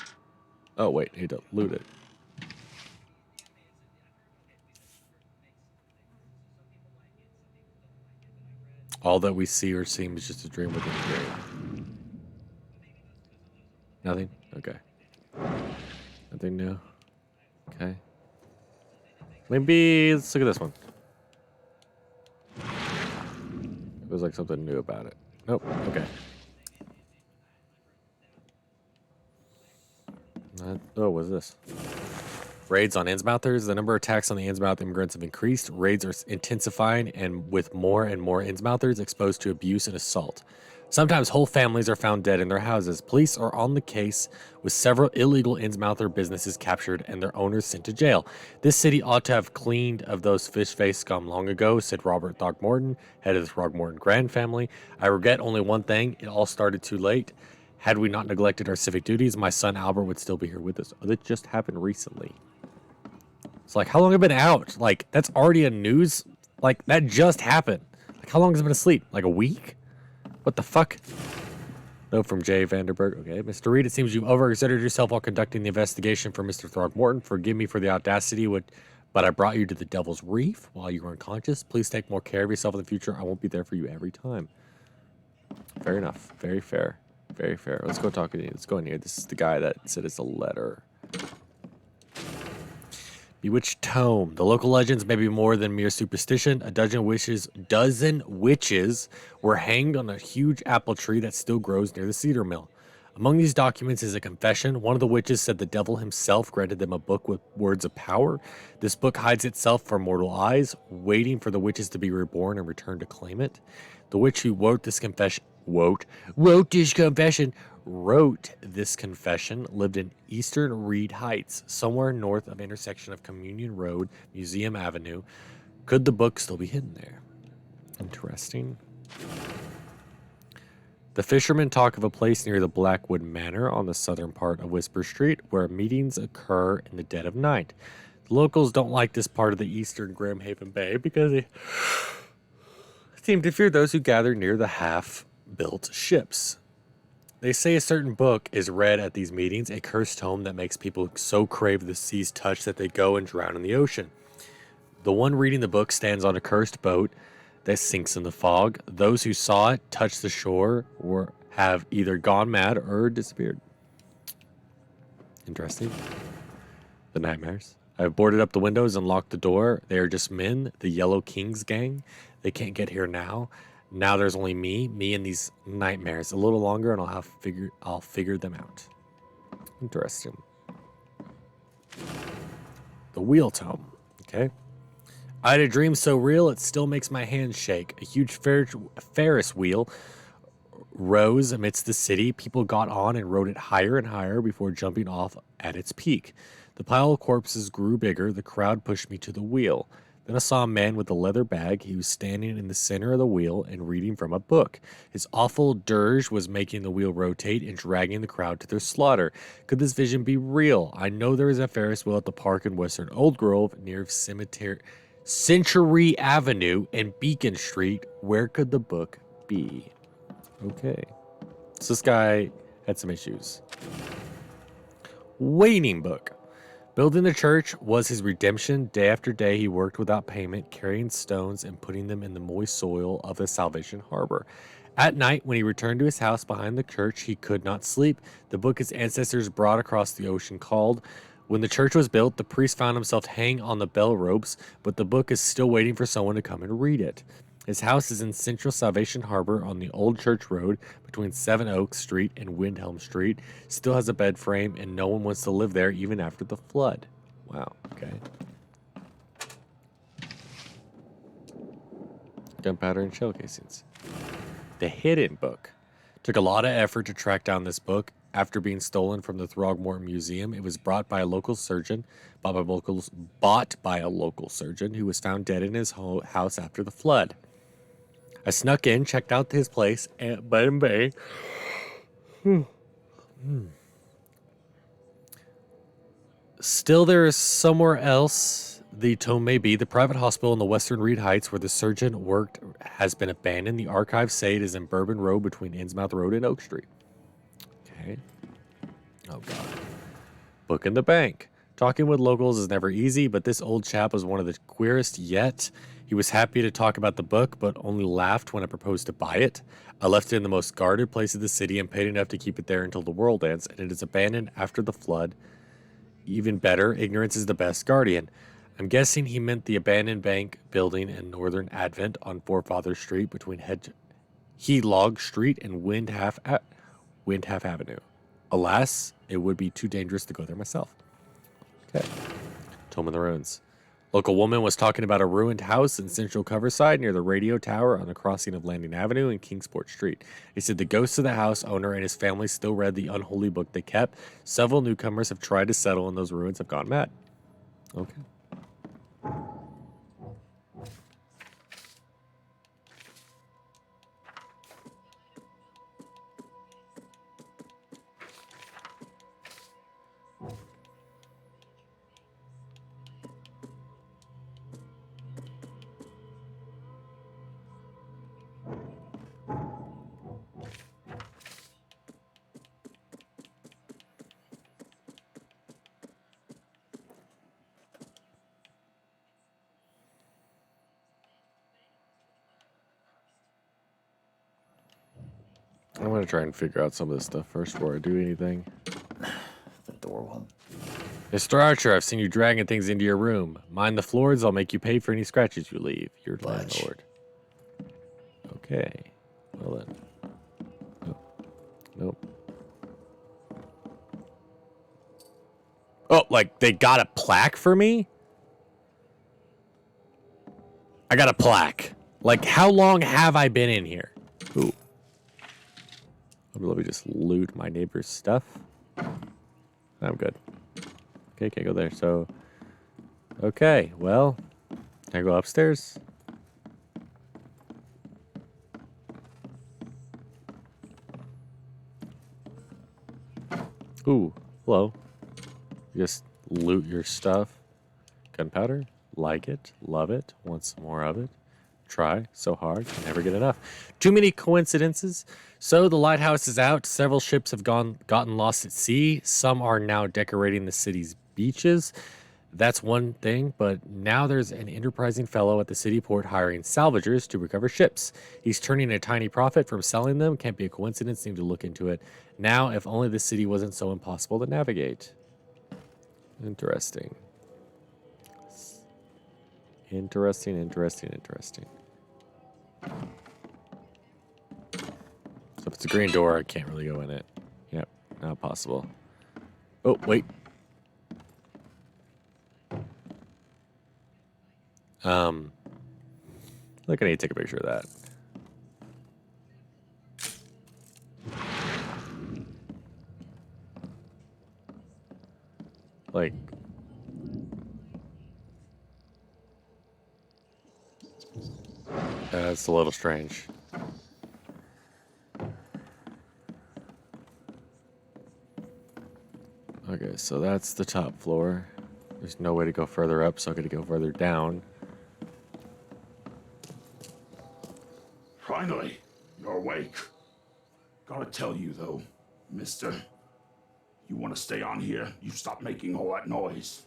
Oh, wait, need to loot it. All that we see or seem is just a dream within a dream. Nothing? Okay. Nothing new. Okay. Maybe let's look at this one. There's like something new about it. Nope. Okay. What's this? Raids on Innsmouthers. The number of attacks on the Innsmouth immigrants have increased. Raids are intensifying, and with more and more Innsmouthers exposed to abuse and assault. Sometimes whole families are found dead in their houses. Police are on the case with several illegal Innsmouther businesses captured and their owners sent to jail. This city ought to have cleaned of those fish-faced scum long ago, said Robert Throckmorton, head of the Throckmorton Grand family. I regret only one thing. It all started too late. Had we not neglected our civic duties, my son Albert would still be here with us. Oh, that just happened recently. It's like, how long have I been out? Like, that's already a news. Like, that just happened. Like, how long has it been asleep? Like a week? What the fuck? No, from Jay Vanderberg. Okay, Mr. Reed, it seems you've overexerted yourself while conducting the investigation for Mr. Throckmorton. Forgive me for the audacity, but I brought you to the Devil's Reef while you were unconscious. Please take more care of yourself in the future. I won't be there for you every time. Fair enough. Very fair. Very fair. Let's go talk to you. Let's go in here. This is the guy that said it's a letter. Bewitched Tome. The local legends may be more than mere superstition. A dozen witches were hanged on a huge apple tree that still grows near the cedar mill. Among these documents is a confession. One of the witches said the devil himself granted them a book with words of power. This book hides itself from mortal eyes, waiting for the witches to be reborn and return to claim it. The witch who wrote this confession lived in eastern Reed Heights, somewhere north of intersection of Communion Road, Museum Avenue. Could the book still be hidden there? Interesting. The fishermen talk of a place near the Blackwood Manor on the southern part of Whisper Street where meetings occur in the dead of night. The locals don't like this part of the eastern Grimhaven Bay because they seem to fear those who gather near the half-built ships. They say a certain book is read at these meetings, a cursed tome that makes people so crave the sea's touch that they go and drown in the ocean. The one reading the book stands on a cursed boat that sinks in the fog. Those who saw it touch the shore or have either gone mad or disappeared. Interesting. The nightmares. I've boarded up the windows and locked the door. They are just men, the Yellow Kings gang. They can't get here now. Now there's only me and these nightmares. A little longer and I'll figure them out. Interesting. The wheel tome. Okay. I had a dream so real it still makes my hands shake. A huge Ferris wheel rose amidst the city. People got on and rode it higher and higher before jumping off at its peak. The pile of corpses grew bigger. The crowd pushed me to the wheel. Then I saw a man with a leather bag. He was standing in the center of the wheel and reading from a book. His awful dirge was making the wheel rotate and dragging the crowd to their slaughter. Could this vision be real? I know there is a Ferris wheel at the park in Western Old Grove near Century Avenue and Beacon Street. Where could the book be? Okay. So this guy had some issues. Waiting book. Building the church was his redemption. Day after day, he worked without payment, carrying stones and putting them in the moist soil of the Salvation Harbor. At night, when he returned to his house behind the church, he could not sleep. The book his ancestors brought across the ocean called. When the church was built, the priest found himself hanging on the bell ropes, but the book is still waiting for someone to come and read it. His house is in Central Salvation Harbor on the Old Church Road between Seven Oaks Street and Windhelm Street. Still has a bed frame, and no one wants to live there even after the flood. Wow, okay. Gunpowder and shell casings. The Hidden Book. Took a lot of effort to track down this book. After being stolen from the Throgmorton Museum, it was bought by a local surgeon who was found dead in his house after the flood. I snuck in, checked out his place at Bed and Bay. Still, there is somewhere else the tome may be. The private hospital in the Western Reed Heights where the surgeon worked has been abandoned. The archives say it is in Bourbon Road between Innsmouth Road and Oak Street. Okay. Oh, God. Book in the bank. Talking with locals is never easy, but this old chap was one of the queerest yet. He was happy to talk about the book, but only laughed when I proposed to buy it. I left it in the most guarded place of the city and paid enough to keep it there until the world ends, and it is abandoned after the flood. Even better, ignorance is the best guardian. I'm guessing he meant the abandoned bank building in Northern Advent on Forefather Street between Hedlog Street and Windhalf Avenue. Alas, it would be too dangerous to go there myself. Okay. Tome in the Ruins. Local woman was talking about a ruined house in Central Coverside near the radio tower on the crossing of Landing Avenue and Kingsport Street. He said the ghost of the house owner and his family still read the unholy book they kept. Several newcomers have tried to settle in those ruins have gone mad. Okay. I'm going to try and figure out some of this stuff first before I do anything. The door won't. Mr. Archer, I've seen you dragging things into your room. Mind the floors, I'll make you pay for any scratches you leave. Your landlord. Okay. Well then. Nope. Oh, like they got a plaque for me? I got a plaque. Like, how long have I been in here? Ooh. Let me just loot my neighbor's stuff. I'm good. Okay, can't go there. So, okay, well, can I go upstairs? Ooh, hello. Just loot your stuff. Gunpowder, like it, love it, want some more of it. Try so hard, can never get enough. Too many coincidences. So the lighthouse is out. Several ships have gotten lost at sea. Some are now decorating the city's beaches. That's one thing, but now there's an enterprising fellow at the city port hiring salvagers to recover ships. He's turning a tiny profit from selling them. Can't be a coincidence. Need to look into it. Now, if only the city wasn't so impossible to navigate. Interesting. Interesting. So if it's a green door, I can't really go in it. Yep, not possible. Oh, wait. Look, I need to take a picture of that. Like, that's a little strange. Okay, so that's the top floor. There's no way to go further up, so I gotta go further down. Finally, you're awake. Gotta tell you though, mister, you want to stay on here, you stop making all that noise.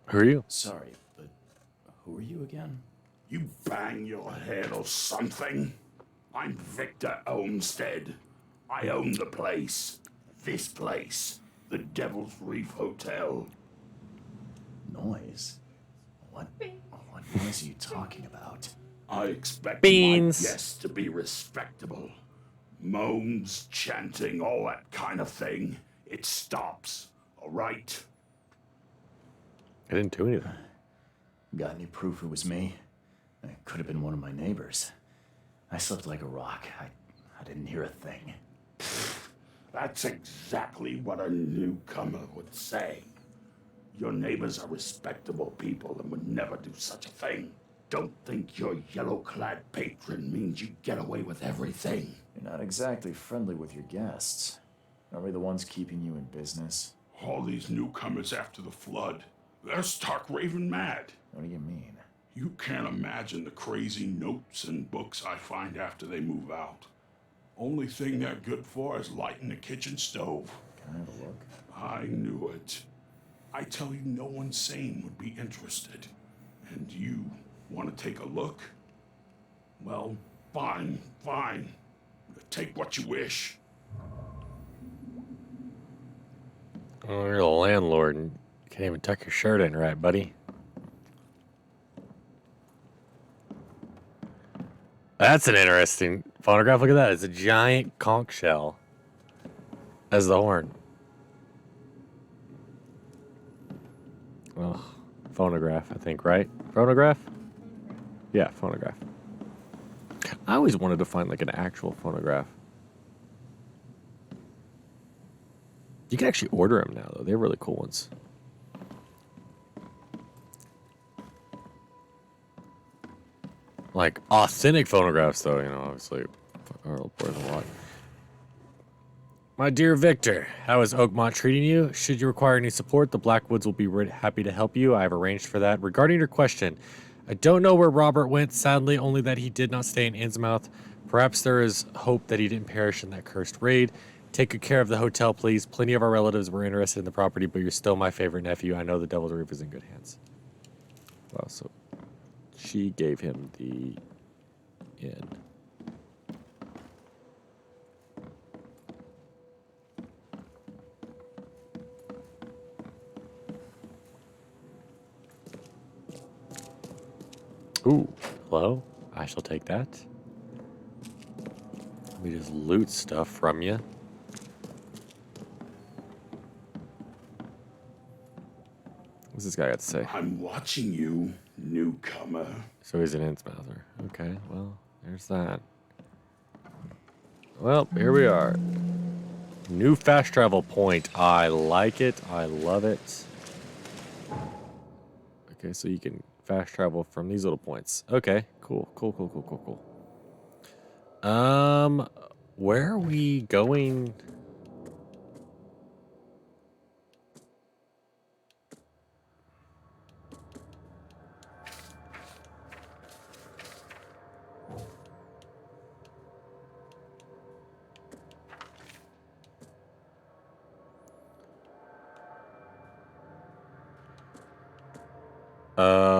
Who are you? Sorry, but who are you again? You bang your head or something. I'm Victor Olmsted. I own the place. This place. The Devil's Reef Hotel. Noise? What noise are you talking about? I expect Beans. my guests to be respectable. Moans, chanting, all that kind of thing. It stops, all right? I didn't do anything. Got any proof it was me? It could have been one of my neighbors. I slept like a rock. I didn't hear a thing. That's exactly what a newcomer would say. Your neighbors are respectable people and would never do such a thing. Don't think your yellow-clad patron means you get away with everything. You're not exactly friendly with your guests. Are we the ones keeping you in business? All these newcomers after the flood, they're stark raving mad. What do you mean? You can't imagine the crazy notes and books I find after they move out. Only thing they're good for is lighting the kitchen stove. Can I have a look? I knew it. I tell you, no one sane would be interested. And you want to take a look? Well, fine. Take what you wish. Oh, you're the landlord and you can't even tuck your shirt in right, buddy. That's an interesting photograph. Look at that. It's a giant conch shell as the horn. Oh, phonograph, I think, right? Phonograph? Yeah, phonograph. I always wanted to find like an actual phonograph. You can actually order them now, though. They're really cool ones. Like authentic phonographs, though, you know, obviously are worth a lot. My dear Victor, how is Oakmont treating you? Should you require any support, the Blackwoods will be happy to help you. I have arranged for that. Regarding your question, I don't know where Robert went, sadly, only that he did not stay in Innsmouth. Perhaps there is hope that he didn't perish in that cursed raid. Take good care of the hotel, please. Plenty of our relatives were interested in the property, but you're still my favorite nephew. I know the Devil's Reef is in good hands. Wow, so she gave him the inn. Ooh, hello? I shall take that. Let me just loot stuff from you. What's this guy got to say? I'm watching you, newcomer. So he's an Innsmouther. Okay, well, there's that. Well, here we are. New fast travel point. I like it. I love it. Okay, so you can fast travel from these little points. Okay, cool. Where are we going?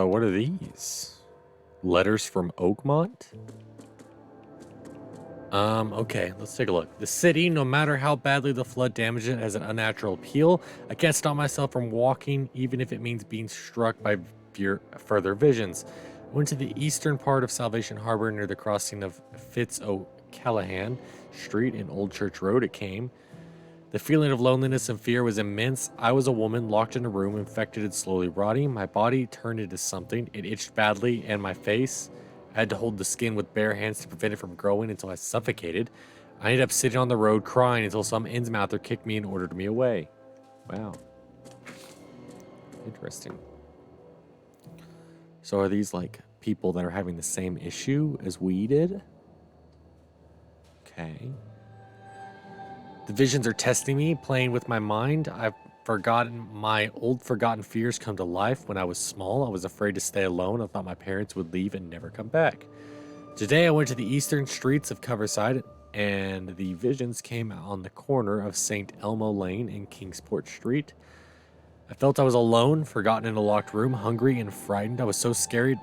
What are these? Letters from Oakmont? Okay, let's take a look. The city, no matter how badly the flood damaged it, has an unnatural appeal. I can't stop myself from walking, even if it means being struck by further visions. I went to the eastern part of Salvation Harbor near the crossing of Fitz O'Callahan Street and Old Church Road. It came. The feeling of loneliness and fear was immense. I was a woman locked in a room, infected and slowly rotting. My body turned into something. It itched badly, and my face. I had to hold the skin with bare hands to prevent it from growing until I suffocated. I ended up sitting on the road crying until some Innsmouther kicked me and ordered me away. Wow. Interesting. So are these like people that are having the same issue as we did? Okay. The visions are testing me, playing with my mind. I've forgotten my old forgotten fears come to life. When I was small, I was afraid to stay alone. I thought my parents would leave and never come back. Today I went to the eastern streets of Coverside, and the visions came on the corner of St. Elmo Lane and Kingsport Street. I felt I was alone, forgotten in a locked room, hungry and frightened. I was so scared.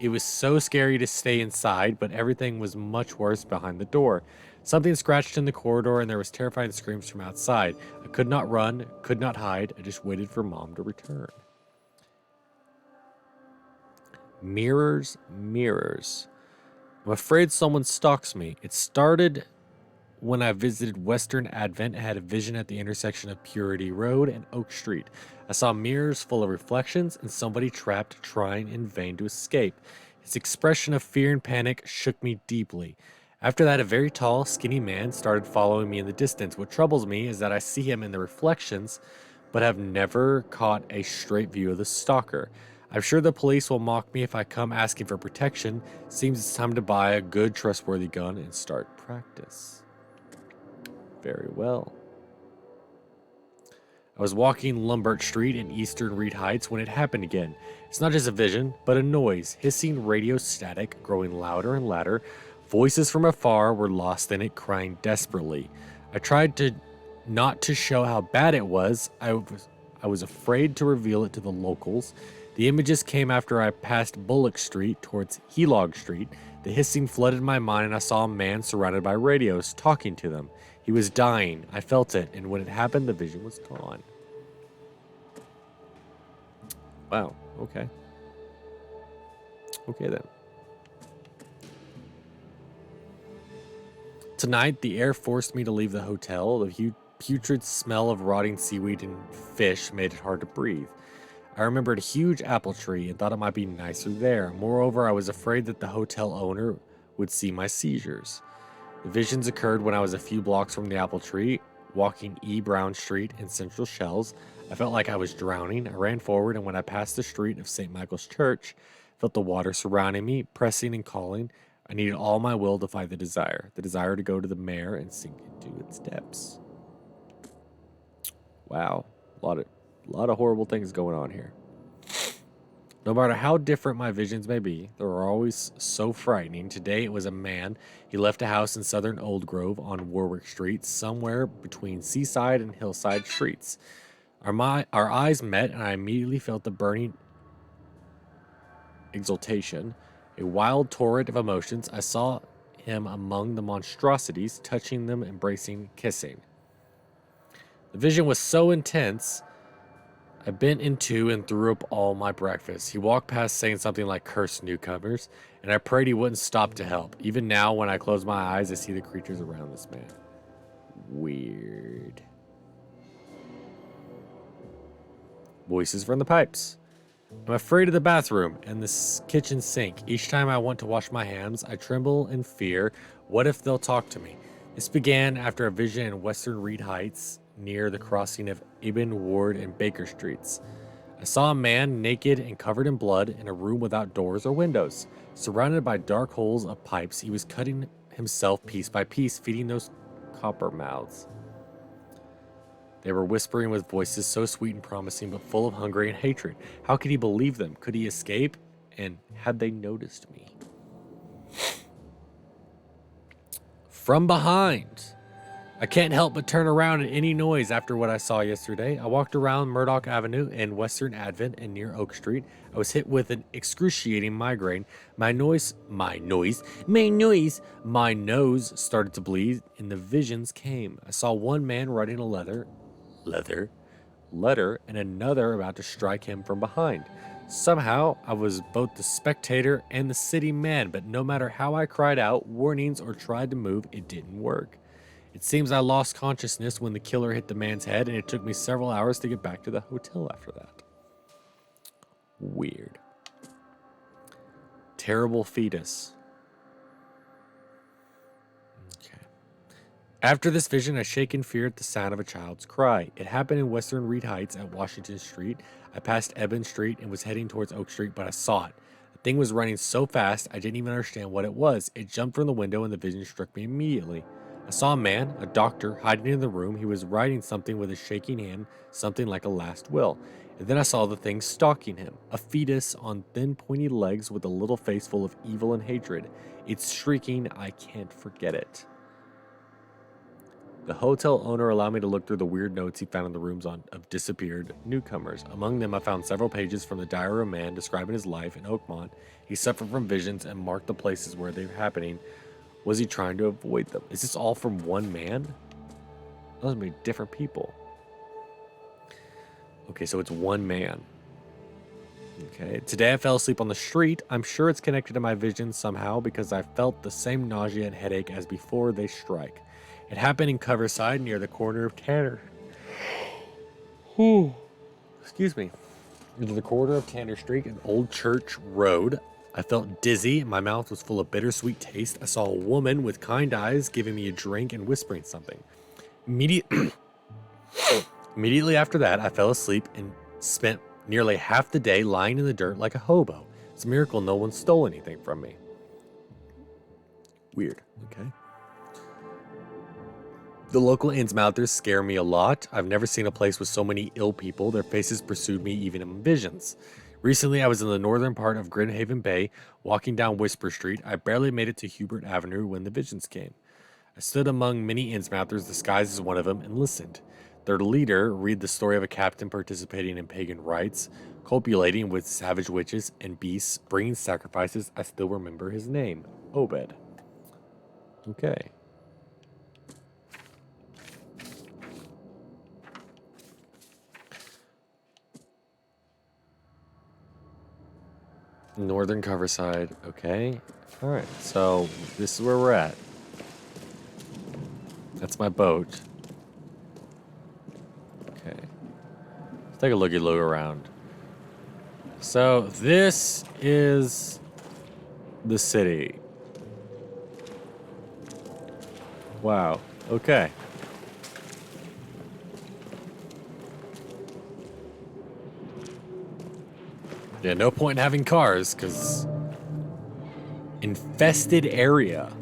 It was so scary to stay inside, but everything was much worse behind the door. Something scratched in the corridor, and there was terrifying screams from outside. I could not run, could not hide. I just waited for Mom to return. Mirrors, mirrors. I'm afraid someone stalks me. It started when I visited Western Advent. I had a vision at the intersection of Purity Road and Oak Street. I saw mirrors full of reflections and somebody trapped trying in vain to escape. His expression of fear and panic shook me deeply. After that, a very tall, skinny man started following me in the distance. What troubles me is that I see him in the reflections, but have never caught a straight view of the stalker. I'm sure the police will mock me if I come asking for protection. Seems it's time to buy a good, trustworthy gun and start practice. Very well. I was walking Lombard Street in Eastern Reed Heights when it happened again. It's not just a vision, but a noise, hissing radio static, growing louder and louder. Voices from afar were lost in it, crying desperately. I tried to not to show how bad it was. I was afraid to reveal it to the locals. The images came after I passed Bullock Street towards Helog Street. The hissing flooded my mind, and I saw a man surrounded by radios talking to them. He was dying. I felt it, and when it happened, the vision was gone. Wow, okay. Okay then. Tonight, the air forced me to leave the hotel. The putrid smell of rotting seaweed and fish made it hard to breathe. I remembered a huge apple tree and thought it might be nicer there. Moreover, I was afraid that the hotel owner would see my seizures. The visions occurred when I was a few blocks from the apple tree, walking E. Brown Street in Central Shells. I felt like I was drowning. I ran forward, and when I passed the street of St. Michael's Church, I felt the water surrounding me, pressing and calling. I needed all my will to fight the desire to go to the mare and sink into its depths. Wow, a lot of horrible things going on here. No matter how different my visions may be, they are always so frightening. Today it was a man. He left a house in southern Old Grove on Warwick Street, somewhere between Seaside and Hillside Streets. Our eyes met, and I immediately felt the burning exultation, a wild torrent of emotions. I saw him among the monstrosities, touching them, embracing, kissing. The vision was so intense, I bent into and threw up all my breakfast. He walked past saying something like "cursed newcomers," and I prayed he wouldn't stop to help. Even now, when I close my eyes, I see the creatures around this man. Weird. Voices from the pipes. I'm afraid of the bathroom and the kitchen sink. Each time I want to wash my hands, I tremble in fear. What if they'll talk to me? This began after a vision in Western Reed Heights, near the crossing of Ibn Ward and Baker Streets. I saw a man naked and covered in blood in a room without doors or windows. Surrounded by dark holes of pipes, he was cutting himself piece by piece, feeding those copper mouths. They were whispering with voices so sweet and promising, but full of hunger and hatred. How could he believe them? Could he escape? And had they noticed me? From behind. I can't help but turn around at any noise after what I saw yesterday. I walked around Murdoch Avenue and Western Advent and near Oak Street. I was hit with an excruciating migraine. My nose started to bleed, and the visions came. I saw one man writing a letter, and another about to strike him from behind. Somehow, I was both the spectator and the city man, but no matter how I cried out, warnings, or tried to move, it didn't work. It seems I lost consciousness when the killer hit the man's head, and it took me several hours to get back to the hotel after that. Weird. Terrible fetus. Okay. After this vision, I shake in fear at the sound of a child's cry. It happened in Western Reed Heights at Washington Street. I passed Eben Street and was heading towards Oak Street, but I saw it. The thing was running so fast, I didn't even understand what it was. It jumped from the window, and the vision struck me immediately. I saw a man, a doctor, hiding in the room. He was writing something with a shaking hand, something like a last will. And then I saw the thing stalking him, a fetus on thin, pointy legs with a little face full of evil and hatred. It's shrieking, I can't forget it. The hotel owner allowed me to look through the weird notes he found in the rooms of disappeared newcomers. Among them, I found several pages from the diary of a man describing his life in Oakmont. He suffered from visions and marked the places where they were happening. Was he trying to avoid them? Is this all from one man? Those may be different people. Okay, so it's one man. Okay, today I fell asleep on the street. I'm sure it's connected to my visions somehow because I felt the same nausea and headache as before they strike. It happened in Coverside near the corner of Tanner. Excuse me. Near the corner of Tanner Street and Old Church Road. I felt dizzy, and my mouth was full of bittersweet taste. I saw a woman with kind eyes giving me a drink and whispering something. Immediately after that, I fell asleep and spent nearly half the day lying in the dirt like a hobo. It's a miracle no one stole anything from me. Weird, okay. The local Innsmouthers scare me a lot. I've never seen a place with so many ill people. Their faces pursued me even in visions. Recently, I was in the northern part of Grinhaven Bay, walking down Whisper Street. I barely made it to Hubert Avenue when the visions came. I stood among many Innsmouthers, disguised as one of them, and listened. Their leader read the story of a captain participating in pagan rites, copulating with savage witches and beasts, bringing sacrifices. I still remember his name, Obed. Okay. Northern Coverside, okay. Alright, so this is where we're at. That's my boat. Okay. Let's take a look around. So this is the city. Wow, okay. Yeah, no point in having cars, because infested area.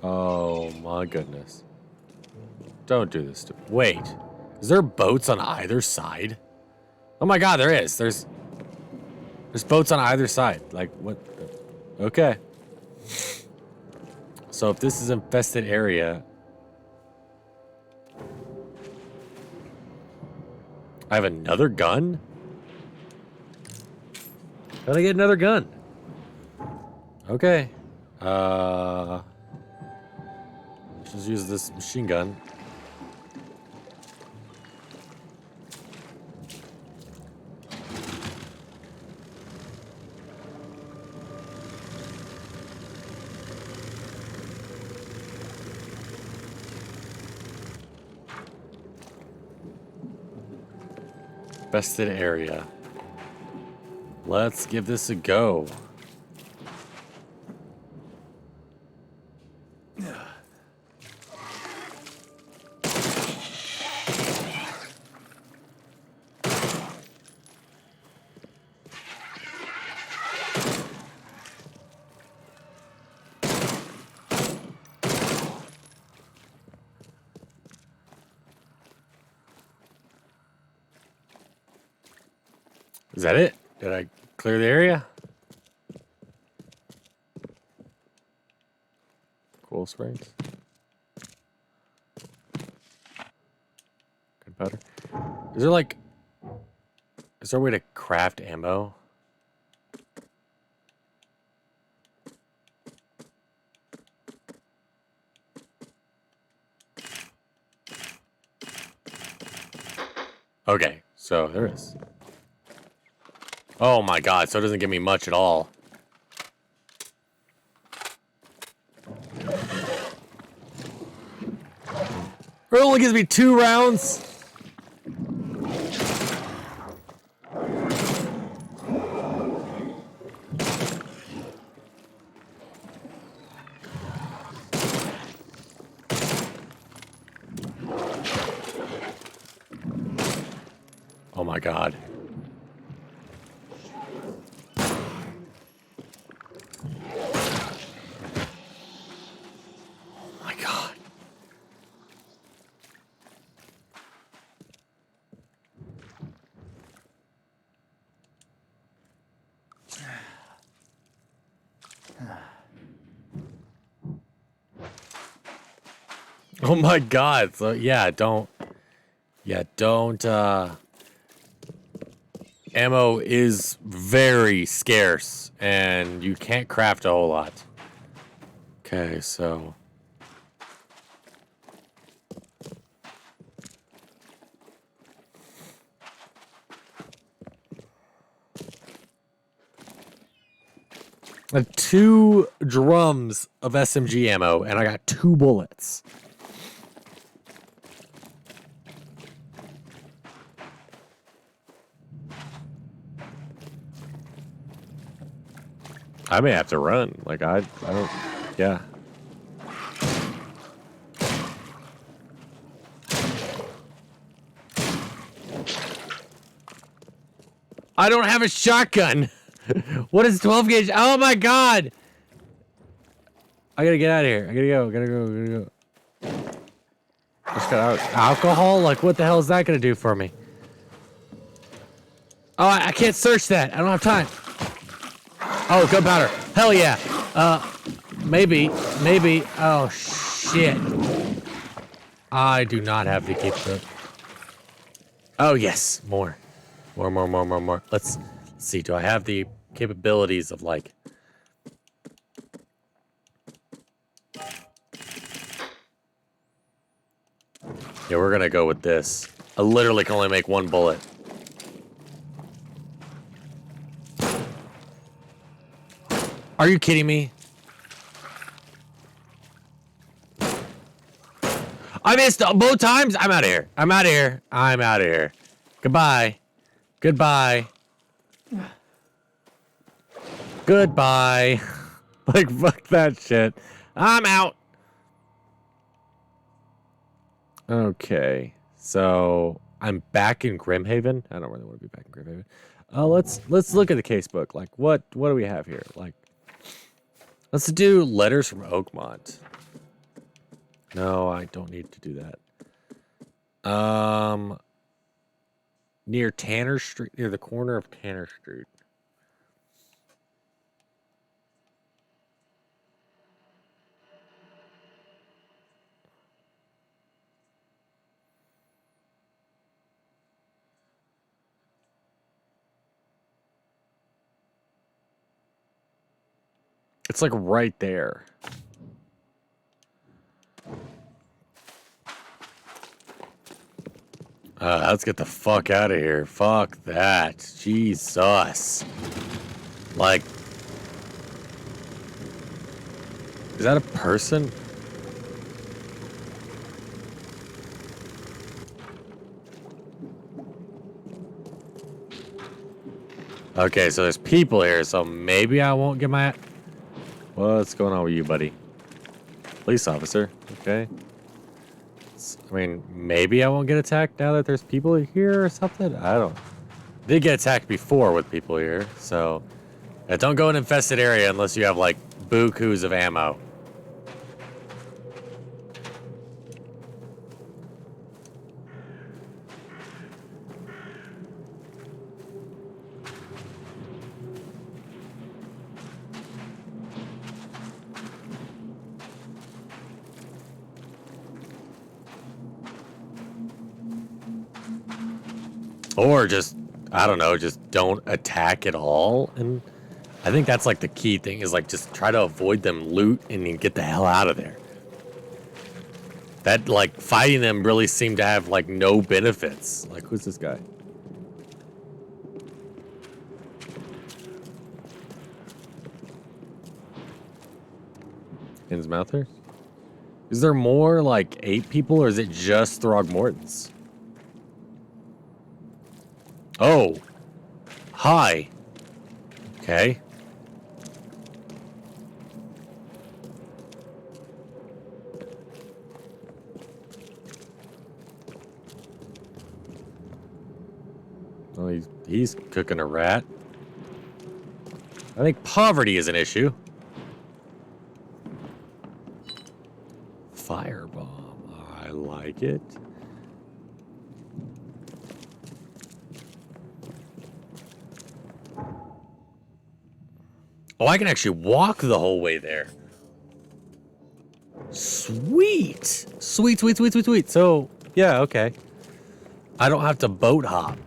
Oh my goodness. Don't do this to me. Wait, is there boats on either side? Oh my god, there is. There's boats on either side. Like, what? Okay. So if this is infested area, I have another gun? How did I get another gun? Okay. Let's just use this machine gun. Infested area. Let's give this a go. Is that it? Did I clear the area? Cool springs. Gunpowder. Is there like... Is there a way to craft ammo? Okay, so there is. Oh my god, so it doesn't give me much at all. It only gives me 2 rounds. Oh my god. Oh my god. Oh my god. So yeah, don't ammo is very scarce and you can't craft a whole lot. Okay, so I have 2 drums of SMG ammo and I got 2 bullets. I may have to run. Like, I don't, yeah. I don't have a shotgun. What is 12 gauge? Oh my god. I gotta get out of here. I gotta go. Just got alcohol? Like, what the hell is that gonna do for me? Oh, I can't search that. I don't have time. Oh, gunpowder. Hell yeah. Maybe. Oh, shit. I do not have to keep the... Oh, yes. More. Let's see. Do I have the capabilities of, like... Yeah, we're gonna go with this. I literally can only make 1 bullet. Are you kidding me? I missed both times. I'm out of here. Goodbye. Like, fuck that shit. I'm out. Okay. So I'm back in Grimhaven. I don't really want to be back in Grimhaven. Let's look at the casebook. Like, what do we have here? Like, let's do letters from Oakmont. No, I don't need to do that. Near Tanner Street, near the corner of Tanner Street. It's like right there. Let's get the fuck out of here. Fuck that. Jesus. Like, is that a person? Okay, so there's people here, so maybe I won't get my... What's going on with you, buddy? Police officer. Okay. I mean, maybe I won't get attacked now that there's people here or something? I don't... Did get attacked before with people here, so... Yeah, don't go in an infested area unless you have, like, bukus of ammo. Or just, I don't know, just don't attack at all. And I think that's like the key thing is like just try to avoid them, loot, and then get the hell out of there. That like fighting them really seemed to have like no benefits. Like, who's this guy? In his mouth there? Is there more like 8 people or is it just Throgmortons? Oh. Hi. Okay. Oh, he's cooking a rat. I think poverty is an issue. Firebomb. I like it. Oh, I can actually walk the whole way there. Sweet. Sweet, sweet, sweet, sweet, sweet. So, yeah, okay. I don't have to boat hop.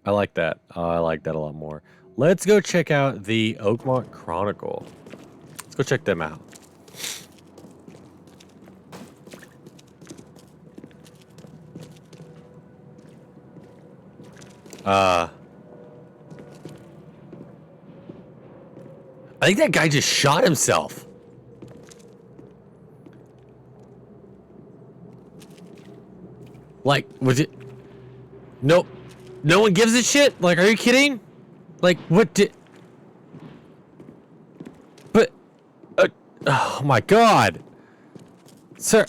I like that. I like that a lot more. Let's go check out the Oakmont Chronicle. Let's go check them out. I think that guy just shot himself. Like, was it? Nope. No one gives a shit? Like, are you kidding? Like, what did... But... oh my god. Sir,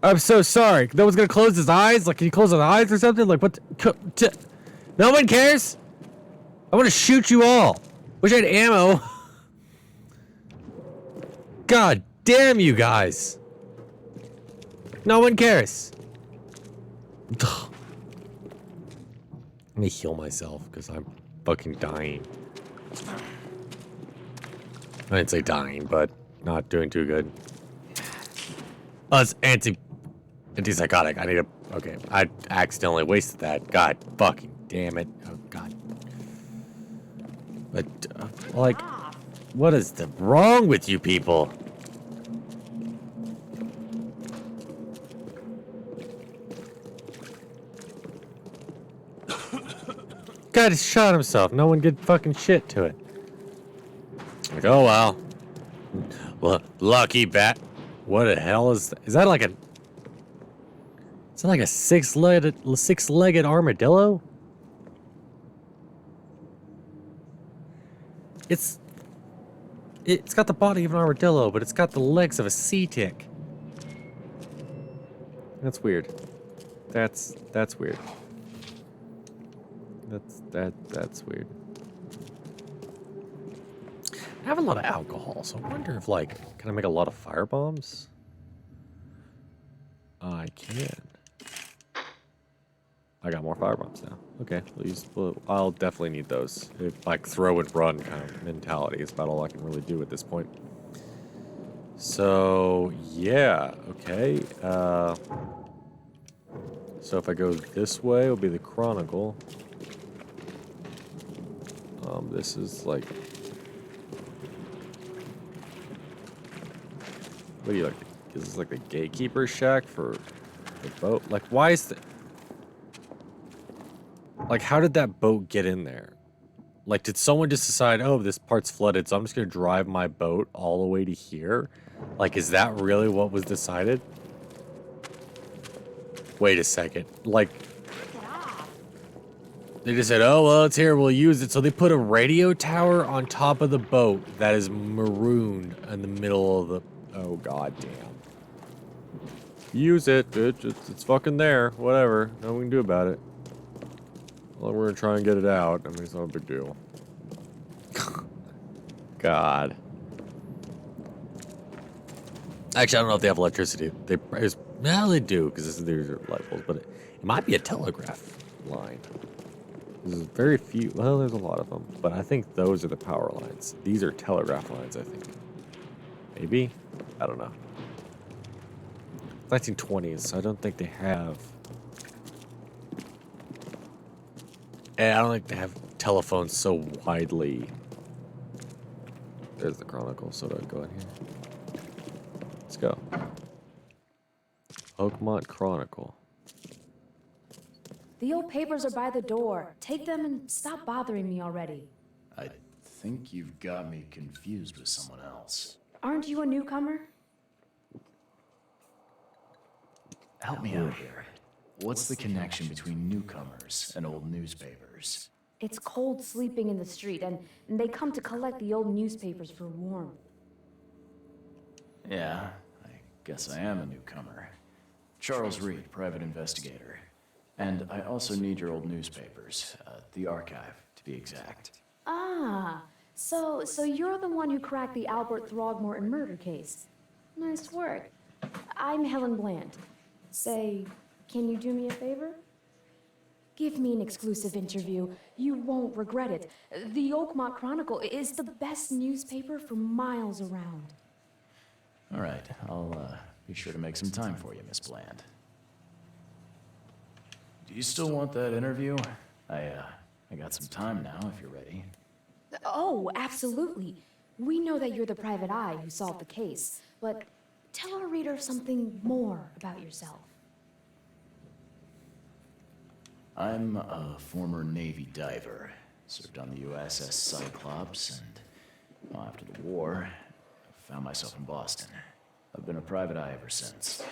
I'm so sorry. No one's gonna close his eyes? Like, can you close his eyes or something? Like, what... no one cares? I want to shoot you all. Wish I had ammo. God damn you guys. No one cares. Let me heal myself because I'm fucking dying. I didn't say dying, but not doing too good. Oh, it's antipsychotic. I need a... okay, I accidentally wasted that. God fucking damn it. Oh, God. But, like, what is wrong with you people? God, he shot himself. No one did fucking shit to it. Like, oh well. Well, lucky bat. What the hell is that? Is that like a... is that like a six-legged armadillo? It's got the body of an armadillo, but it's got the legs of a sea tick. That's weird. That's weird. That's weird. I have a lot of alcohol, so I wonder if, like, can I make a lot of fire bombs? I can. I got more fire bombs now. Okay, I'll definitely need those. If, like, throw and run kind of mentality is about all I can really do at this point. So, yeah, okay. So if I go this way, it'll be the Chronicle. This is like... what do you like? Is this like the gatekeeper shack for the boat? Like, why is the... like, how did that boat get in there? Like, did someone just decide, oh, this part's flooded, so I'm just gonna drive my boat all the way to here? Like, is that really what was decided? Wait a second. Like... they just said, oh, well, it's here, we'll use it. So they put a radio tower on top of the boat that is marooned in the middle of the... oh, god damn. Use it. It's fucking there. Whatever. Nothing we can do about it. Well, we're gonna try and get it out. I mean, it's not a big deal. God. Actually, I don't know if they have electricity. No, they do, because these are light bulbs, but it might be a telegraph line. There's very few. Well, there's a lot of them, but I think those are the power lines. These are telegraph lines, I think. Maybe? I don't know. 1920s, so I don't think they have. And I don't think they have telephones so widely. There's the Chronicle, so do I go in here? Let's go. Oakmont Chronicle. The old papers are by the door. Take them and stop bothering me already. I think you've got me confused with someone else. Aren't you a newcomer? Help me out here. What's the connection between newcomers and old newspapers? It's cold sleeping in the street, and they come to collect the old newspapers for warmth. Yeah, I guess I am a newcomer. Charles Reed, private investigator. And I also need your old newspapers, the archive, to be exact. Ah, so you're the one who cracked the Albert Throgmorton murder case. Nice work. I'm Helen Bland. Say, can you do me a favor? Give me an exclusive interview. You won't regret it. The Oakmont Chronicle is the best newspaper for miles around. All right, I'll be sure to make some time for you, Miss Bland. Do you still want that interview? I got some time now, if you're ready. Oh, absolutely. We know that you're the private eye who solved the case, but tell our reader something more about yourself. I'm a former Navy diver. Served on the USS Cyclops, and after the war, I found myself in Boston. I've been a private eye ever since.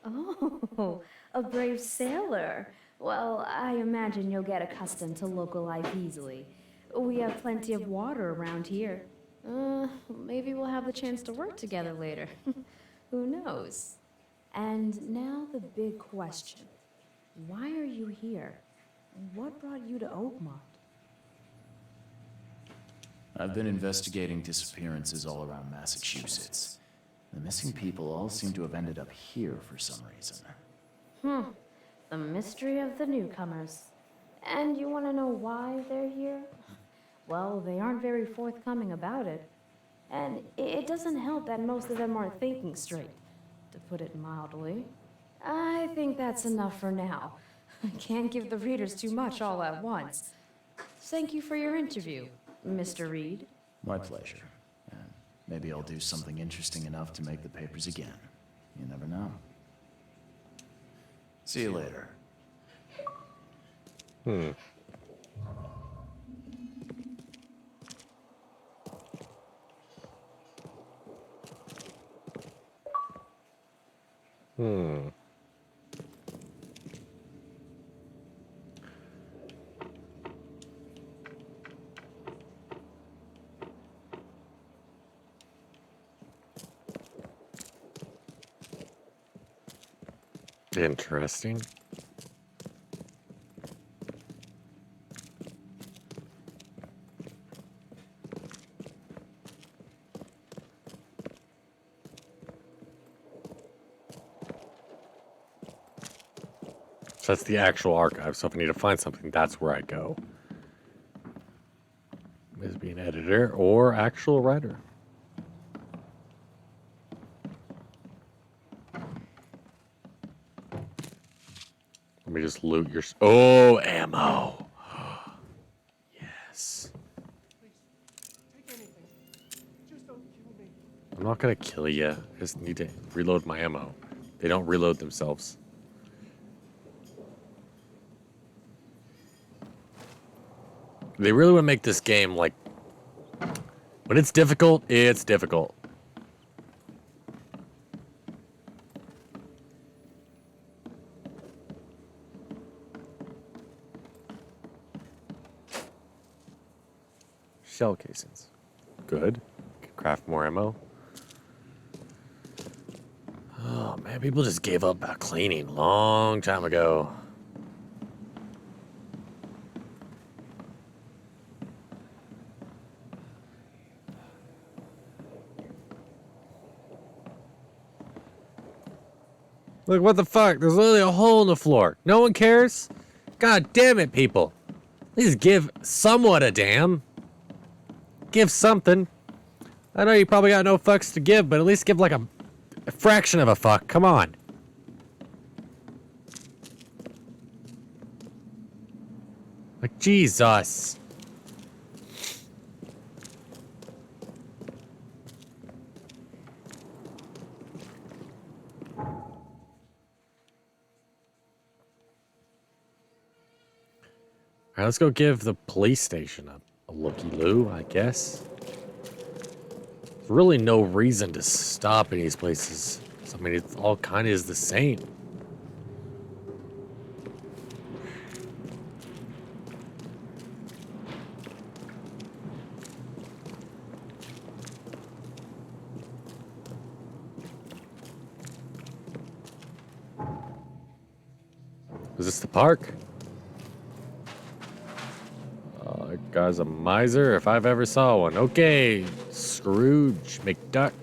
Oh, a brave sailor. Well, I imagine you'll get accustomed to local life easily. We have plenty of water around here. Maybe we'll have the chance to work together later. Who knows? And now the big question. Why are you here? What brought you to Oakmont? I've been investigating disappearances all around Massachusetts. The missing people all seem to have ended up here for some reason. The mystery of the newcomers. And you want to know why they're here? Well, they aren't very forthcoming about it. And it doesn't help that most of them aren't thinking straight, to put it mildly. I think that's enough for now. I can't give the readers too much all at once. Thank you for your interview, Mr. Reed. My pleasure. Maybe I'll do something interesting enough to make the papers again. You never know. See you later. Interesting. So that's the actual archive. So if I need to find something, that's where I go. Is being editor or actual writer. Let me just loot your... Oh, ammo. Yes. I'm not going to kill you. I just need to reload my ammo. They don't reload themselves. They really want to make this game, like... When it's difficult, it's difficult. Shell casings. Good. Can craft more ammo. Oh man, people just gave up about cleaning a long time ago. Look, what the fuck? There's literally a hole in the floor. No one cares? God damn it, people. At least give somewhat a damn. Give something. I know you probably got no fucks to give, but at least give like a fraction of a fuck. Come on. Like, Jesus. All right, let's go give the police station a looky-loo, I guess. There's really no reason to stop in these places. So, I mean, it all kind of is the same. Is this the park? That guy's a miser if I've ever saw one. Okay, Scrooge McDuck.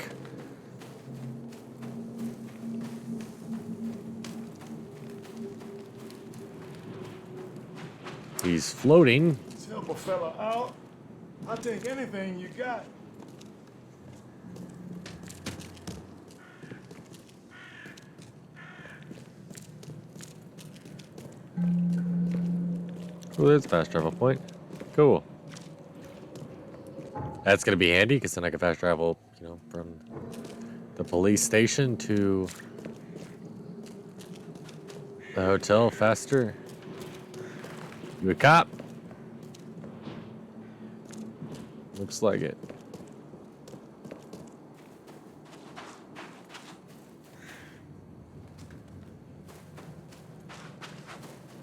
He's floating. Let's help a fella out. I'll take anything you got. Oh, there's a fast travel point. Cool. That's gonna be handy because then I can fast travel, you know, from the police station to the hotel faster. You a cop? Looks like it.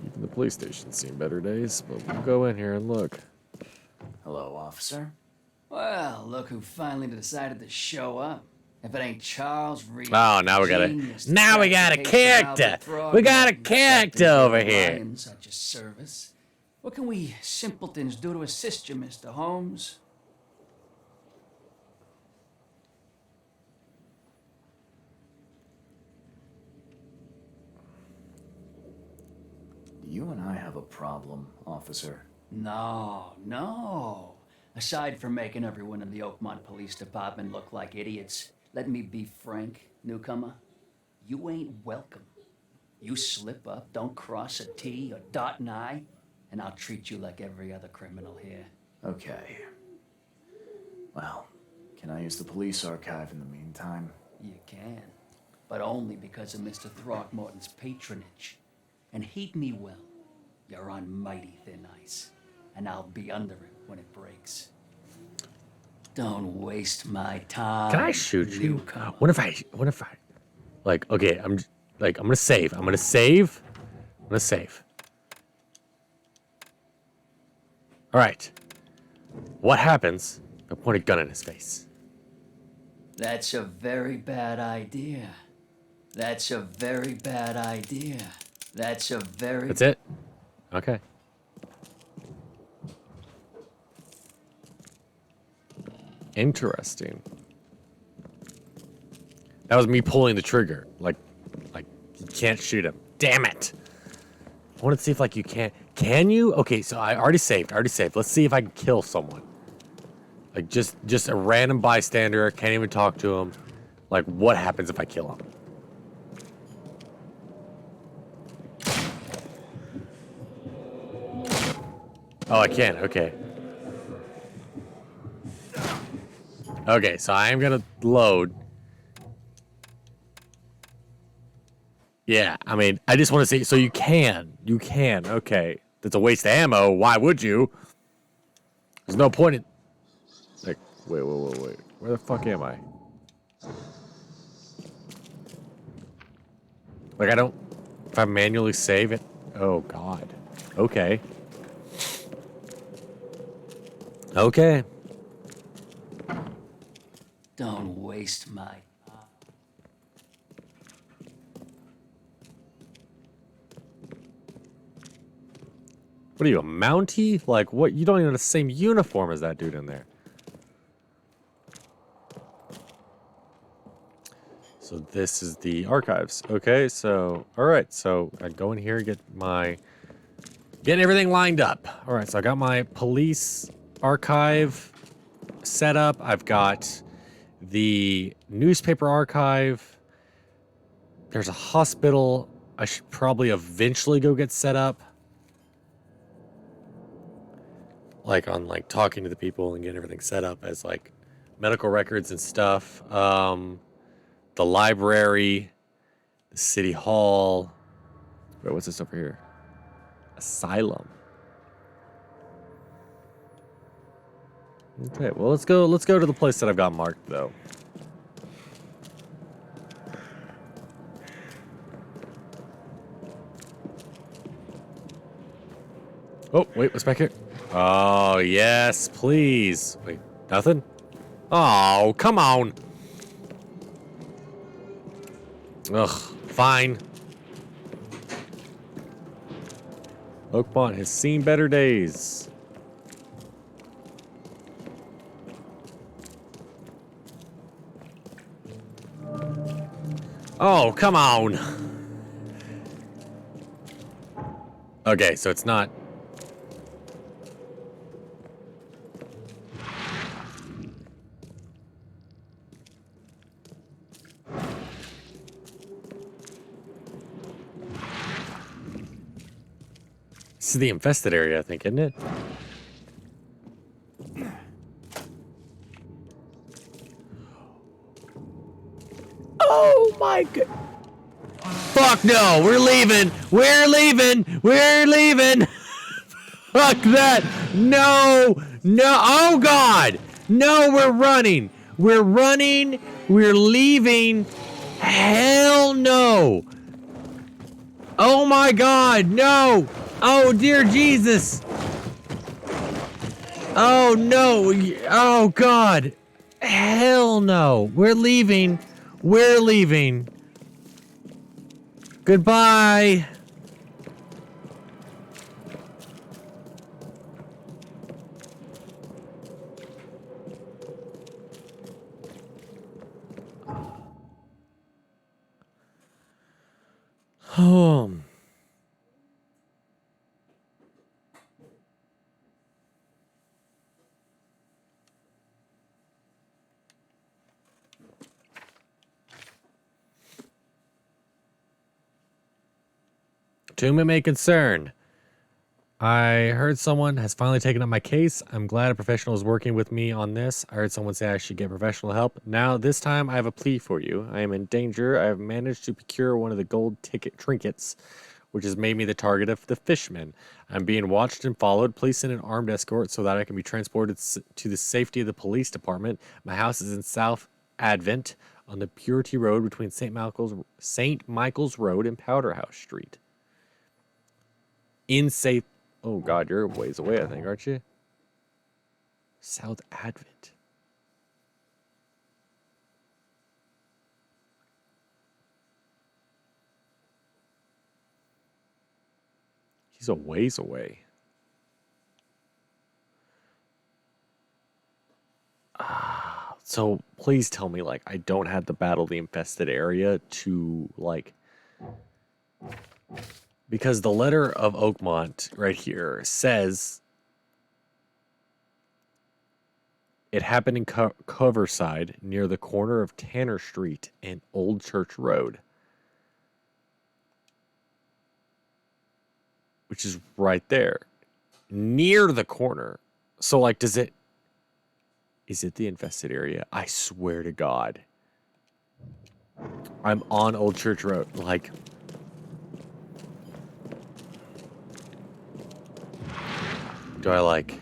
Even the police station's seen better days, but we'll go in here and look. Hello, officer. Well, look who finally decided to show up. If it ain't Charles Reed. Oh, now we got a character. We got a character over here. Such a service. What can we simpletons do to assist you, Mr. Holmes? You and I have a problem, officer. No. Aside from making everyone in the Oakmont Police Department look like idiots, let me be frank, newcomer. You ain't welcome. You slip up, don't cross a T or dot an I, and I'll treat you like every other criminal here. Okay. Well, can I use the police archive in the meantime? You can, but only because of Mr. Throckmorton's patronage. And heed me well, you're on mighty thin ice, and I'll be under it when it breaks. Don't waste my time. Can I shoot you? newcomer. What if I, like, okay, I'm gonna save. I'm gonna save. All right. What happens if I point a gun in his face? That's a very bad idea. That's a very bad idea. That's a very... That's it? Okay. Interesting. That was me pulling the trigger. Like you can't shoot him. Damn it. I want to see if like you can't. Can you? Okay, so I already saved. Let's see if I can kill someone. Like just a random bystander. Can't even talk to him. Like what happens if I kill him? Oh, I can. Okay. Okay, so I am gonna load. Yeah, I mean, I just want to see. So you can. Okay, that's a waste of ammo. Why would you? There's no point in. Like, wait. Where the fuck am I? Like, I don't. If I manually save it. Oh God. Okay. Okay. Don't waste my... What are you, a Mountie? Like, what? You don't even have the same uniform as that dude in there. So this is the archives. Okay, so, all right. So I go in here, get everything lined up. All right, so I got my police archive set up. I've got the newspaper archive. There's a hospital I should probably eventually go get set up. like on like talking to the people and getting everything set up as like medical records and stuff. The library, the city hall. Wait, what's this over here? Asylum. Okay, well let's go to the place that I've got marked though. Oh, wait, what's back here? Oh, yes, please. Wait, nothing? Oh, come on. Ugh, fine. Oakmont has seen better days. Oh, come on. Okay, so it's not... This is the infested area, I think, isn't it? Oh my god. Fuck no, we're leaving. We're leaving. We're leaving. Fuck that. No. No. Oh god. No, we're running. We're running. We're leaving. Hell no. Oh my god. No. Oh dear Jesus. Oh no. Oh god. Hell no. We're leaving. We're leaving. Goodbye. Home. To whom it may concern, I heard someone has finally taken up my case. I'm glad a professional is working with me on this. I heard someone say I should get professional help. Now, this time, I have a plea for you. I am in danger. I have managed to procure one of the gold ticket trinkets, which has made me the target of the fishmen. I'm being watched and followed. Please send an armed escort so that I can be transported to the safety of the police department. My house is in South Advent on the Purity Road between St. Michael's Road and Powderhouse Street. In safe... Oh, God, you're a ways away, I think, aren't you? South Advent. He's a ways away. So please tell me, like, I don't have to battle the infested area to, like... Because the letter of Oakmont right here says it happened in Coverside near the corner of Tanner Street and Old Church Road. Which is right there. Near the corner. So, like, is it the infested area? I swear to God. I'm on Old Church Road. Like... Do I like...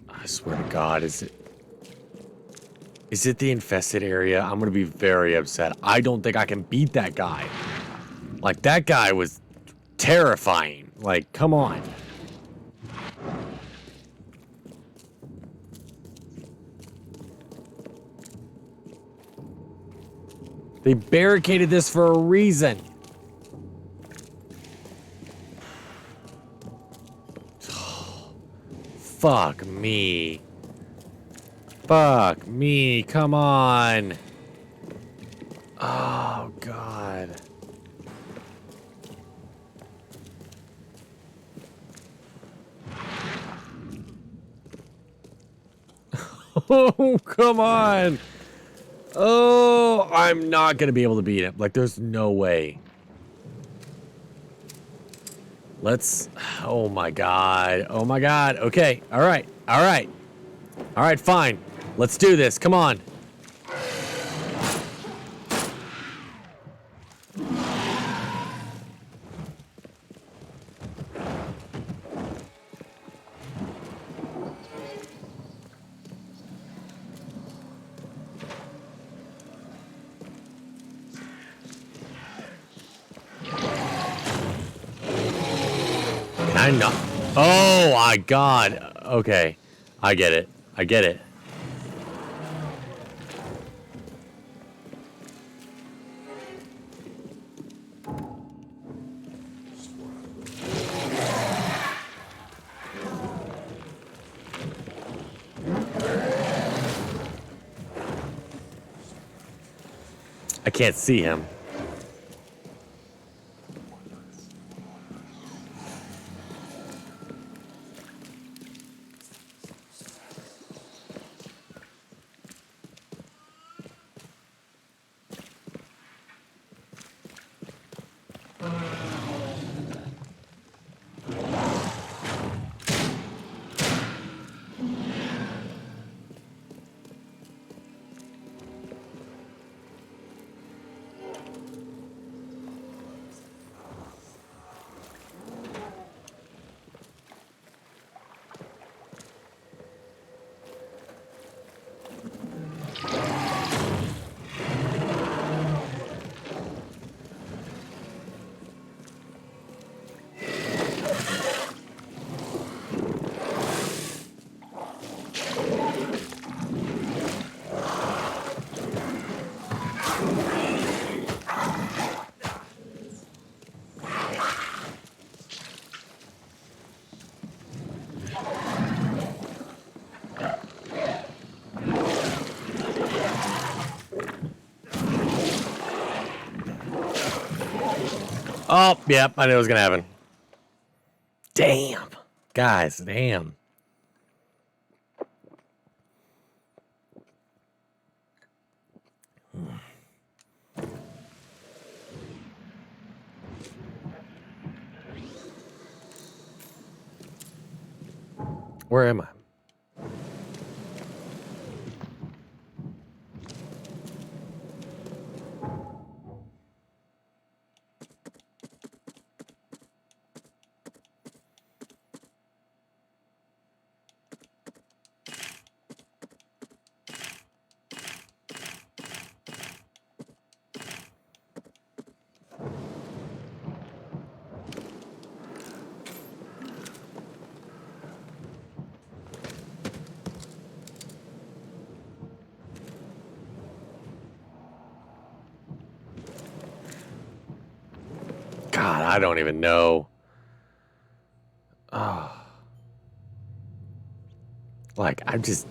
I swear to God, is it the infested area? I'm gonna be very upset. I don't think I can beat that guy. Like, that guy was terrifying. Like, come on. They barricaded this for a reason. Fuck me. Fuck me. Come on. Oh, God. Oh, come on. Oh, I'm not going to be able to beat him. Like, there's no way. Let's. Oh my god. Oh my god. Okay. All right. All right. All right. Fine. Let's do this. Come on. Can I not? Oh my god. Okay. I get it. I get it. I can't see him. Oh, yep, I knew it was gonna happen. Damn. Guys, damn. Where am I? God, I don't even know. Oh. Like, I'm just...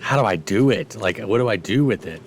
How do I do it? Like, what do I do with it?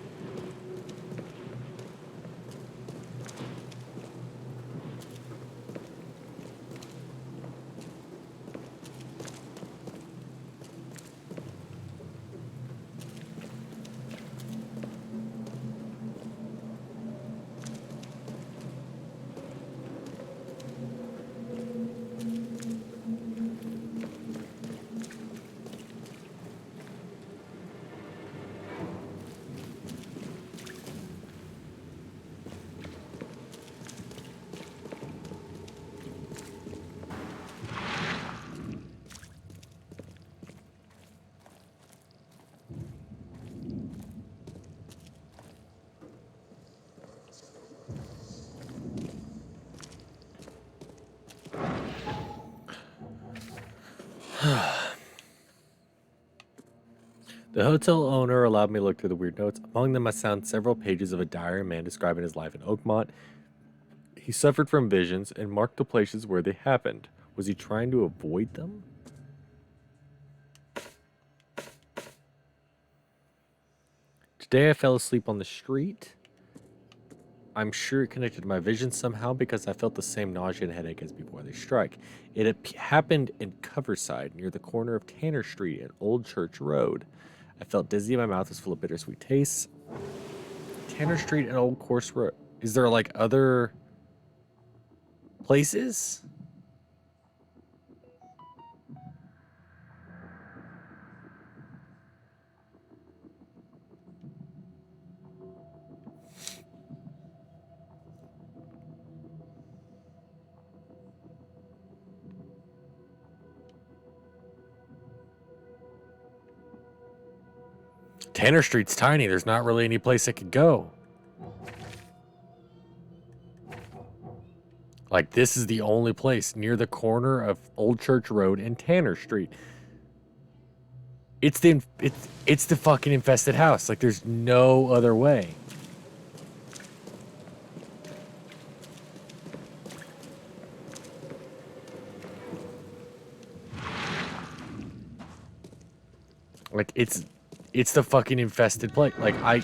The hotel owner allowed me to look through the weird notes. Among them, I found several pages of a diary of a man describing his life in Oakmont. He suffered from visions and marked the places where they happened. Was he trying to avoid them? Today I fell asleep on the street. I'm sure it connected to my vision somehow because I felt the same nausea and headache as before they strike. It happened in Coverside near the corner of Tanner Street and Old Church Road. I felt dizzy. My mouth was full of bittersweet tastes. Tanner Street and Old Course Road. Is there like other places? Tanner Street's tiny. There's not really any place it could go. Like, this is the only place near the corner of Old Church Road and Tanner Street. It's the fucking infested house. Like, there's no other way. Like, it's the fucking infested place. Like,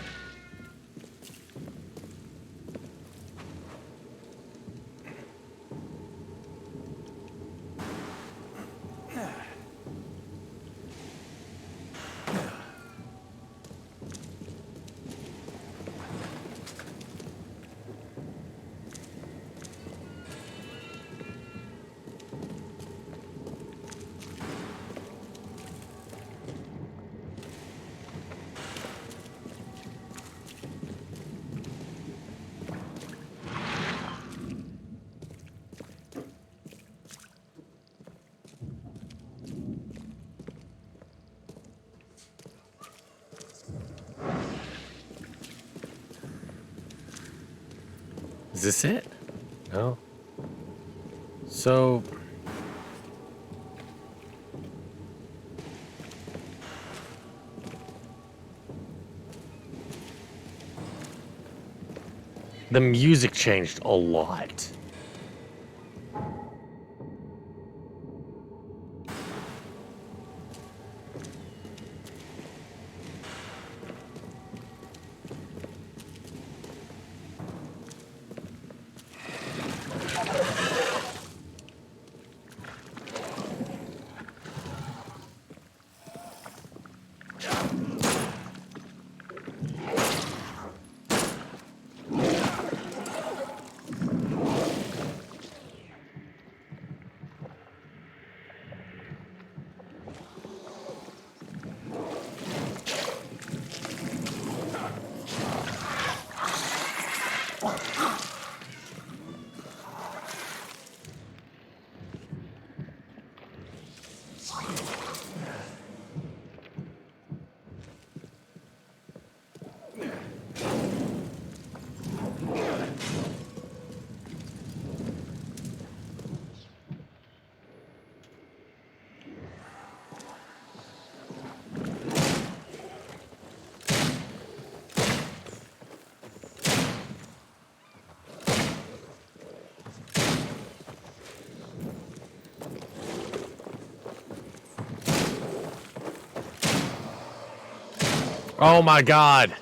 is this it? No. So, the music changed a lot. Oh my God.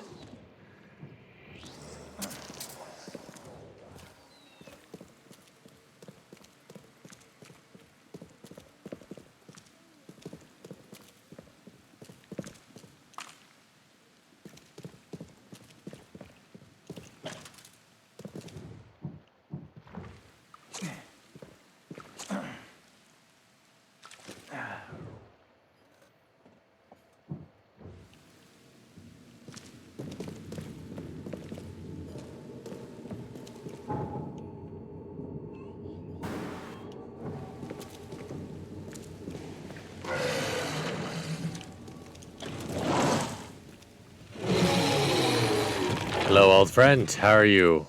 Hello, old friend. How are you?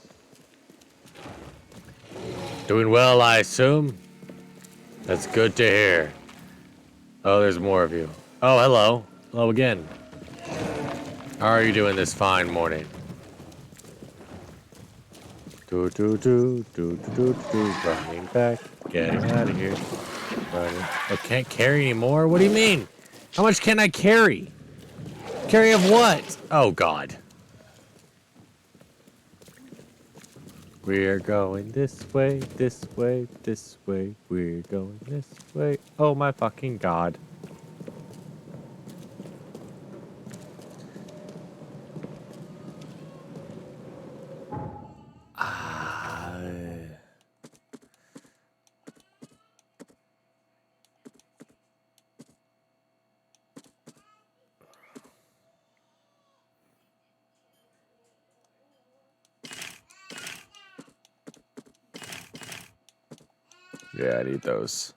Doing well, I assume? That's good to hear. Oh, there's more of you. Oh, hello. Hello again. How are you doing this fine morning? Running back, getting out of here. Running. I can't carry anymore? What do you mean? How much can I carry? Carry of what? Oh, God. We're going this way, this way, this way. We're going this way. Oh, my fucking God. Yeah, I need those.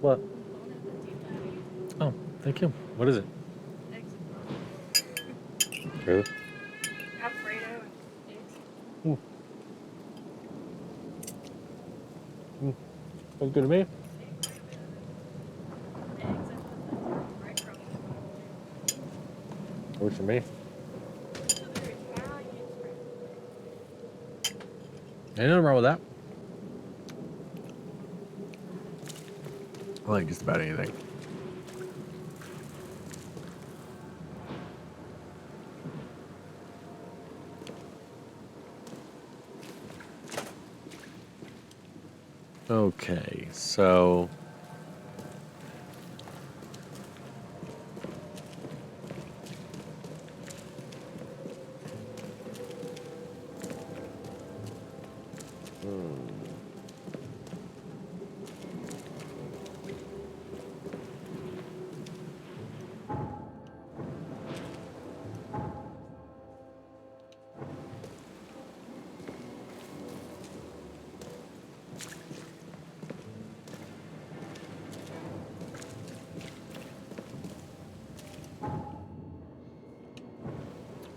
What? Oh, thank you. What is it? Eggs Really? Alfredo and eggs. Mm. Looks good to me. Eggs, I put the breadcrumbs in. Works for me. So they're Italian scrambled eggs. Ain't nothing wrong with that. I like just about anything. Okay, so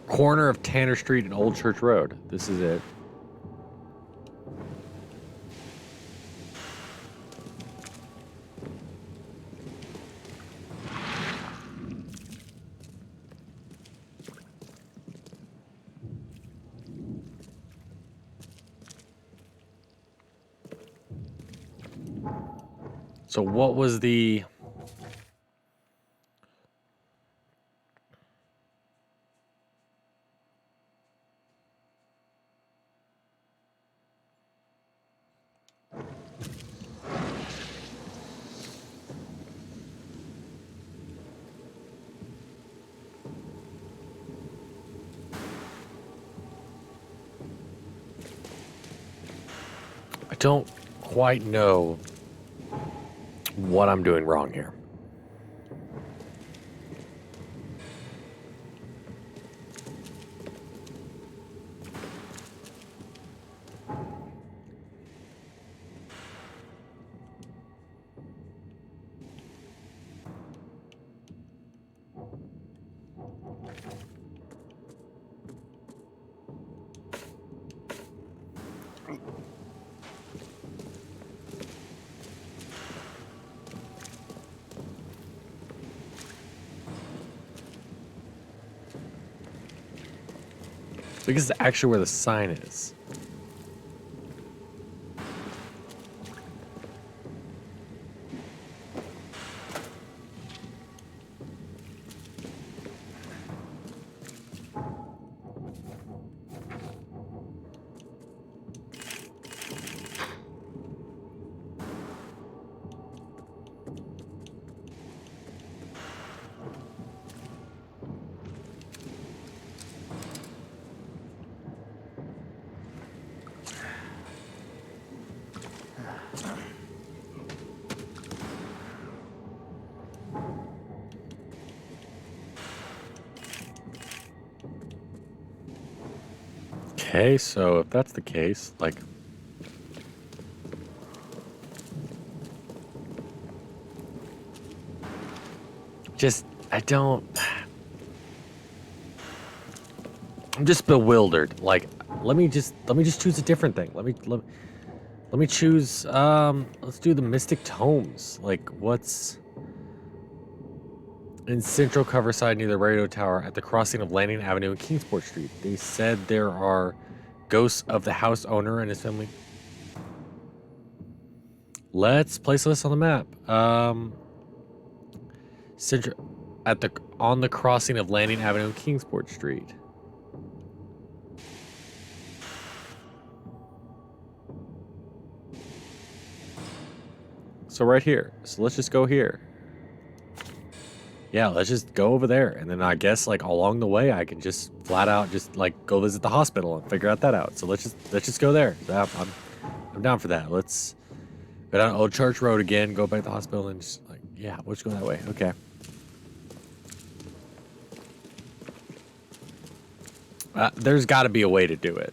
corner of Tanner Street and Old Church Road. This is it. So what was the... I don't quite know what I'm doing wrong here. I guess it's actually where the sign is. Okay, so if that's the case, like... Just, I don't... I'm just bewildered. Like, let me just choose a different thing. Let me choose, let's do the Mystic Tomes. Like, what's... In Central Coverside near the radio tower at the crossing of Landing Avenue and Kingsport Street. They said there are ghosts of the house owner and his family. Let's place this on the map. Central, on the crossing of Landing Avenue and Kingsport Street. So right here. So let's just go here. Yeah, let's just go over there. And then I guess like along the way I can just flat out just like go visit the hospital and figure out that out. So let's just go there. So I'm down for that. Let's go down Old Church Road again, go back to the hospital and just like, yeah, we'll just go that way. Okay. There's got to be a way to do it.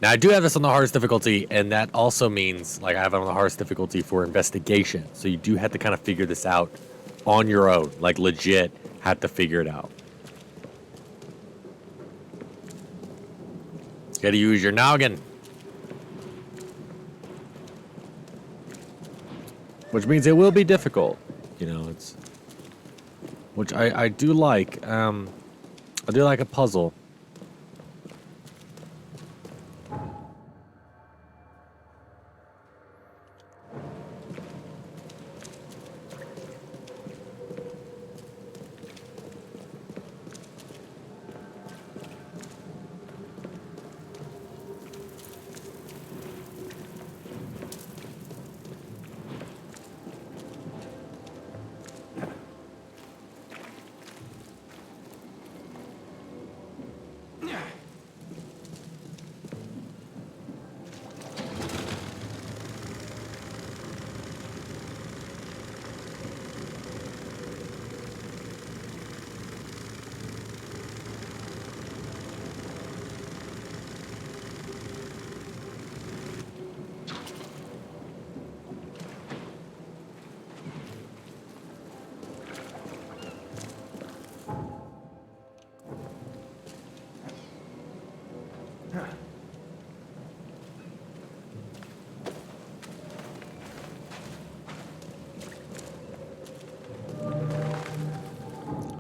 Now, I do have this on the hardest difficulty, and that also means, like, I have it on the hardest difficulty for investigation. So you do have to kind of figure this out on your own. Like, legit, have to figure it out. You gotta use your noggin. Which means it will be difficult. You know, it's... Which I do like. I do like a puzzle.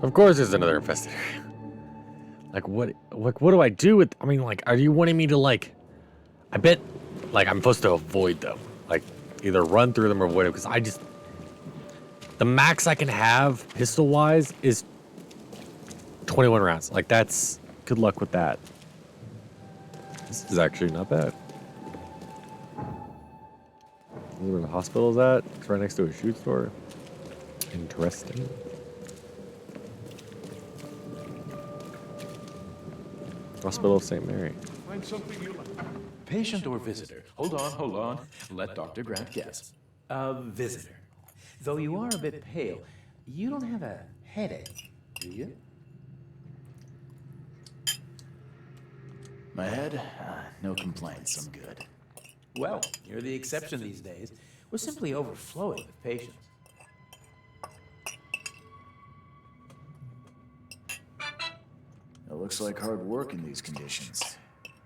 Of course there's another infested area. Like, what do I do with... I mean, like, are you wanting me to, like... I bet, like, I'm supposed to avoid them. Like, either run through them or avoid them, because I just... The max I can have, pistol-wise, is 21 rounds. Like, that's... Good luck with that. This is actually not bad. Where the hospital's at? It's right next to a shoe store. Interesting. Hospital of St. Mary. Find something you like. Patient or visitor? Hold on. Let Dr. Grant guess. A visitor. Though you are a bit pale, you don't have a headache, do you? My head? No complaints, I'm good. Well, you're the exception these days. We're simply overflowing with patients. It looks like hard work in these conditions.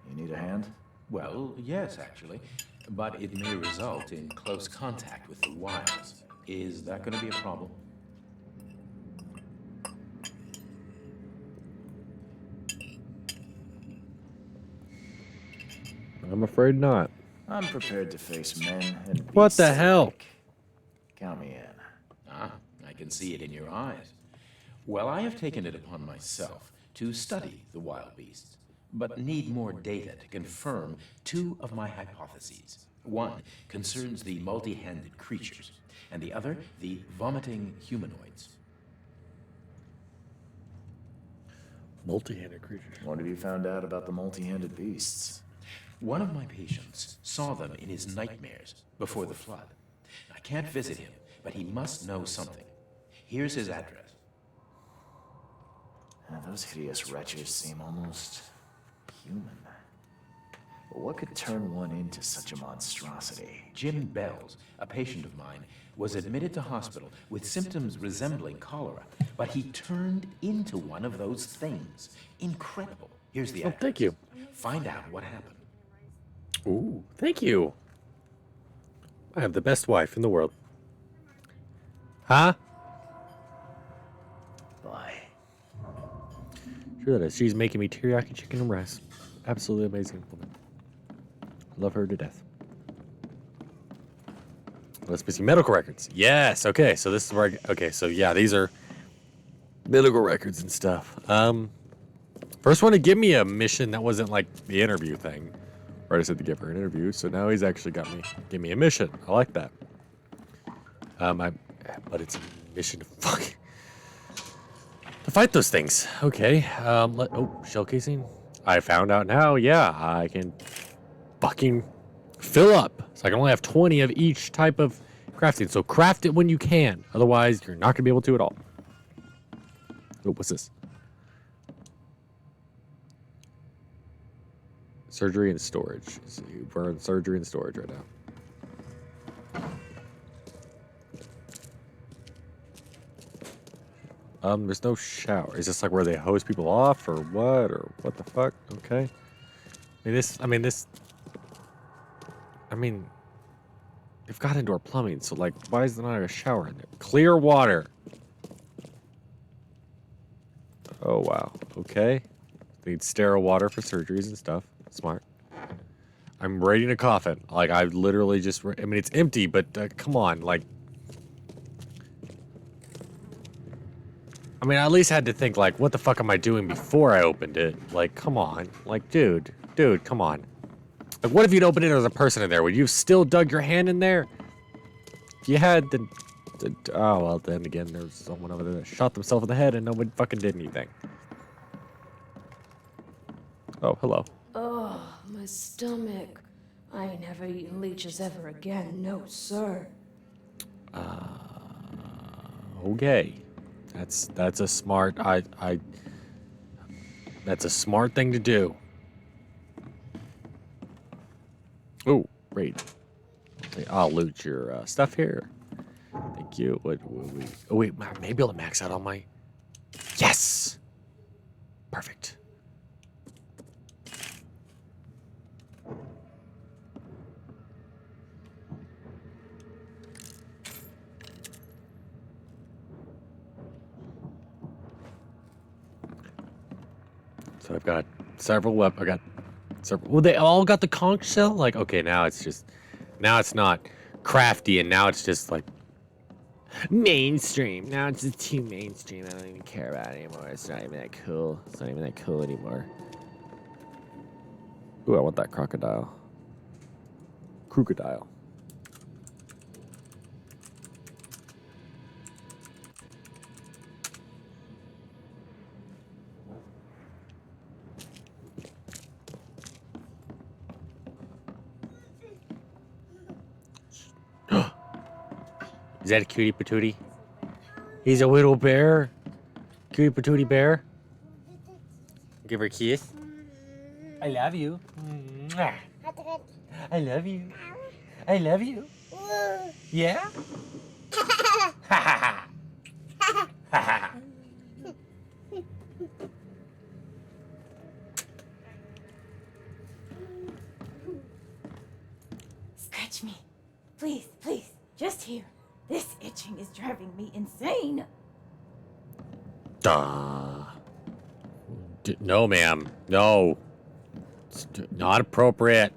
You need a hand? Well, yes, actually. But it may result in close contact with the wilds. Is that going to be a problem? I'm afraid not. I'm prepared to face men and beasts. What the hell? alike. Count me in. Ah, I can see it in your eyes. Well, I have taken it upon myself to study the wild beasts, but need more data to confirm two of my hypotheses. One concerns the multi-handed creatures, and the other, the vomiting humanoids. Multi-handed creatures. What have you found out about the multi-handed beasts? One of my patients saw them in his nightmares before the flood. I can't visit him, but he must know something. Here's his address. Those hideous wretches seem almost human. But what could turn one into such a monstrosity? Jim Bells, a patient of mine, was admitted to hospital with symptoms resembling cholera, but he turned into one of those things. Incredible. Here's the address. Thank you. Find out what happened. Ooh, thank you. I have the best wife in the world. Huh? Bye. Sure that is. She's making me teriyaki chicken and rice. Absolutely amazing woman. Love her to death. Let's see medical records. Yes. Okay. So this is where. Okay. So yeah, these are medical records and stuff. First one to give me a mission that wasn't like the interview thing. Right, I said to give her an interview. So now he's actually got me give me a mission. I like that. But it's a mission to fight those things. Okay. Shell casing. I found out now. Yeah, I can fucking fill up. So I can only have 20 of each type of crafting. So craft it when you can. Otherwise, you're not gonna be able to at all. Oh, what's this? Surgery and storage. So we're in surgery and storage right now. There's no shower. Is this like where they hose people off or what? Or what the fuck? Okay. They've got indoor plumbing, so like, why is there not a shower in there? Clear water. Oh, wow. Okay. Need sterile water for surgeries and stuff. Smart. I'm ready to coffin. Like, I've literally just... I mean, it's empty, but come on. Like... I mean, I at least had to think, like, what the fuck am I doing before I opened it? Like, come on. Like, dude, come on. Like, what if you'd opened it and there was a person in there? Would you have still dug your hand in there? If you had, then... Oh, well, then again, there's someone over there that shot themselves in the head and no one fucking did anything. Oh, hello. Oh, my stomach. I ain't never eaten leeches ever again, no sir. Okay. That's a smart... That's a smart thing to do. Oh, great. Okay, I'll loot your stuff here. Thank you. Oh, wait, maybe I'll max out on my... Yes! Perfect. So I've got several weapons. I got several... Well, they all got the conch shell? Like, okay, now it's just... Now it's not crafty, and now it's just, like... mainstream. Now it's just too mainstream. I don't even care about it anymore. It's not even that cool. It's not even that cool anymore. Ooh, I want that crocodile. Crocodile. Is that a cutie patootie? He's a little bear. Cutie patootie bear. Give her a kiss. I love you. I love you. I love you. Yeah? Ha ha ha. Ha ha. Scratch me. Please, please. Just here. This itching is driving me insane. No, ma'am. No. It's not appropriate.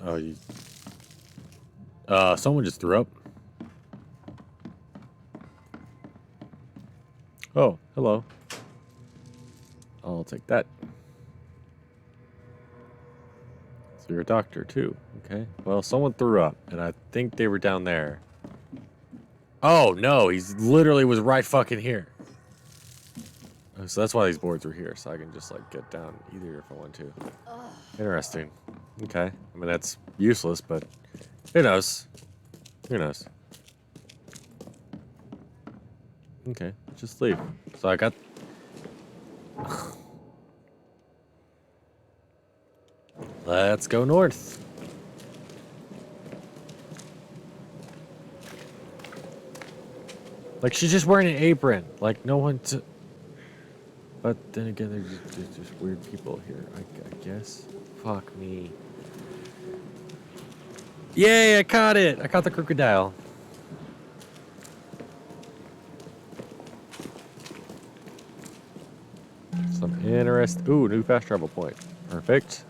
Oh, you... someone just threw up. Oh, hello. I'll take that. So you're a doctor, too. Okay. Well, someone threw up, and I think they were down there. Oh, no. He's literally was right fucking here. So that's why these boards were here, so I can just, like, get down either if I want to. Interesting. Okay. I mean, that's useless, but who knows? Who knows? Okay. Just leave. So I got... Let's go north. Like, she's just wearing an apron. Like, no one to... But then again, there's just weird people here, I guess. Fuck me. Yay, I caught it! I caught the crocodile. Some interest... Ooh, new fast travel point. Perfect.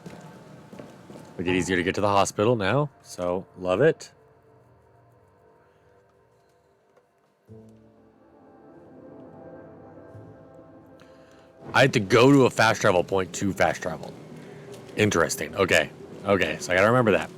Make it easier to get to the hospital now, so love it. I had to go to a fast travel point to fast travel. Interesting. Okay. Okay, so I gotta remember that.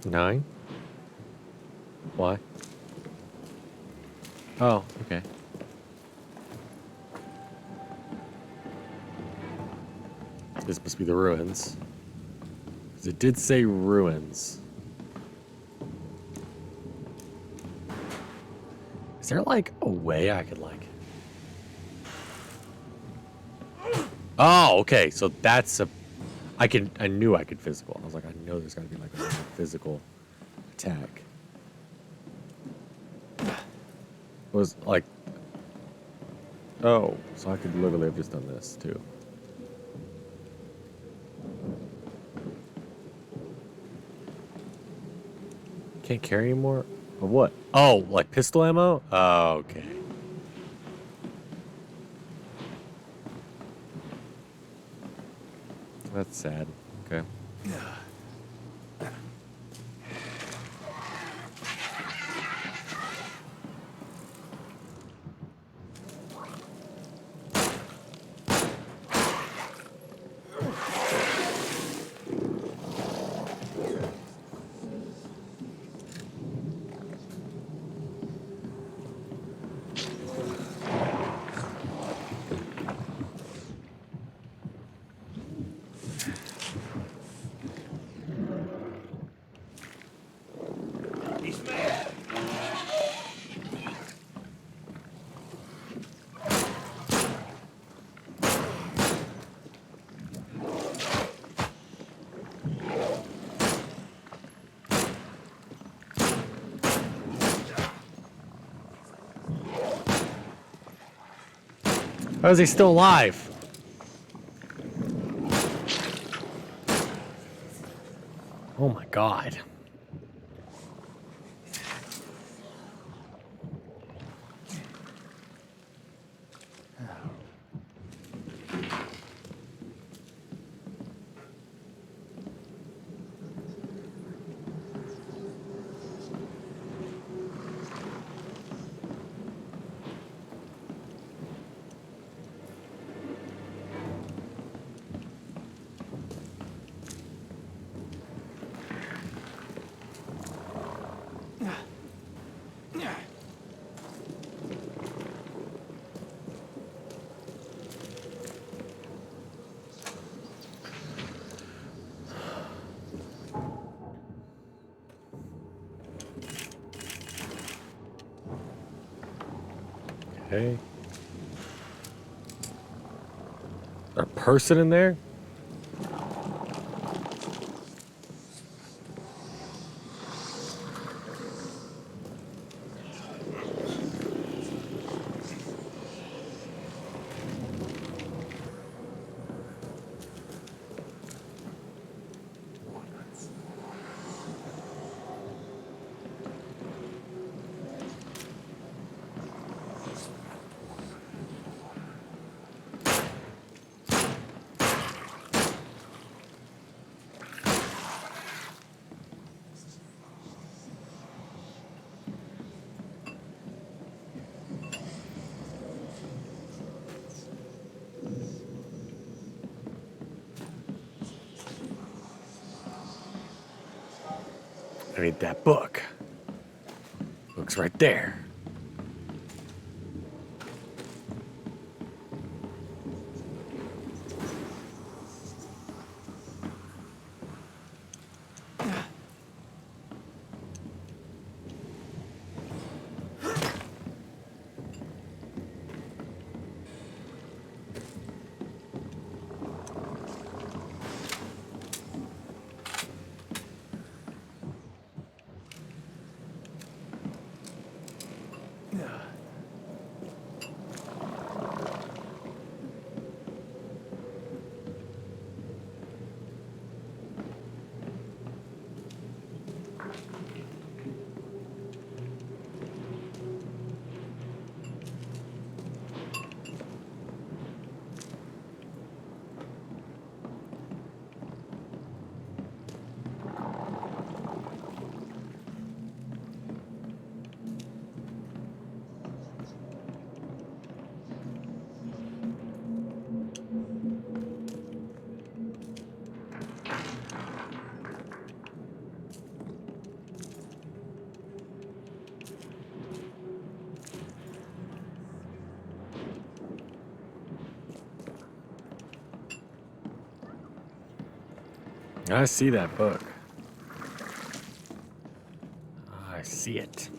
9? Why? Oh, okay. This must be the ruins. Because it did say ruins. Is there like a way I could like... Oh, okay. So that's a... I knew I could physical. I was like, I know there's gotta be like a physical attack. It was like... Oh, so I could literally have just done this too. Can't carry anymore? Of what? Oh, like pistol ammo? Oh, okay. That's sad. Okay. He's mad. How is he still alive? Oh my god. Okay. A person in there? I need that book. Book's right there. I see that book. I see it.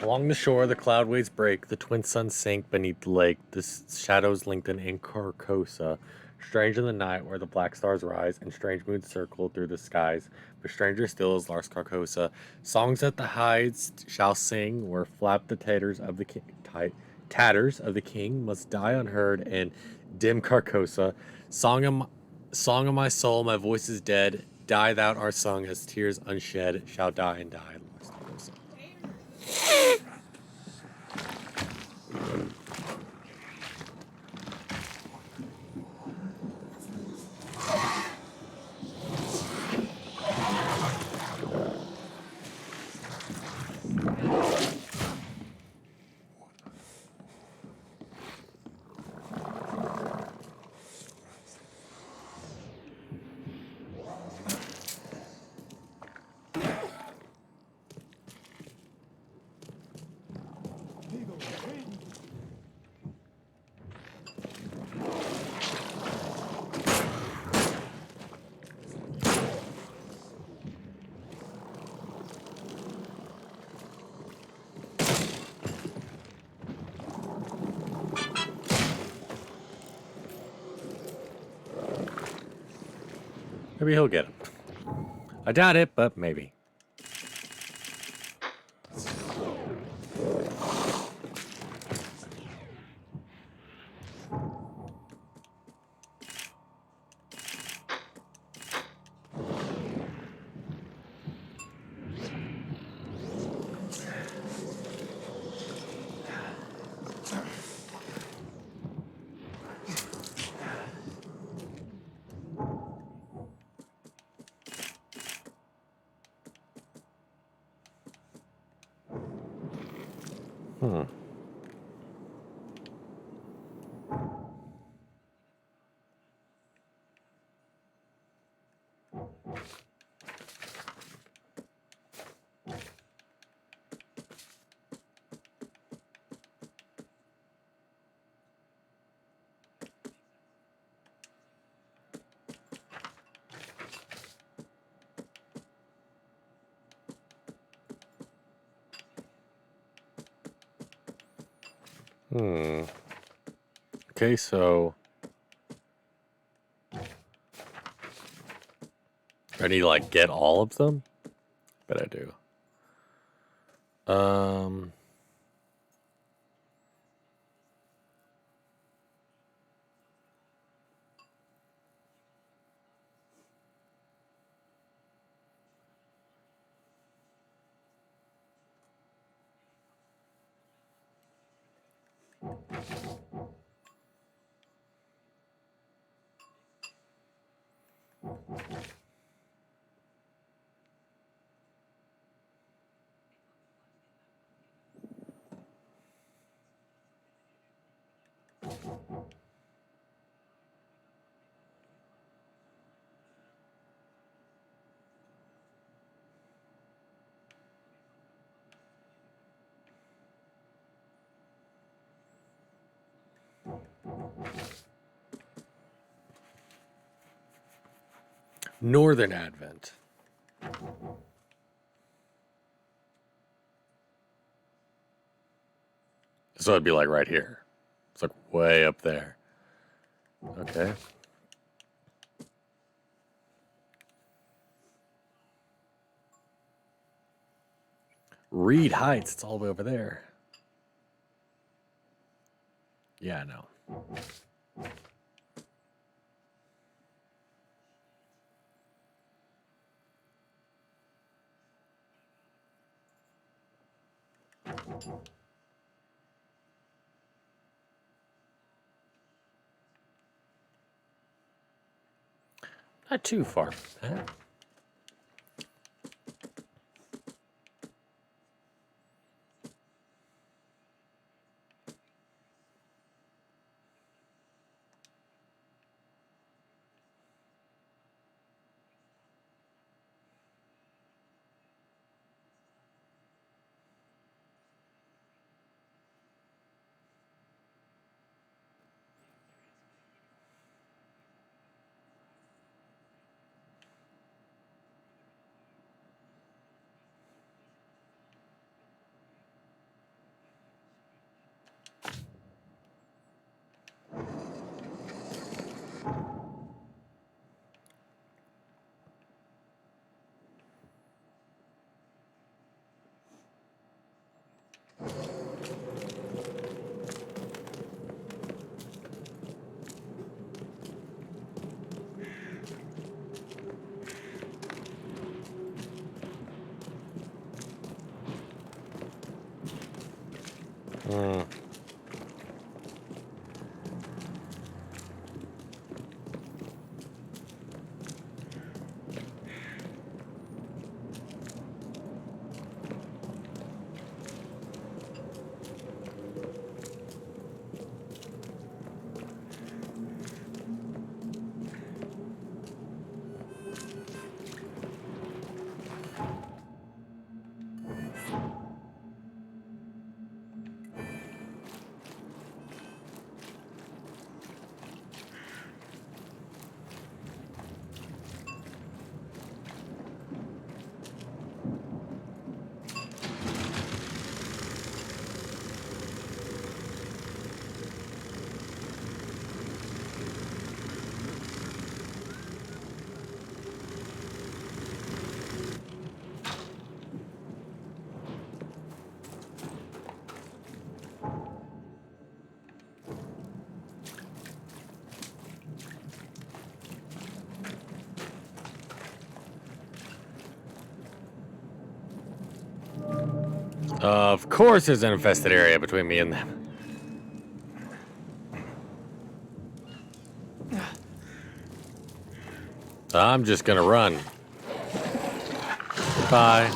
Along the shore, the cloud waves break, the twin suns sink beneath the lake, the shadows lengthen in Carcosa. Strange in the night where the black stars rise and strange moons circle through the skies, but stranger still is Lars Carcosa. Songs that the hides shall sing, where flap the tatters of the tatters of the king must die unheard and dim Carcosa. Song of my soul, my voice is dead. Die thou our song as tears unshed shall die and die. Lars Carcosa. Maybe he'll get him. I doubt it, but maybe. Okay, so I need to like get all of them? But I do. Northern Advent. So it'd be like right here. It's like way up there. Okay. Reed Heights, it's all the way over there. Yeah, I know. Not too far. Huh? Of course there's an infested area between me and them. I'm just gonna run. Bye.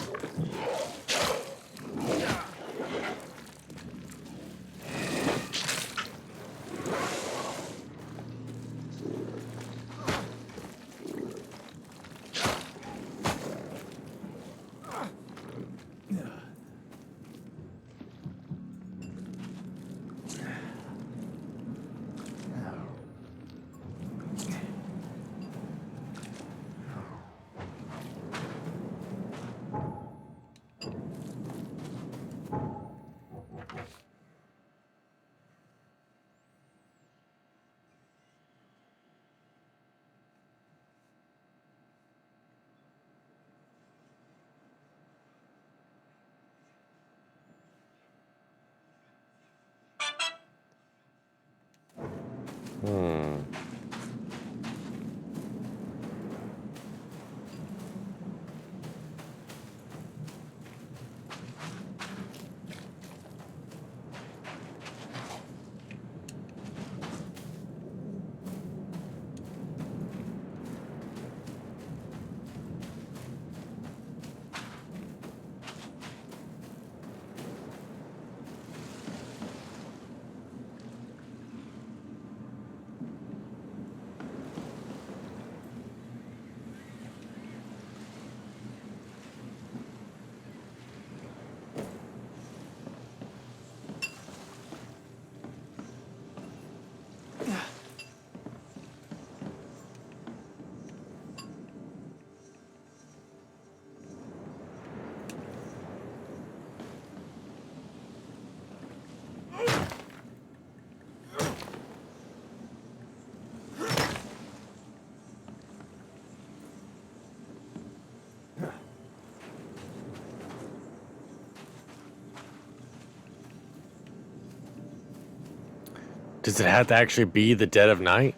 Does it have to actually be the dead of night?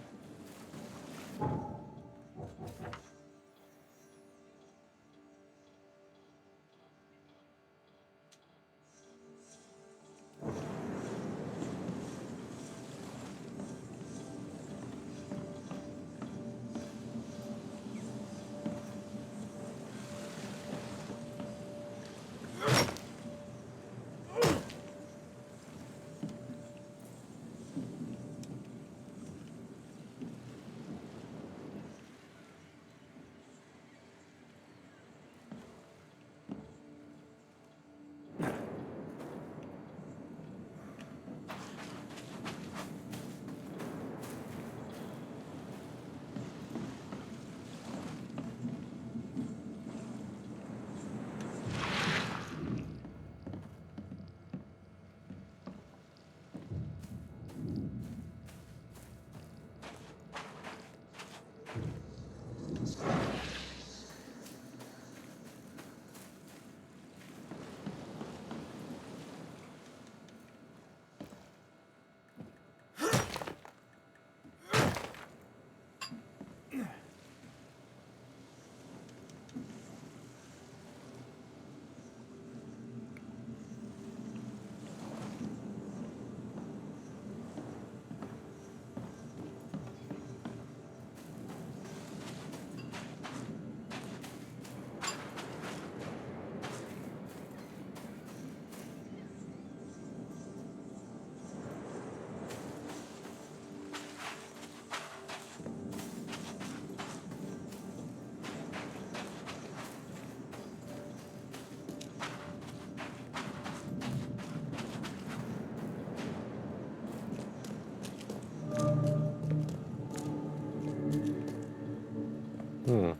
Hmm.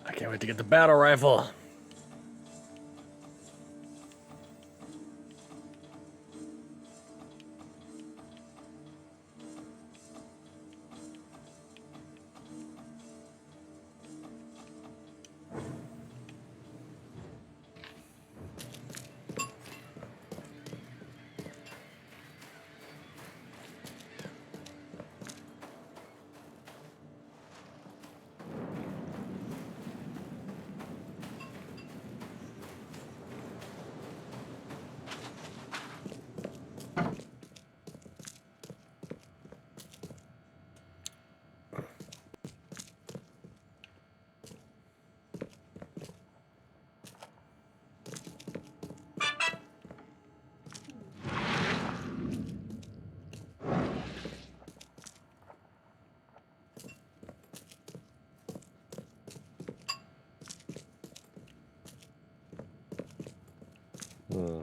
I can't wait to get the battle rifle. Hmm.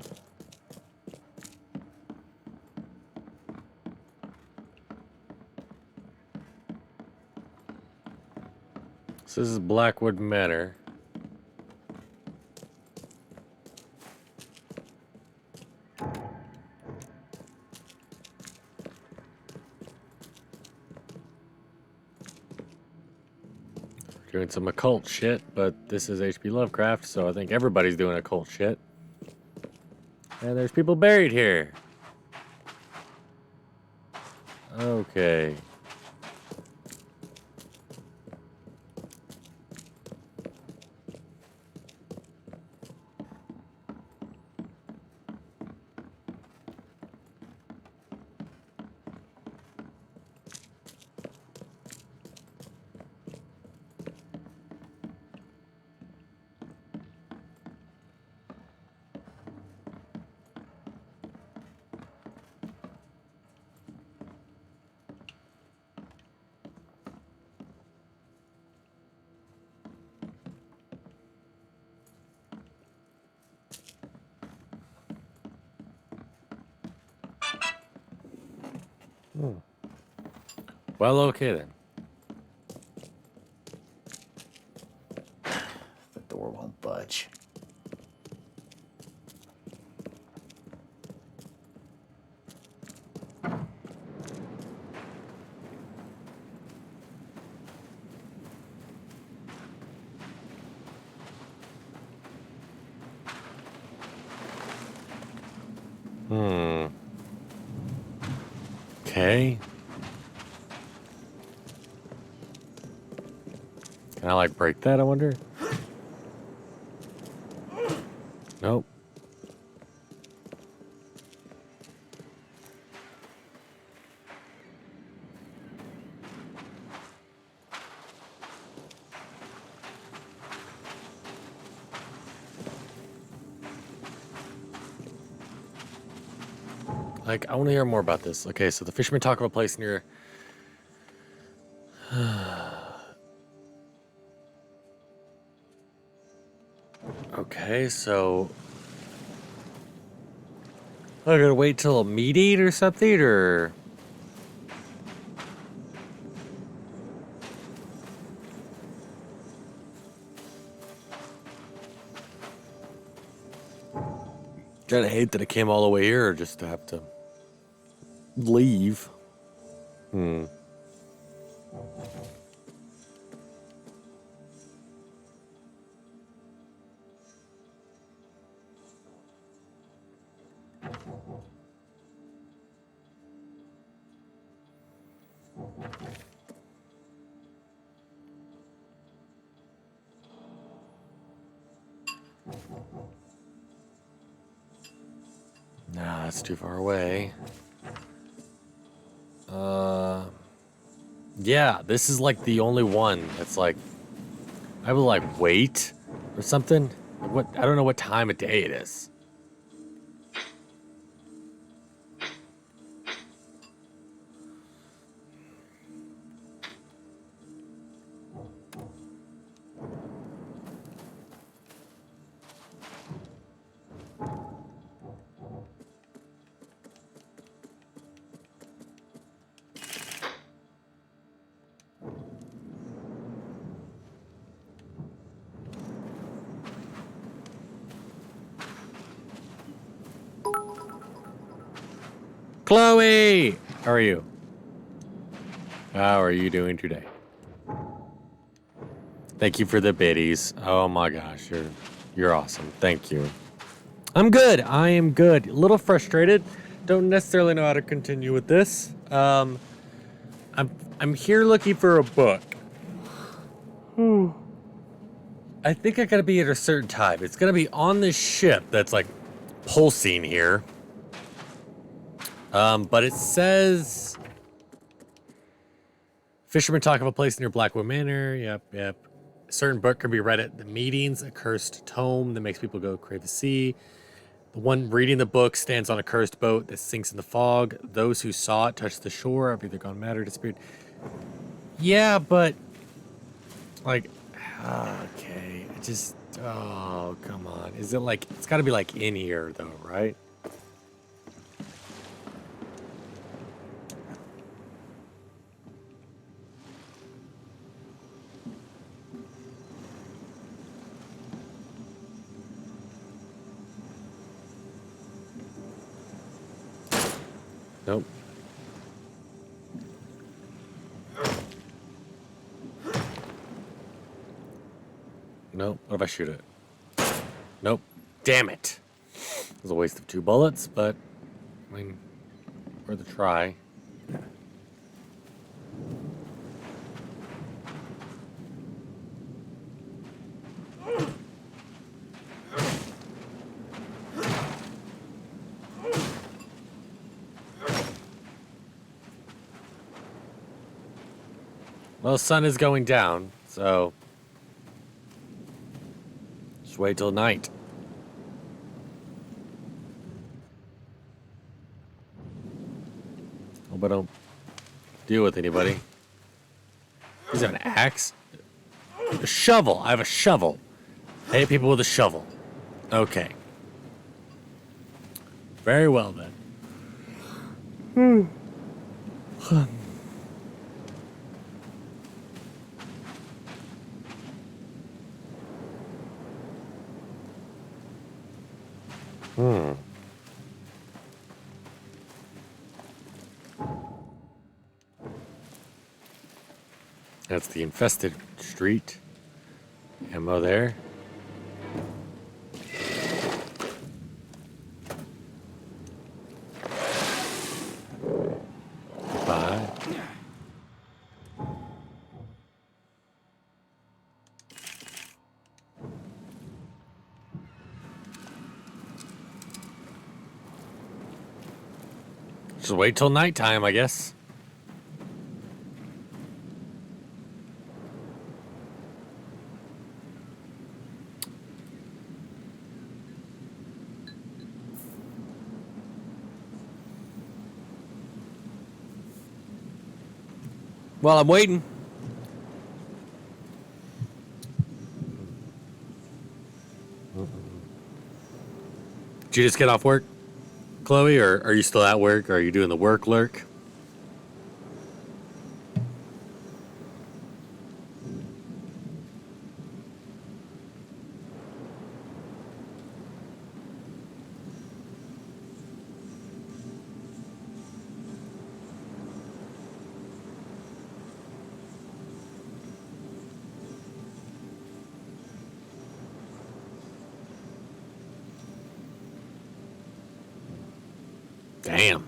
So this is Blackwood Manor. Doing some occult shit, but this is H.P. Lovecraft, so I think everybody's doing occult shit. And there's people buried here. Okay. Well, okay then. The door won't budge. Okay. Can I like break that, I wonder? Nope. Like, I want to hear more about this. Okay, so the fishermen talk of a place near... Okay, so... I gotta wait till a meat eat or something, or... Gotta hate that it came all the way here just to have to leave. Nah, that's too far away. Yeah, this is like the only one that's like, I will like wait or something. Like what? I don't know what time of day it is. Chloe, how are you? How are you doing today? Thank you for the biddies. Oh my gosh, you're awesome. Thank you. I'm good. I am good. A little frustrated. Don't necessarily know how to continue with this. I'm here looking for a book. I think I gotta be at a certain time. It's gonna be on this ship that's like pulsing here. But it says fishermen talk of a place near Blackwood Manor. Yep. A certain book can be read at the meetings, a cursed tome that makes people go crave the sea. The one reading the book stands on a cursed boat that sinks in the fog. Those who saw it touched the shore, have either gone mad or disappeared. Yeah, but like, okay, it just, oh, come on. Is it like, it's gotta be like in here though, right? Nope. Nope. What if I shoot it? Nope. Damn it. It was a waste of 2 bullets, but I mean, worth a try. Well, the sun is going down, so just wait till night. Hope I don't deal with anybody. Does he have an axe? A shovel. I have a shovel. I hate people with a shovel. Okay. Very well then. That's the infested street. Ammo there. Goodbye. Just wait till nighttime, I guess. Well, I'm waiting. Did you just get off work, Chloe, or are you still at work? Or are you doing the work lurk? Damn.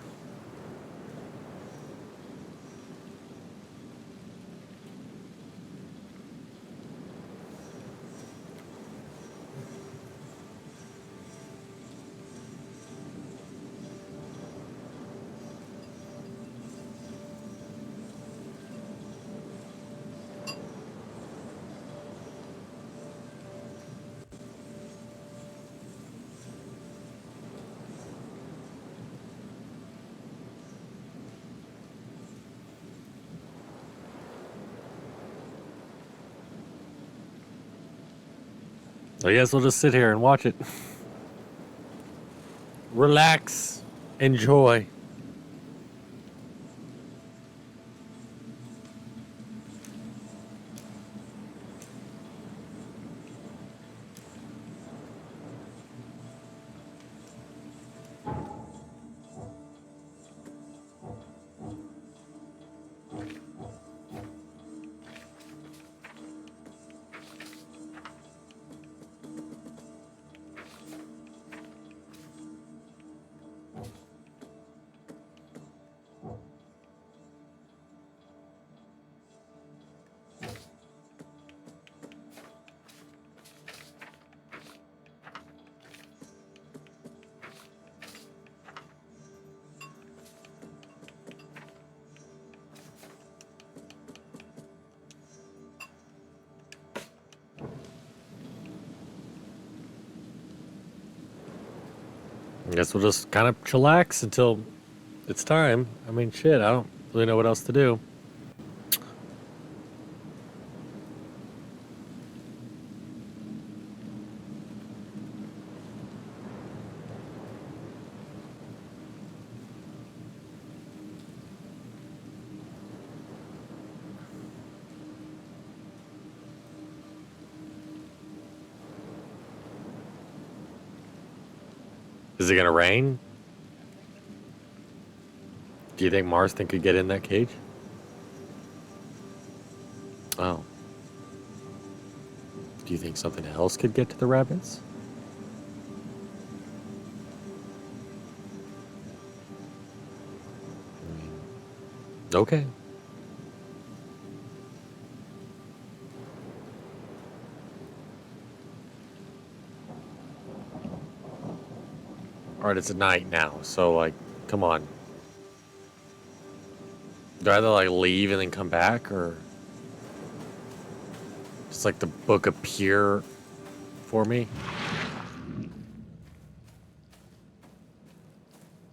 I guess we'll just sit here and watch it. Relax. Enjoy. I guess we'll just kind of chillax until it's time. I mean, shit, I don't really know what else to do. Is it gonna rain? Do you think Marston could get in that cage? Oh. Do you think something else could get to the rabbits? I mean, okay. Alright, it's at night now, so, like, come on. Do I either, like, leave and then come back, or just, like, the book appear for me?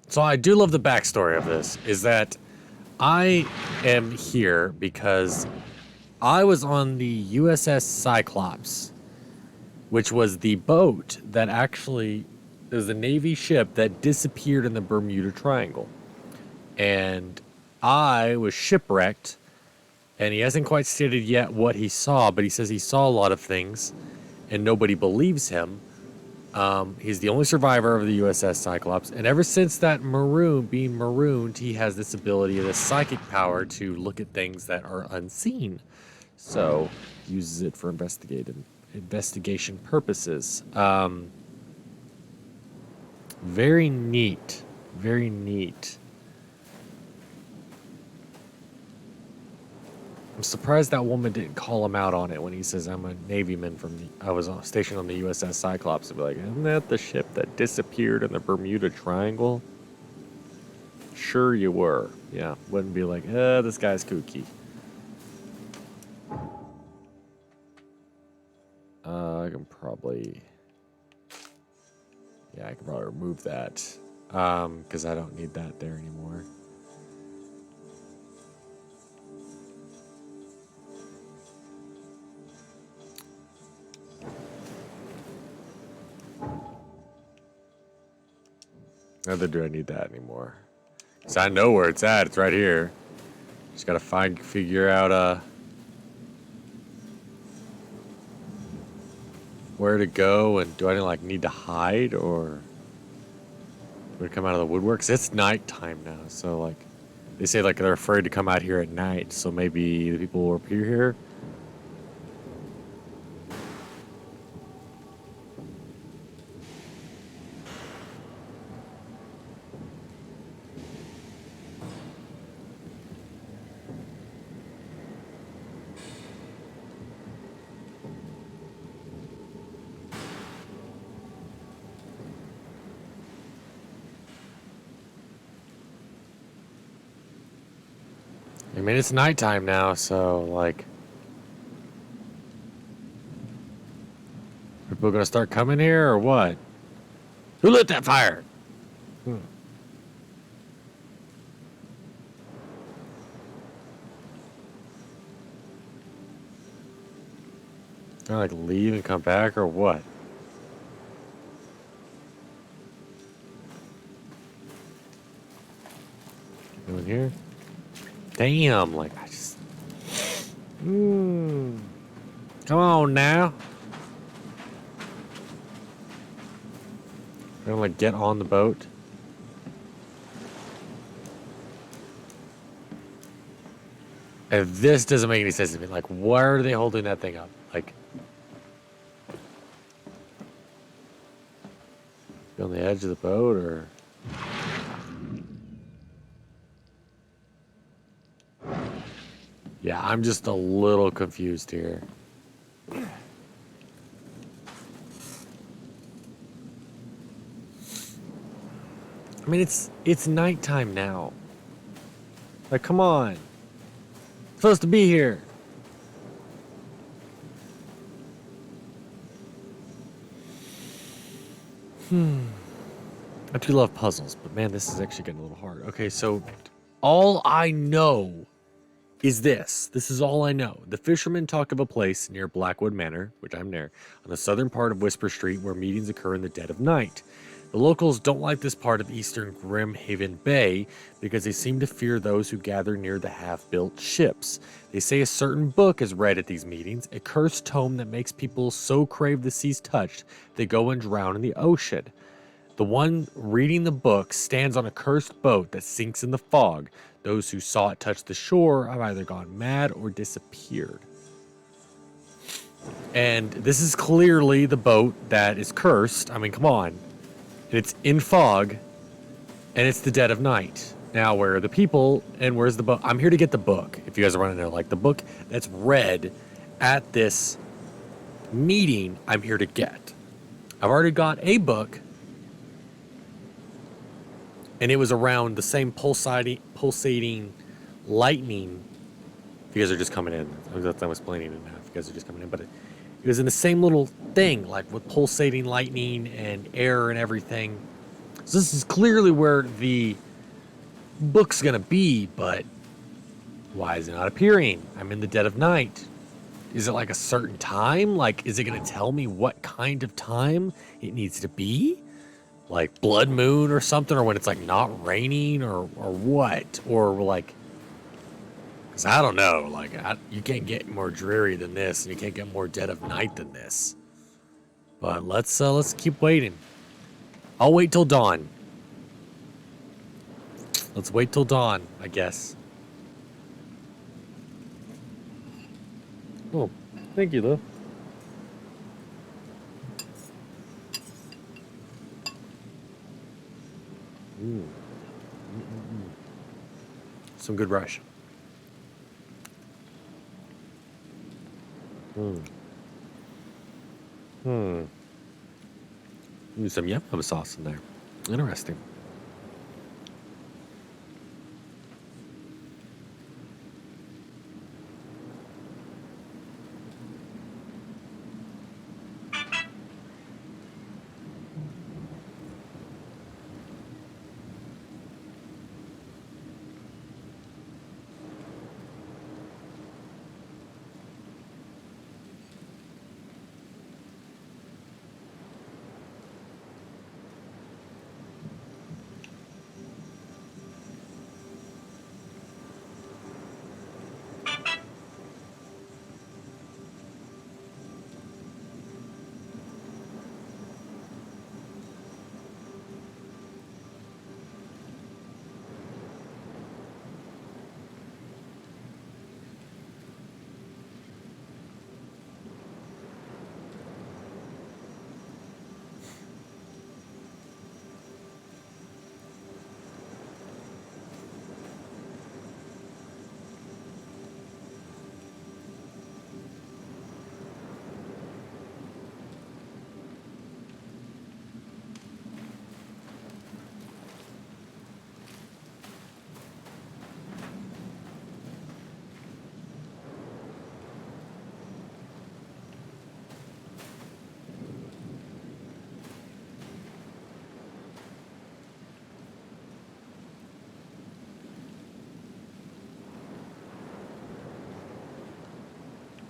So I do love the backstory of this, is that I am here because I was on the USS Cyclops, which was the boat that actually... It was a Navy ship that disappeared in the Bermuda Triangle. And I was shipwrecked, and he hasn't quite stated yet what he saw, but he says he saw a lot of things, and nobody believes him. He's the only survivor of the USS Cyclops, and ever since that being marooned, he has this ability, this psychic power to look at things that are unseen. So, uses it for investigation purposes. Very neat. Very neat. I'm surprised that woman didn't call him out on it when he says, I'm a Navyman I was stationed on the USS Cyclops. And be like, isn't that the ship that disappeared in the Bermuda Triangle? Sure you were. Yeah, wouldn't be like, this guy's kooky. I can probably remove that. Because I don't need that there anymore. Neither do I need that anymore. Because I know where it's at. It's right here. Just gotta figure out where to go, and do I need to hide, or would it come out of the woodworks? It's nighttime now, so they say they're afraid to come out here at night, so maybe the people will appear here. I mean, it's nighttime now, so, people gonna start coming here, or what? Who lit that fire? Gonna, leave and come back, or what? Doing here? Damn, I just... Come on now. I'm gonna, get on the boat. And this doesn't make any sense to me. Why are they holding that thing up? Be on the edge of the boat, or... Yeah, I'm just a little confused here. I mean, it's nighttime now. Come on. I'm supposed to be here. I do love puzzles, but man, this is actually getting a little hard. Okay, so all I know is this. This is all I know. The fishermen talk of a place near Blackwood Manor, which I'm near, on the southern part of Whisper Street, where meetings occur in the dead of night. The locals don't like this part of eastern Grimhaven Bay because they seem to fear those who gather near the half-built ships. They say a certain book is read at these meetings, a cursed tome that makes people so crave the sea's touch they go and drown in the ocean. The one reading the book stands on a cursed boat that sinks in the fog. Those who saw it touch the shore have either gone mad or disappeared. And this is clearly the boat that is cursed. I mean, come on. It's in fog, and it's the dead of night. Now, where are the people, and where's the book? I'm here to get the book. If you guys are running there, the book that's read at this meeting, I'm here to get. I've already got a book, and it was around the same pulsating lightning. If you guys are just coming in, I'm explaining it now. If you guys are just coming in, but it was in the same little thing, with pulsating lightning and air and everything. So this is clearly where the book's gonna be, but why is it not appearing? I'm in the dead of night. Is it a certain time? Is it gonna tell me what kind of time it needs to be? Blood moon or something, or when it's not raining, or what? Or Cause I don't know, like you can't get more dreary than this, and you can't get more dead of night than this. But let's keep waiting. I'll wait till dawn. Let's wait till dawn, I guess. Oh, thank you, Lou. Some good rush. Use some yum yum sauce in there. Interesting.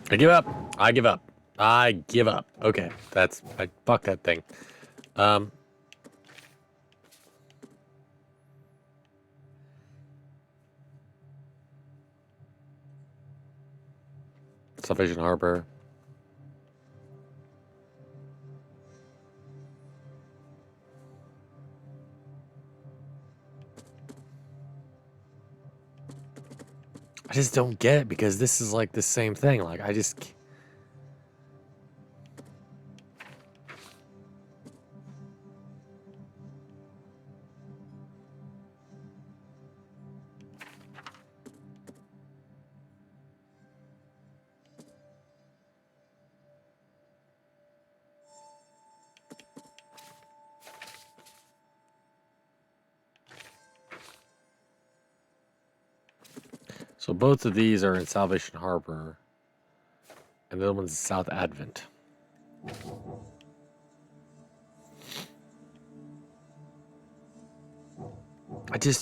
I give up. I give up. I give up. Okay, fuck that thing. Salvation Harbor. I just don't get it because this is like the same thing. Like I just. So both of these are in Salvation Harbor, and the other one's South Advent.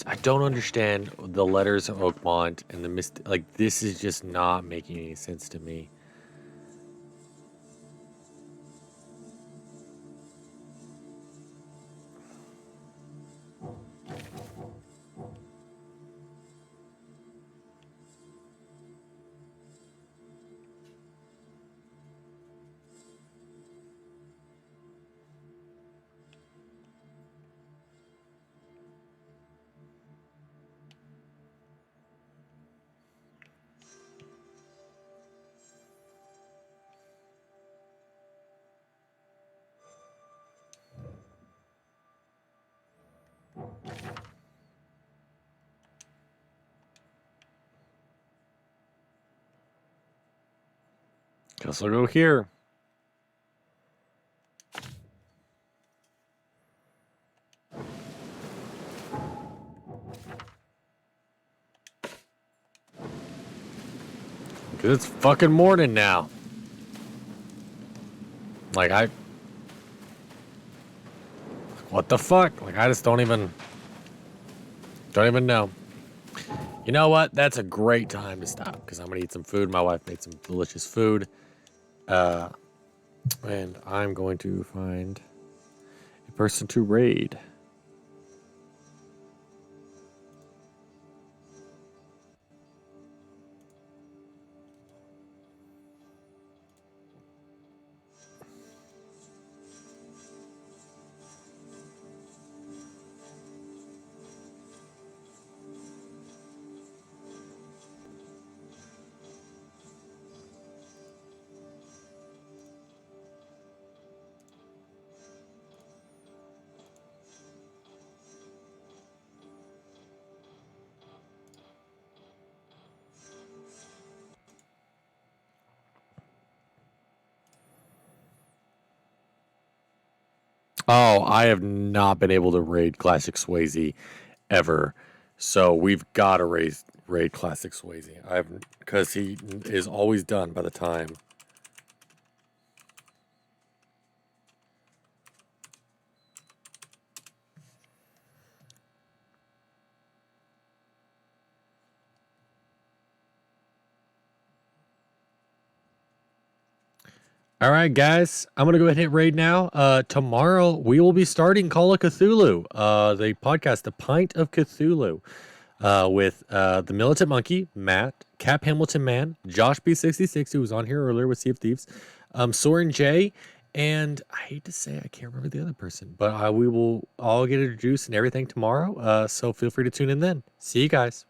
I don't understand the letters of Oakmont and the like. This is just not making any sense to me. Guess I'll go here. Because it's fucking morning now. Like, what the fuck? Like, I just don't even know. You know what? That's a great time to stop because I'm going to eat some food. My wife made some delicious food. And I'm going to find a person to raid. Oh, I have not been able to raid Classic Swayze ever. So we've got to raid Classic Swayze. I've because he is always done by the time. All right, guys, I'm gonna go ahead and hit raid now. Tomorrow we will be starting Call of Cthulhu, the podcast, A Pint of Cthulhu, with the Militant Monkey, Matt, Cap Hamilton Man, Josh B66, who was on here earlier with Sea of Thieves, Soren J, and I hate to say I can't remember the other person, but we will all get introduced and everything tomorrow. So feel free to tune in then. See you guys.